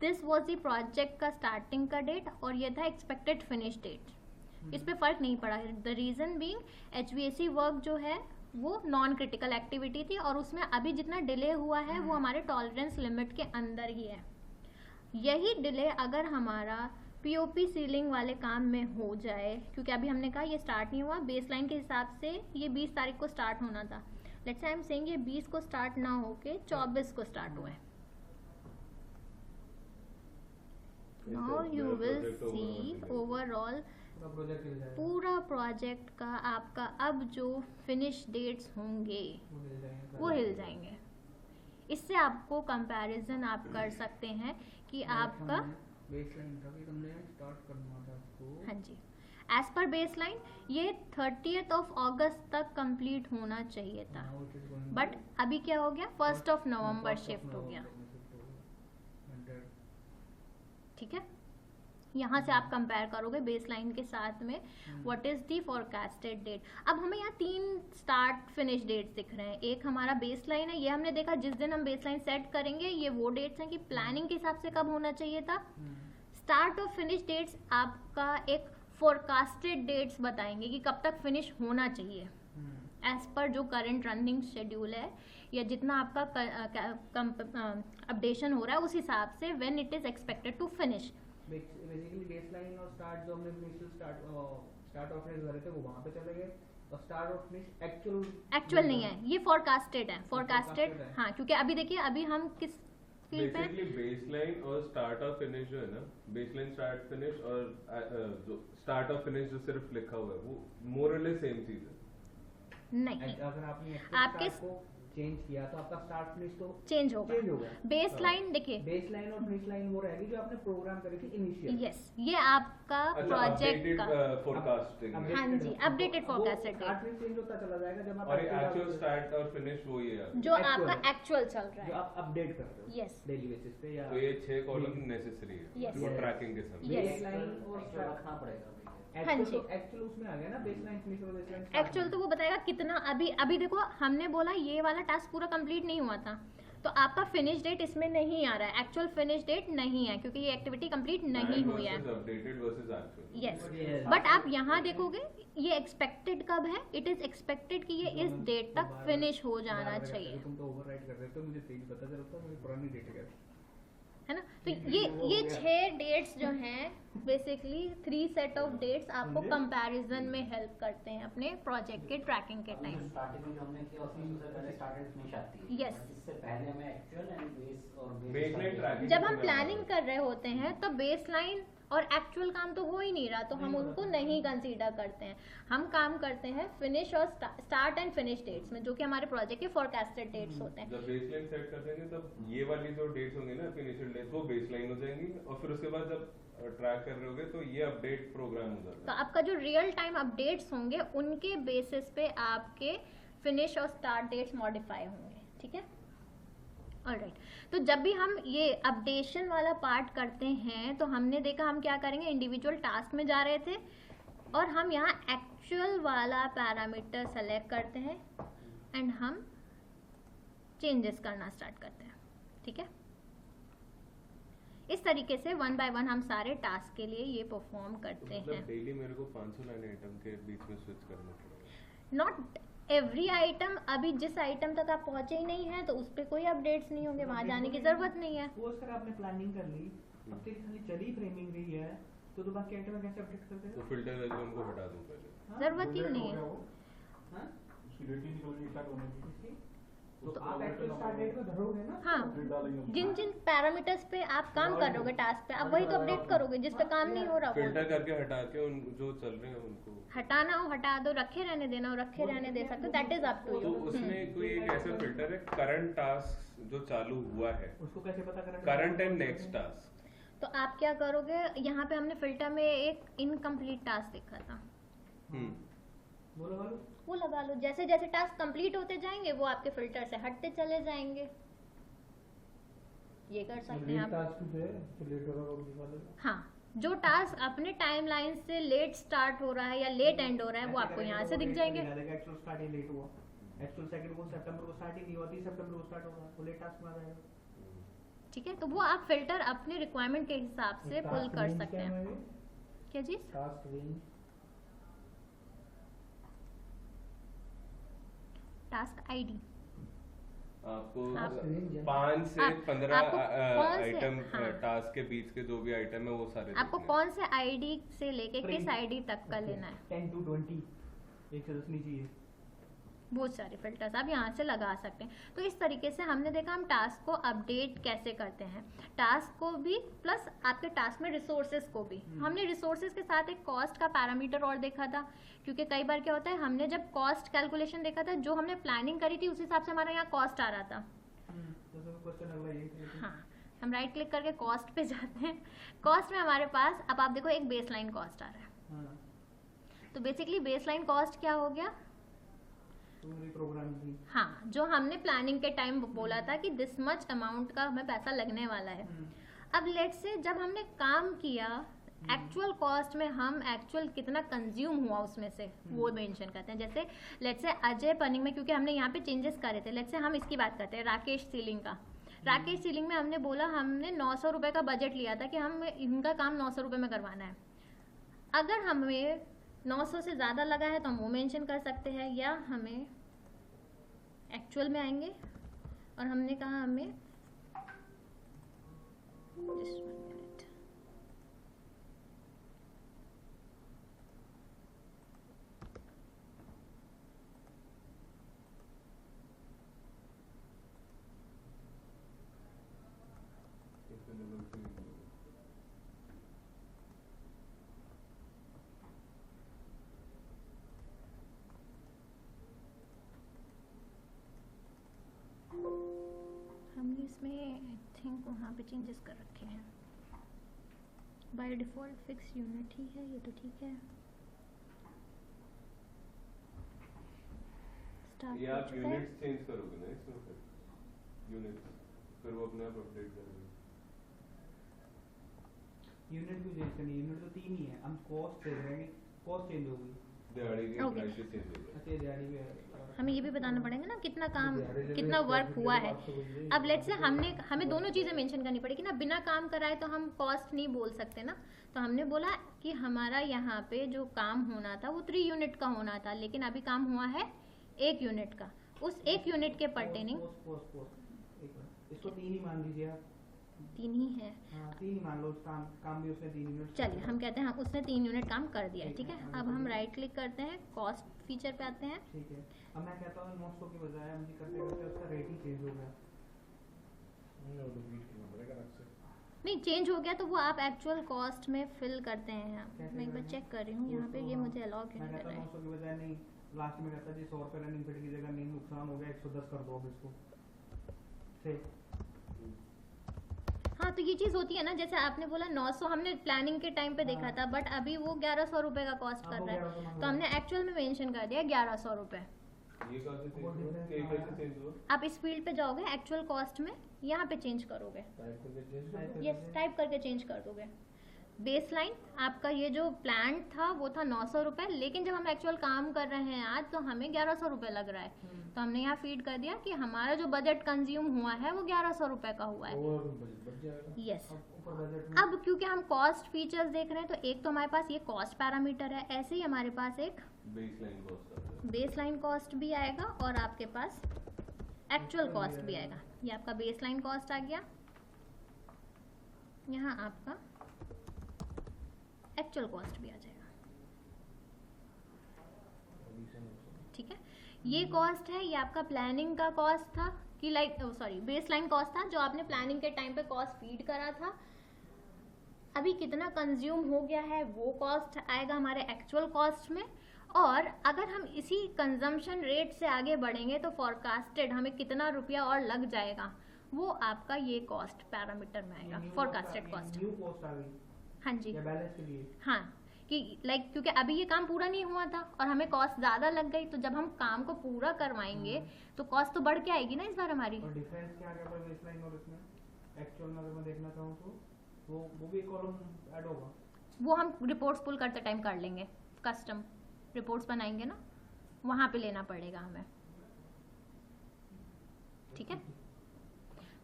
दिस वाज द प्रोजेक्ट का स्टार्टिंग का डेट और ये था एक्सपेक्टेड फिनिश डेट। इस पे फर्क नहीं पड़ा। The reason being HVAC work जो है वो नॉन क्रिटिकल एक्टिविटी थी और उसमें अभी जितना डिले हुआ है वो हमारे टॉलरेंस लिमिट के अंदर ही है। यही डिले अगर हमारा POP सीलिंग वाले काम में हो जाए, क्योंकि अभी हमने कहा ये स्टार्ट नहीं हुआ, बेसलाइन के हिसाब से ये 20 तारीख को स्टार्ट होना था। Let's say I am saying ये 20 को स्टार्ट ना होके 24 को स्टार्ट हुआ है। Now you will see overall पूरा प्रोजेक्ट का आपका अब जो फिनिश डेट्स होंगे वो हिल जाएंगे। इससे आपको कंपैरिजन आप कर सकते हैं कि आपका बेसलाइन था कि तुमने स्टार्ट करना था आपको। हाँ जी, एज पर बेसलाइन ये 30th अगस्त तक कंप्लीट होना चाहिए था, बट अभी क्या हो गया, 1 नवंबर शिफ्ट हो गया, ठीक है। यहाँ से आप कंपेयर करोगे बेसलाइन के साथ में what is the forecasted date. अब हमें यहाँ 3 स्टार्ट फिनिश डेट्स दिख रहे हैं। एक हमारा बेसलाइन है, ये हमने देखा जिस दिन हम बेसलाइन सेट करेंगे ये वो डेट्स हैं कि प्लानिंग के हिसाब से कब होना चाहिए था। स्टार्ट और फिनिश डेट्स आपका एक फोरकास्टेड डेट्स बताएंगे कि कब तक फिनिश होना चाहिए एज पर जो करंट रनिंग शेड्यूल है या जितना आपका अपडेशन हो रहा है उस हिसाब से when it is expected to finish. Basically baseline और स्टार्ट जो हमने इनिशियल स्टार्ट और फिनिश करे थे वो वहां पे चले गए, और स्टार्ट और फिनिश एक्चुअल नहीं है, ये फोरकास्टेड है। फोरकास्टेड हाँ, क्योंकि अभी देखिए अभी हम किस फील्ड पे, बेसिकली बेसलाइन और स्टार्ट और फिनिश जो है ना, बेसलाइन स्टार्ट फिनिश और जो स्टार्ट और फिनिश जो सिर्फ लिखा हुआ है वो मोर और लेस सेम चीज है। नहीं, अगर आपने आपके चेंज किया तो आपका स्टार्ट फिनिश तो चेंज होगा। बेसलाइन देखिए, बेसलाइन और फिनिश लाइन वो रहेगी जो आपने प्रोग्राम करी थी इनिशियल। यस, ये आपका प्रोजेक्ट का फोरकास्टिंग। हाँ जी, updated forecasted date. Start change होता चला जाएगा जब आप और एक्चुअल स्टार्ट और फिनिश वो ये है जो आपका एक्चुअल चल रहा जो है, आप अपडेट करते हो यस, डेली बेसिस पे या तो ये 6 कॉलम नेसेसरी है Yes. वो ट्रैकिंग के समय। Yes. बेसलाइन और एक्चुअल रखना पड़ेगा भैया। हाँ जी। एक्चुअल उसमें आ गया ना, बेसलाइन फिनिश और बेसलाइन एक्चुअल तो वो बताएगा कितना। अभी देखो हमने बोला ये वाला टास्क पूरा कंप्लीट नहीं हुआ था तो आपका फिनिश डेट इसमें नहीं आ रहा है, एक्चुअल फिनिश डेट नहीं है क्योंकि ये एक्टिविटी कंप्लीट नहीं हुई है। Updated versus actual. Yes, but आप यहाँ देखोगे ये एक्सपेक्टेड कब है, इट इज एक्सपेक्टेड कि ये इस डेट तक फिनिश हो जाना चाहिए, तुम तो ओवरराइट कर रहे हो, मुझे सही पता चलता मुझे पुरानी डेट है ना। तो ये 6 डेट्स जो हैं बेसिकली 3 सेट ऑफ डेट्स आपको कंपैरिजन में हेल्प करते हैं अपने प्रोजेक्ट के ट्रैकिंग के टाइम। स्टार्टिंग में जो हमने किया उसमें सबसे पहले स्टार्ट एंड फिनिश आती है। Yes. इससे पहले हमें एक्चुअल एंड बेस और बेसलाइन ट्रैकिंग जब हम प्लानिंग कर रहे होते हैं तो बेसलाइन और एक्चुअल काम तो हो ही नहीं रहा तो हम उनको नहीं कंसीडर करते हैं। हम काम करते हैं फिनिश और स्टार्ट एंड फिनिश डेट्स में जो कि हमारे प्रोजेक्ट के फोरकास्टेड डेट्स होते हैं। जब बेसलाइन सेट कर देंगे तब ये वाली जो डेट्स होंगी ना इनिशियल डेट्स वो बेसलाइन हो जाएंगी और फिर उसके बाद जब ट्रैक कर रहे होगे तो ये अपडेट प्रोग्राम हो जाता है। तो आपका जो रियल टाइम अपडेट्स होंगे उनके बेसिस पे आपके फिनिश और स्टार्ट डेट्स मॉडिफाई होंगे, ठीक है। ऑलराइट, तो जब भी हम ये अपडेशन वाला पार्ट करते हैं तो हमने देखा हम क्या करेंगे, इंडिविजुअल टास्क में जा रहे थे और हम यहाँ एक्चुअल वाला पैरामीटर सेलेक्ट करते हैं एंड हम चेंजेस करना स्टार्ट करते हैं, ठीक है। इस तरीके से 1 बाय 1 हम सारे टास्क के लिए ये परफॉर्म करते हैं। डेली मेरे को 500 लाइन आइटम के बीच में स्विच करना पड़ेगा। नॉट एवरी आइटम, अभी जिस आइटम तक आप पहुंचे ही नहीं है तो उस पर कोई अपडेट्स नहीं होंगे, वहां जाने की जरूरत नहीं है। वो सर आपने प्लानिंग कर ली, अब तेरी खाली चली फ्रेमिंग रही है, तो बाकी आइटम कैसे अपडेट करते हैं? तो फिल्टर है जो हमको हटा दूं पहले। हाँ? जरूरत ही नहीं है। हाँ? उसकी डेट ही निकल गई स्टार्ट होने की। तो आप एक्चुअल स्टार्ट डेट में धरोगे ना? हाँ, जिन जिन पैरामीटर्स पे आप काम कर रहोगे टास्क पे, आप वही तो अपडेट करोगे। जिस पे काम नहीं हो रहा फिल्टर वो करके हटा के उन जो चल रहे हैं उनको हटाना हो हटा दो, रखे रहने देना हो रखे रहने दे सकते हो, दैट इज अप टू तो यू। उसमें कोई एक ऐसा फिल्टर है करंट टास्क जो चालू हुआ है, उसको कैसे पता करें? Current and next task. तो आप क्या करोगे, यहाँ पे हमने फिल्टर में एक इनकम्प्लीट टास्क देखा था, बोलो वो लगा लो। जैसे जैसे टास्क कंप्लीट होते जाएंगे वो आपके फिल्टर से हटते चले जाएंगे। ये कर सकते हैं आप। टास्क पे तो लेट हो रहा होगा दिखा देगा। हाँ, जो टास्क अपने टाइमलाइन से लेट स्टार्ट हो रहा है या लेट एंड हो रहा है वो आपको यहाँ से दिख जाएंगे। एक्चुअल स्टार्ट ही लेट हुआ, एक्चुअल सेकंड को सितंबर को स्टार्ट ही नहीं हुआ, 30 सितंबर को स्टार्ट होगा, वो लेट टास्क में आ जाएगा। ठीक है, तो वो आप फिल्टर अपने रिक्वायरमेंट के हिसाब से पुल कर सकते हैं। क्या चीज? टास्क रेंज, टास्क आईडी आपको आप- 5 से आप- 15 आपको कौन से- आइटम हाँ। टास्क के बीच के जो भी आइटम है वो सारे आपको देखने हैं। कौन से आईडी से लेके किस आईडी तक का लेना है, 10 to 20 एक से 10 नहीं चाहिए। बहुत सारे फिल्टर्स आप यहाँ से लगा सकते हैं। तो इस तरीके से हमने देखा हम टास्क को अपडेट कैसे करते हैं, टास्क को भी प्लस आपके टास्क में रिसोर्सेज को भी। हमने रिसोर्सेज के साथ एक कॉस्ट का पैरामीटर और देखा था, क्योंकि कई बार क्या होता है, हमने जब कॉस्ट कैलकुलेशन देखा था, जो हमने प्लानिंग करी थी उस हिसाब से हमारा यहाँ कॉस्ट आ रहा था। तो क्वेश्चन अगला ये है। हाँ, हम राइट क्लिक करके कॉस्ट पे जाते हैं। कॉस्ट में हमारे पास अब आप देखो एक बेसलाइन कॉस्ट आ रहा है। हाँ, तो बेसिकली बेसलाइन कॉस्ट क्या हो गया, पूरी प्रोग्राम की। हाँ, जो हमने प्लानिंग के टाइम बोला था कि दिस मच अमाउंट का हमें पैसा लगने वाला है। अब लेट से जब हमने काम किया, एक्चुअल कॉस्ट में हम एक्चुअल कितना कंज्यूम हुआ उसमें से वो मेंशन करते हैं। जैसे लेट से अजय पनिंग में, क्योंकि हमने यहाँ पे चेंजेस करे थे, लेट से हम इसकी बात करते हैं राकेश सीलिंग का। राकेश सीलिंग में हमने बोला, हमने 900 रुपये का बजट लिया था कि हम इनका काम 900 रुपये में करवाना है। अगर हमें 900 से ज़्यादा लगा है तो हम वो मेंशन कर सकते हैं, या हमें एक्चुअल में आएंगे और हमने कहा हमें just 1 minute। हमने इसमें आई थिंक वहाँ पे चेंजेस कर रखे हैं। बाय डिफॉल्ट फिक्स यूनिट ही है, ये तो ठीक है। स्टार्ट ये हो आप चुका है। यूनिट्स चेंज करोगे ना इसमें, फिर यूनिट्स फिर वो अपने आप अपडेट करेंगे। यूनिट भी चेंज करनी है, यूनिट तो 3 ही है, हम कॉस्ट दे रहे हैं, कॉस्ट चेंज हो गई। दिहाड़ी के Okay. प्राइसेस चेंज हो गए। अच्छा दिहाड़ी भी है। हमें ये भी बताना पड़ेगा ना कितना काम, कितना वर्क हुआ है। अब लेट्स से हमें दोनों चीज़ें मेंशन करनी पड़ेगी ना, बिना काम कराए तो हम कॉस्ट नहीं बोल सकते ना। तो हमने बोला कि हमारा यहाँ पे जो काम होना था वो 3 यूनिट का होना था, लेकिन अभी काम हुआ है 1 यूनिट का। उस 1 यूनिट के परटेनिंग कॉस्ट एक मिनट, इसको 3 ही मान लीजिए आप। 3 ही है। हाँ 3 ही मान लो, उस काम भी उसने 3 यूनिट। चलिए हम कहते हैं हाँ, उसने 3 यूनिट काम कर दिया है, ठीक है। अब हम राइट क्लिक करते हैं, कॉस्ट फीचर पे आते हैं। ठीक है, अब मैं कहता हूँ 900 के बजाय मुझे करते करते उसका रेट ही चेंज हो गया। नहीं, चेंज हो गया तो वो आप एक्चुअल कॉस्ट में फिल करते हैं। कैसे मैं एक बार करेंगे? चेक कर रही हूँ यहाँ पे, ये मुझे अलाउ क्यों मैं नहीं कर कहता रहा हूँ है। 900 के बजाय नहीं, लास्ट में कहता जी 100 रुपये रनिंग फिट की जगह नहीं, नुकसान हो गया 110 कर दो अब इसको से। हाँ, तो ये चीज़ होती है ना, जैसे आपने बोला 900 हमने प्लानिंग के टाइम पे देखा था, बट अभी वो 1100 रुपये का कॉस्ट कर रहा है, तो हमने एक्चुअल में मेंशन कर दिया 1100 रुपये। ये कैसे चेंज हुआ? ये कैसे चेंज हुआ? आप इस फील्ड पे जाओगे, एक्चुअल कॉस्ट में यहाँ पे चेंज करोगे, यस टाइप करके चेंज कर दोगे। बेसलाइन आपका ये जो प्लान था वो था 900 रुपये, लेकिन जब हम एक्चुअल काम कर रहे हैं आज तो हमें 1100 रुपये लग रहा है। तो हमने यहाँ फीड कर दिया कि हमारा जो बजट कंज्यूम हुआ है वो 1100 रुपये का हुआ है। यस, ऊपर बजट में अब क्योंकि हम कॉस्ट फीचर्स देख रहे हैं तो एक तो हमारे पास ये कॉस्ट पैरामीटर है, ऐसे ही हमारे पास एक बेसलाइन कॉस्ट आता है। बेस लाइन कॉस्ट भी आएगा और आपके पास एक्चुअल कॉस्ट भी आएगा। ये आपका बेस लाइन कॉस्ट आ गया, यहाँ आपका एक्चुअल कॉस्ट भी आ जाएगा। ठीक है, ये कॉस्ट है, ये आपका प्लानिंग का कॉस्ट था कि बेस लाइन कॉस्ट था जो आपने प्लानिंग के टाइम पे कॉस्ट फीड करा था। अभी कितना कंज्यूम हो गया है वो कॉस्ट आएगा हमारे एक्चुअल कॉस्ट में, और अगर हम इसी कंजम्पशन रेट से आगे बढ़ेंगे तो फॉरकास्टेड हमें कितना रुपया और लग जाएगा वो आपका ये कॉस्ट पैरामीटर में आएगा, फॉरकास्टेड कॉस्ट। न्यू कॉस्ट आ गई हाँ जी, या बैलेंस के लिए। हाँ कि क्योंकि अभी ये काम पूरा नहीं हुआ था और हमें कॉस्ट ज़्यादा लग गई, तो जब हम काम को पूरा करवाएंगे तो कॉस्ट तो बढ़ के आएगी ना इस बार हमारी। और डिफरेंस क्या आ गया बेसलाइन और इसमें एक्चुअल में अगर मैं देखना चाहूँ तो वो भी एक कॉलम ऐड होगा। वो हम रिपोर्ट्स पुल करते टाइम कर लेंगे, कस्टम रिपोर्ट्स बनाएंगे ना, वहाँ पे लेना पड़ेगा हमें। ठीक है,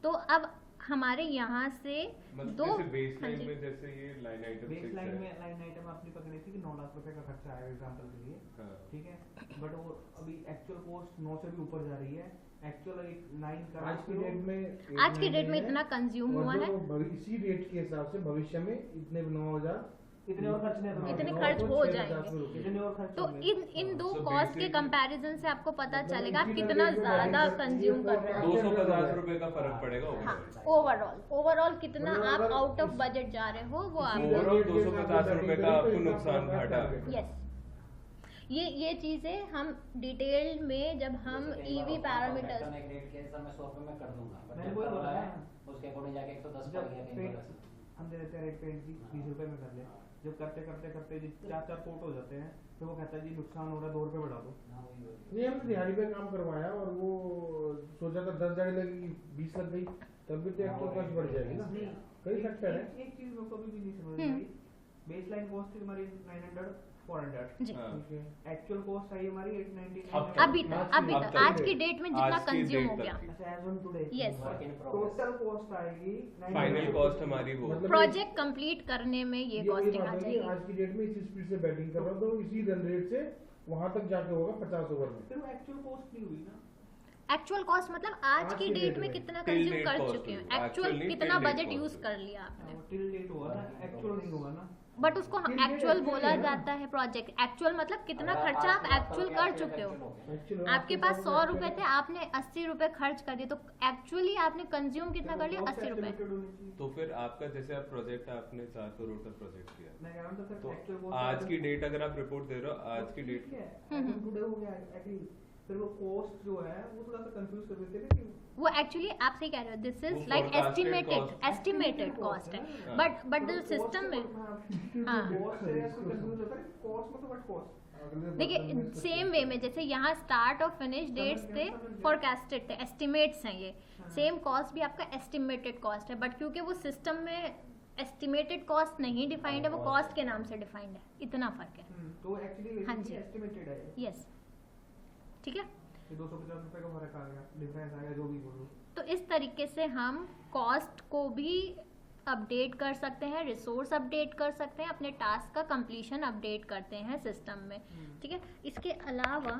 तो अब हमारे यहाँ से दो बेसलाइन में जैसे ये लाइन आइटम बेसलाइन में लाइन आइटम आपने पकड़ी थी कि 9 लाख रुपए का खर्चा आया एग्जांपल के लिए, ठीक है, बट वो अभी एक्चुअल कॉस्ट 9 से भी ऊपर जा रही है। एक्चुअल एक 9 का आज की डेट में इतना कंज्यूम हुआ है, इसी डेट के हिसाब से भविष्य में इतने 9,000 इतने और खर्च नहीं, इतने खर्च हो जाएंगे। इतने और खर्च तो इन दो कॉस्ट के कंपैरिजन से आपको पता चलेगा आप कितना ज्यादा कंज्यूम कर रहे हो। 250 रुपए का फर्क पड़ेगा। हाँ, ओवरऑल कितना आप आउट ऑफ बजट जा रहे हो वो आप ओवरऑल 250 रुपए का आपको नुकसान घटा। यस, ये चीजें हम डिटेल में जब हम ईवी पैरामीटर्स मैं 100 रुपए में कर दूंगा, मैंने वही बोला है उसके अकॉर्डिंग जाके 110 पड़ गया कहीं पर। हम दे देते हैं रेट पेंट की 20 रुपए में कर ले, जब करते करते 4 कोट हो जाते हैं तो वो कहता है जी नुकसान हो रहा है 2 रुपए बढ़ा दो। नहीं, हमने दिहाड़ी पे काम करवाया और वो सोचा था 10 दिहाड़ी लगेगी, 20 लग गई, तब भी तो एक्चुअल कॉस्ट बढ़ जाएगी ना। कई फैक्टर है। एक चीज मेरे को अभी भी नहीं समझ आई, बेसलाइन कॉस्ट थी हमारी 900 400, जी, एक्चुअल कॉस्ट आई हमारी 890। अभी तक आज की डेट में जितना कंज्यूम हो गया। अच्छा, as on today yes, total cost आएगी फाइनल कॉस्ट हमारी वो प्रोजेक्ट कंप्लीट करने में ये कॉस्टिंग आ जाएगी। आज की डेट में इस स्पीड से बैटिंग कर रहा हूँ तो इसी रन रेट से वहां तक जाके होगा 50 ओवर में। फिर वो एक्चुअल कॉस्ट नहीं हुई ना। एक्चुअल कॉस्ट मतलब आज की डेट में कितना कंज्यूम कर चुके हैं, एक्चुअल कितना बजट यूज कर लिया आपने। टिल डेट हुआ ना, एक्चुअल नहीं हुआ ना। बट उसको एक्चुअल बोला जाता है प्रोजेक्ट। एक्चुअल मतलब कितना खर्चा आप एक्चुअल कर चुके हो। आपके पास 100 रुपए थे, आपने 80 रुपए खर्च कर दिए, तो एक्चुअली आपने कंज्यूम कितना कर लिया? 80 रुपए। तो फिर आपका जैसे आप प्रोजेक्ट आपने 4 करोड़ का प्रोजेक्ट किया, मैं कह रहा हूं तो तो आज की डेट अगर आप रिपोर्ट दे रहे हो, आज की डेट टुडे हो गया एग्री। फिर वो कॉस्ट जो है वो थोड़ा सा कंफ्यूज कर देते हैं कि वो एक्चुअली आप सही कह रहे हो, this is like estimated cost है, बट द सिस्टम में देखिए सेम वे में जैसे यहाँ स्टार्ट और फिनिश डेट्स थे, फोरकास्टेड थे, एस्टिमेट्स हैं ये, सेम कॉस्ट भी आपका एस्टिमेटेड कॉस्ट है, बट क्योंकि वो सिस्टम में एस्टिमेटेड कॉस्ट नहीं डिफाइंड है, वो कॉस्ट के नाम से डिफाइंड है, इतना फर्क है। तो एक्चुअली हाँ जी, एस्टिमेटेड है। यस, ठीक है, 250 रुपए का फर्क आ गया, डिफरेंस आ गया, जो भी बोलो। तो इस तरीके से हम कॉस्ट को भी अपडेट कर सकते हैं, रिसोर्स अपडेट कर सकते हैं, अपने टास्क का कंप्लीशन अपडेट करते हैं सिस्टम में। ठीक है, इसके अलावा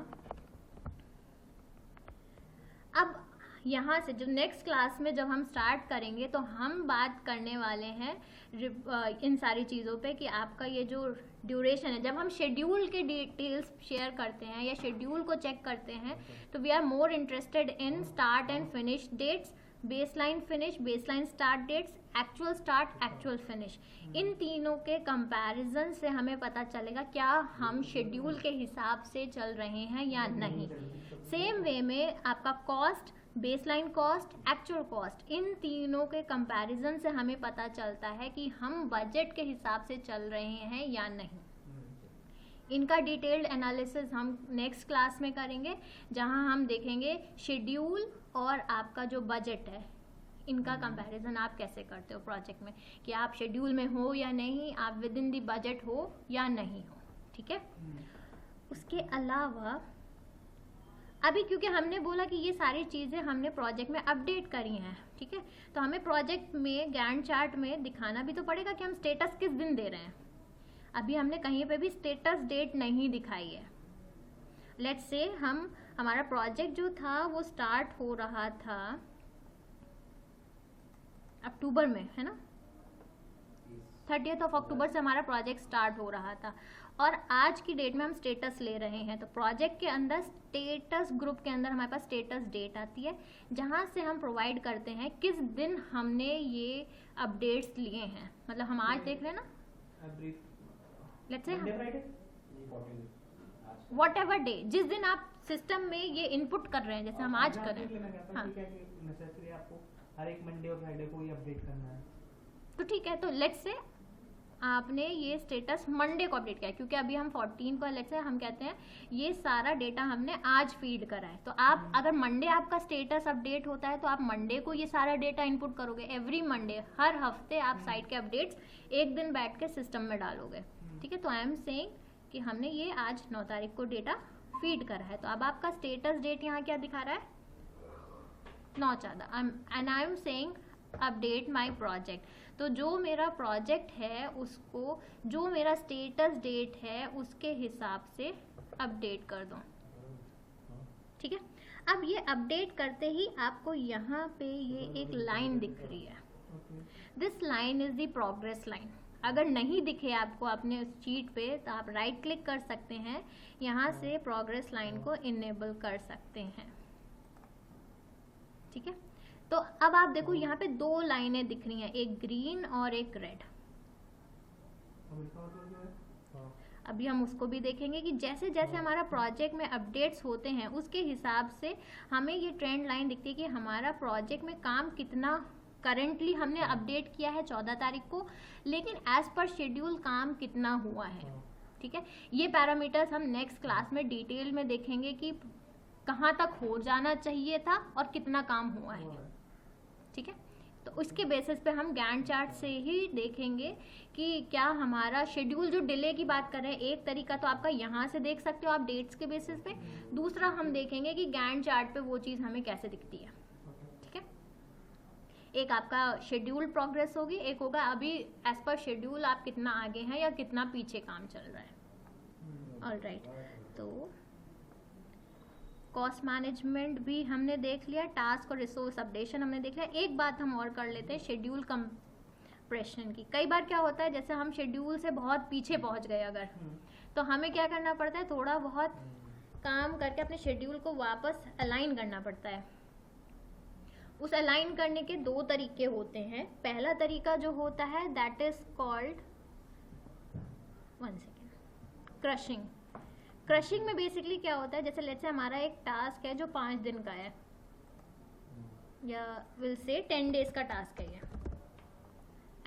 अब यहाँ से जो नेक्स्ट क्लास में जब हम स्टार्ट करेंगे तो हम बात करने वाले हैं इन सारी चीज़ों पे कि आपका ये जो ड्यूरेशन है, जब हम शेड्यूल के डिटेल्स शेयर करते हैं या शेड्यूल को चेक करते हैं तो we are more interested in start and finish dates, baseline finish, baseline start dates, actual start, actual finish. इन तीनों के कंपैरिजन से हमें पता चलेगा क्या हम शेड्यूल के हिसाब से चल रहे हैं या नहीं। सेम वे में आपका cost, baseline cost, actual cost, इन तीनों के कंपैरिजन से हमें पता चलता है कि हम बजट के हिसाब से चल रहे हैं या नहीं। इनका डिटेल्ड एनालिसिस हम नेक्स्ट क्लास में करेंगे, जहां हम देखेंगे शेड्यूल और आपका जो बजट है, इनका कंपैरिजन आप कैसे करते हो प्रोजेक्ट में, कि आप शेड्यूल में हो या नहीं, आप विद इन दी बजट हो या नहीं हो। ठीक है, उसके अलावा अभी क्योंकि हमने बोला कि ये सारी चीज़ें हमने प्रोजेक्ट में अपडेट करी हैं, ठीक है, तो हमें प्रोजेक्ट में गैंट चार्ट में दिखाना भी तो पड़ेगा कि हम स्टेटस किस दिन दे रहे हैं। अभी हमने कहीं पे भी स्टेटस डेट नहीं दिखाई है, लेट्स से हमारा प्रोजेक्ट जो था वो स्टार्ट हो रहा था अक्टूबर में, है ना, 30 अक्टूबर से हमारा प्रोजेक्ट स्टार्ट हो रहा था और आज की डेट में हम स्टेटस ले रहे हैं। तो प्रोजेक्ट के अंदर स्टेटस ग्रुप के अंदर हमारे पास स्टेटस डेट आती है जहां से हम प्रोवाइड करते हैं किस दिन हमने ये अपडेट्स लिए हैं। मतलब हम आज देख रहे हैं ना, let's say what ever day, जिस दिन आप सिस्टम में ये इनपुट कर रहे हैं, जैसे हम आज कर रहे हैं। हाँ, आपको हर एक मंडे और फ्राइडे को ये अपडेट करना है, तो ठीक है। तो लेट्स से आपने ये स्टेटस मंडे को अपडेट किया, क्योंकि अभी हम 14 को, लेट्स से हम कहते हैं ये सारा डेटा हमने आज फीड करा है। तो आप अगर मंडे आपका स्टेटस अपडेट होता है तो आप मंडे को ये सारा डेटा इनपुट करोगे। एवरी मंडे, हर हफ्ते आप साइट के अपडेट्स एक दिन बैठ के सिस्टम में डालोगे, ठीक है। तो आई एम सेइंग कि हमने ये आज 9 तारीख को डेटा फीड करा है। तो अब आपका स्टेटस डेट यहाँ क्या दिखा रहा है, 9/14, and I am saying update my project. तो जो मेरा प्रोजेक्ट है उसको, जो मेरा स्टेटस डेट है उसके हिसाब से अपडेट कर दो, ठीक है। अब ये अपडेट करते ही आपको यहाँ पे ये एक लाइन दिख रही है, this line is the progress line. अगर नहीं दिखे आपको अपने शीट पे तो आप राइट क्लिक कर सकते हैं, यहाँ से प्रोग्रेस लाइन को इनेबल कर सकते हैं, ठीक है। तो अब आप देखो यहाँ पे 2 लाइनें दिख रही हैं, एक ग्रीन और एक रेड। अभी हम उसको भी देखेंगे कि जैसे जैसे हमारा प्रोजेक्ट में अपडेट्स होते हैं उसके हिसाब से हमें ये ट्रेंड लाइन दिखती है कि हमारा प्रोजेक्ट में काम कितना करेंटली हमने अपडेट किया है 14 तारीख को, लेकिन एज पर शेड्यूल काम कितना हुआ है, ठीक है। ये पैरामीटर्स हम नेक्स्ट क्लास में डिटेल में देखेंगे कि कहाँ तक हो जाना चाहिए था और कितना काम हुआ है, ठीक है। तो उसके बेसिस पे हम गैंट चार्ट से ही देखेंगे कि क्या हमारा शेड्यूल, जो डिले की बात कर रहे हैं, एक तरीका तो आपका यहाँ से देख सकते हो आप डेट्स के बेसिस पे, दूसरा हम देखेंगे कि गैंट चार्ट पे वो चीज़ हमें कैसे दिखती है, ठीक है। एक आपका शेड्यूल प्रोग्रेस होगी, एक होगा अभी एज पर शेड्यूल आप कितना आगे हैं या कितना पीछे काम चल रहा है। ऑलराइट, तो कॉस्ट मैनेजमेंट भी हमने देख लिया, टास्क और रिसोर्स अपडेशन हमने देख लिया। एक बात हम और कर लेते हैं, शेड्यूल कंप्रेशन की। कई बार क्या होता है, जैसे हम शेड्यूल से बहुत पीछे पहुंच गए अगर, तो हमें क्या करना पड़ता है, थोड़ा बहुत काम करके अपने शेड्यूल को वापस अलाइन करना पड़ता है। उस अलाइन करने के 2 तरीके होते हैं। पहला तरीका जो होता है that is called, 1 second, crushing. Crushing में बेसिकली क्या होता है, जैसे लेट्स से हमारा एक टास्क है जो 5 दिन का है, या विल से 10 डेज का टास्क है ये,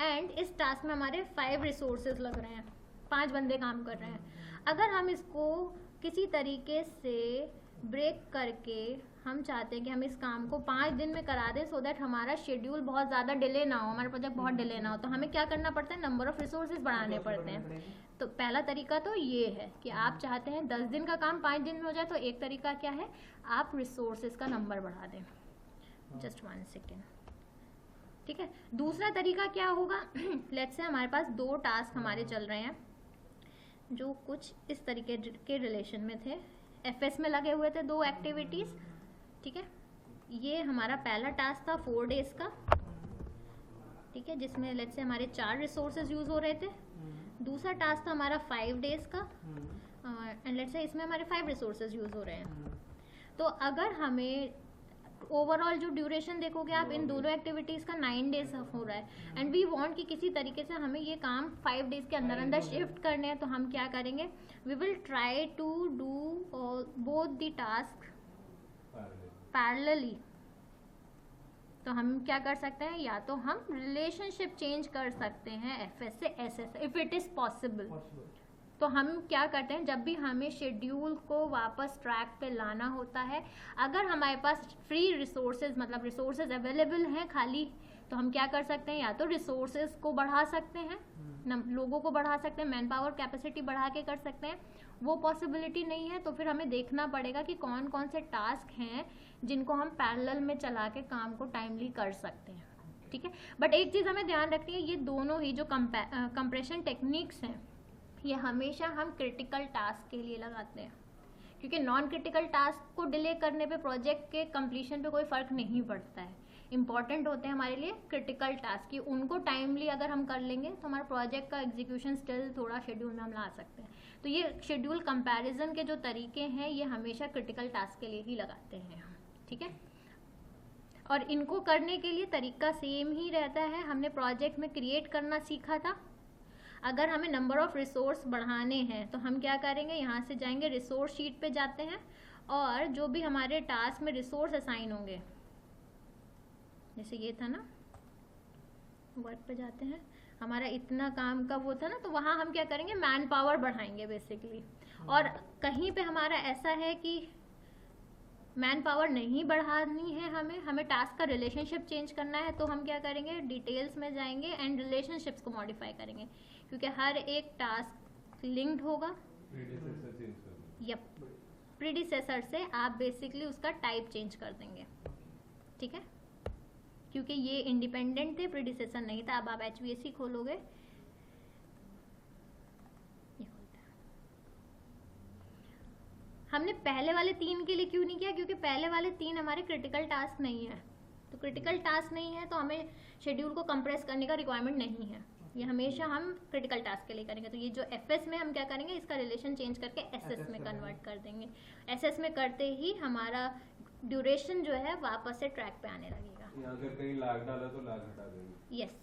एंड इस टास्क में हमारे 5 रिसोर्सेज लग रहे हैं, 5 बंदे काम कर रहे हैं। अगर हम इसको किसी तरीके से ब्रेक करके हम चाहते हैं कि हम इस काम को 5 दिन में करा दें, सो दैट हमारा शेड्यूल बहुत ज़्यादा डिले ना हो, हमारा प्रोजेक्ट बहुत डिले ना हो, तो हमें क्या करना पड़ता है, नंबर ऑफ रिसोर्सेज बढ़ाने पड़ते हैं। तो पहला तरीका तो ये है कि आप चाहते हैं 10 दिन का काम 5 दिन में हो जाए, तो एक तरीका क्या है, आप रिसोर्सेज का नंबर बढ़ा दें। जस्ट 1 सेकेंड, ठीक है। दूसरा तरीका क्या होगा, लेट्स से हमारे पास 2 टास्क हमारे चल रहे हैं जो कुछ इस तरीके के रिलेशन में थे, एफएस में लगे हुए थे 2 एक्टिविटीज़, ठीक है। ये हमारा पहला टास्क था 4 डेज का, ठीक है, जिसमें लेट्स से हमारे 4 रिसोर्सेज यूज़ हो रहे थे। दूसरा टास्क था हमारा 5 डेज का, एंड लेट्स से इसमें हमारे 5 रिसोर्सेज यूज़ हो रहे हैं। तो अगर हमें ओवरऑल जो ड्यूरेशन देखोगे आप, इन दोनों एक्टिविटीज़ का 9 डेज हो रहा है, एंड वी वांट कि किसी तरीके से हमें ये काम 5 डेज के अंदर अंदर शिफ्ट करने हैं। तो हम क्या करेंगे, we will try to do both the task parallelly. तो हम क्या कर सकते हैं, या तो हम रिलेशनशिप चेंज कर सकते हैं एफएस से SS, if it is possible. तो हम क्या करते हैं, जब भी हमें शेड्यूल को वापस ट्रैक पे लाना होता है, अगर हमारे पास फ्री रिसोर्सेज, मतलब रिसोर्सेज अवेलेबल हैं खाली, तो हम क्या कर सकते हैं, या तो रिसोर्सेज को बढ़ा सकते हैं, लोगों को बढ़ा सकते हैं, मैन पावर कैपेसिटी बढ़ा के कर सकते हैं। वो पॉसिबिलिटी नहीं है तो फिर हमें देखना पड़ेगा कि कौन कौन से टास्क हैं जिनको हम पैरेलल में चला के काम को टाइमली कर सकते हैं, ठीक है। बट एक चीज़ हमें ध्यान रखनी है, ये दोनों ही जो कंप्रेशन टेक्निक्स हैं, ये हमेशा हम क्रिटिकल टास्क के लिए लगाते हैं, क्योंकि नॉन क्रिटिकल टास्क को डिले करने पे प्रोजेक्ट के कंप्लीशन पे कोई फ़र्क नहीं पड़ता है। इंपॉर्टेंट होते हैं हमारे लिए क्रिटिकल टास्क कि उनको टाइमली अगर हम कर लेंगे तो हमारा प्रोजेक्ट का एग्जीक्यूशन स्टिल थोड़ा शेड्यूल में हम ला सकते हैं। तो ये शेड्यूल कंपैरिजन के जो तरीके हैं ये हमेशा क्रिटिकल टास्क के लिए ही लगाते हैं हम, ठीक है। और इनको करने के लिए तरीका सेम ही रहता है। हमने प्रोजेक्ट में क्रिएट करना सीखा था। अगर हमें नंबर ऑफ रिसोर्स बढ़ाने हैं तो हम क्या करेंगे, यहाँ से जाएंगे रिसोर्स शीट पे जाते हैं और जो भी हमारे टास्क में रिसोर्स असाइन होंगे, जैसे ये था ना, वर्क पे जाते हैं, हमारा इतना काम का वो था ना, तो वहाँ हम क्या करेंगे, मैन पावर बढ़ाएंगे बेसिकली। और कहीं पे हमारा ऐसा है कि मैन पावर नहीं बढ़ानी है, हमें टास्क का रिलेशनशिप चेंज करना है, तो हम क्या करेंगे, डिटेल्स में जाएंगे एंड रिलेशनशिप्स को मॉडिफाई करेंगे, क्योंकि हर एक टास्क लिंक्ड होगा। यप, प्रीडिसेसर से आप बेसिकली उसका टाइप चेंज कर देंगे, ठीक है, क्योंकि ये इंडिपेंडेंट थे, प्रीडिसेसर नहीं था। अब आप HVAC खोलोगे, हमने पहले वाले 3 के लिए क्यों नहीं किया, क्योंकि पहले वाले 3 हमारे क्रिटिकल टास्क नहीं है। तो क्रिटिकल टास्क नहीं है तो हमें शेड्यूल को कंप्रेस करने का रिक्वायरमेंट नहीं है, ये हमेशा हम क्रिटिकल टास्क के लिए करेंगे। तो ये जो FS में हम क्या करेंगे, इसका रिलेशन चेंज करके SS में कन्वर्ट कर देंगे। SS में करते ही हमारा ड्यूरेशन जो है वापस से ट्रैक पे आने लगेगा। अगर कहीं लाग डाला तो लाग हटा देंगे। यस,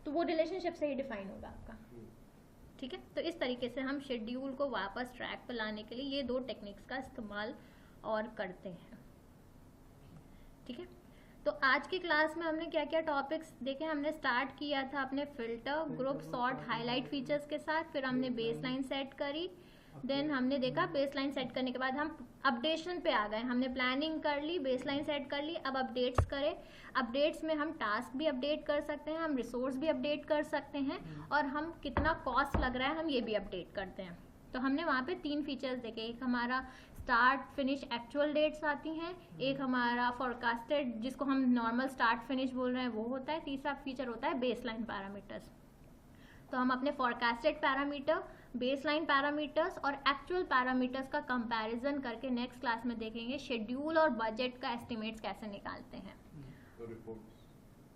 तो वो रिलेशनशिप से ही डिफाइन होगा आपका, ठीक है। तो इस तरीके से हम शेड्यूल को वापस ट्रैक पर लाने के लिए ये 2 टेक्निक्स का इस्तेमाल और करते हैं, ठीक है। तो आज की क्लास में हमने क्या क्या टॉपिक्स देखे, हमने स्टार्ट किया था अपने filter, group, sort, highlight features के साथ, फिर हमने बेसलाइन सेट करी, देन हमने देखा बेसलाइन सेट करने के बाद हम अपडेशन पे आ गए। हमने प्लानिंग कर ली, बेसलाइन सेट कर ली, अब अपडेट्स करें। अपडेट्स में हम टास्क भी अपडेट कर सकते हैं, हम रिसोर्स भी अपडेट कर सकते हैं, और हम कितना कॉस्ट लग रहा है हम ये भी अपडेट करते हैं। तो हमने वहाँ पे 3 फीचर्स देखे, एक हमारा स्टार्ट फिनिश एक्चुअल डेट्स आती हैं, एक हमारा फोरकास्टेड जिसको हम नॉर्मल स्टार्ट फिनिश बोल रहे हैं वो होता है, तीसरा फीचर होता है बेसलाइन पैरामीटर्स। तो हम अपने फोरकास्टेड पैरामीटर, बेसलाइन पैरामीटर्स और एक्चुअल पैरामीटर्स का कंपैरिजन करके नेक्स्ट क्लास में देखेंगे शेड्यूल और बजट का एस्टिमेट्स कैसे निकालते हैं। तो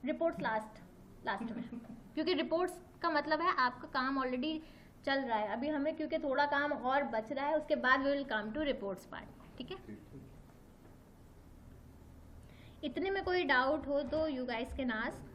रिपोर्ट्स लास्ट में क्योंकि रिपोर्ट्स का मतलब है आपका काम ऑलरेडी चल रहा है, अभी हमें क्योंकि थोड़ा काम और बच रहा है, उसके बाद we will come to reports part, ठीक है। इतने में कोई डाउट हो तो यू गाइस कैन आस्क।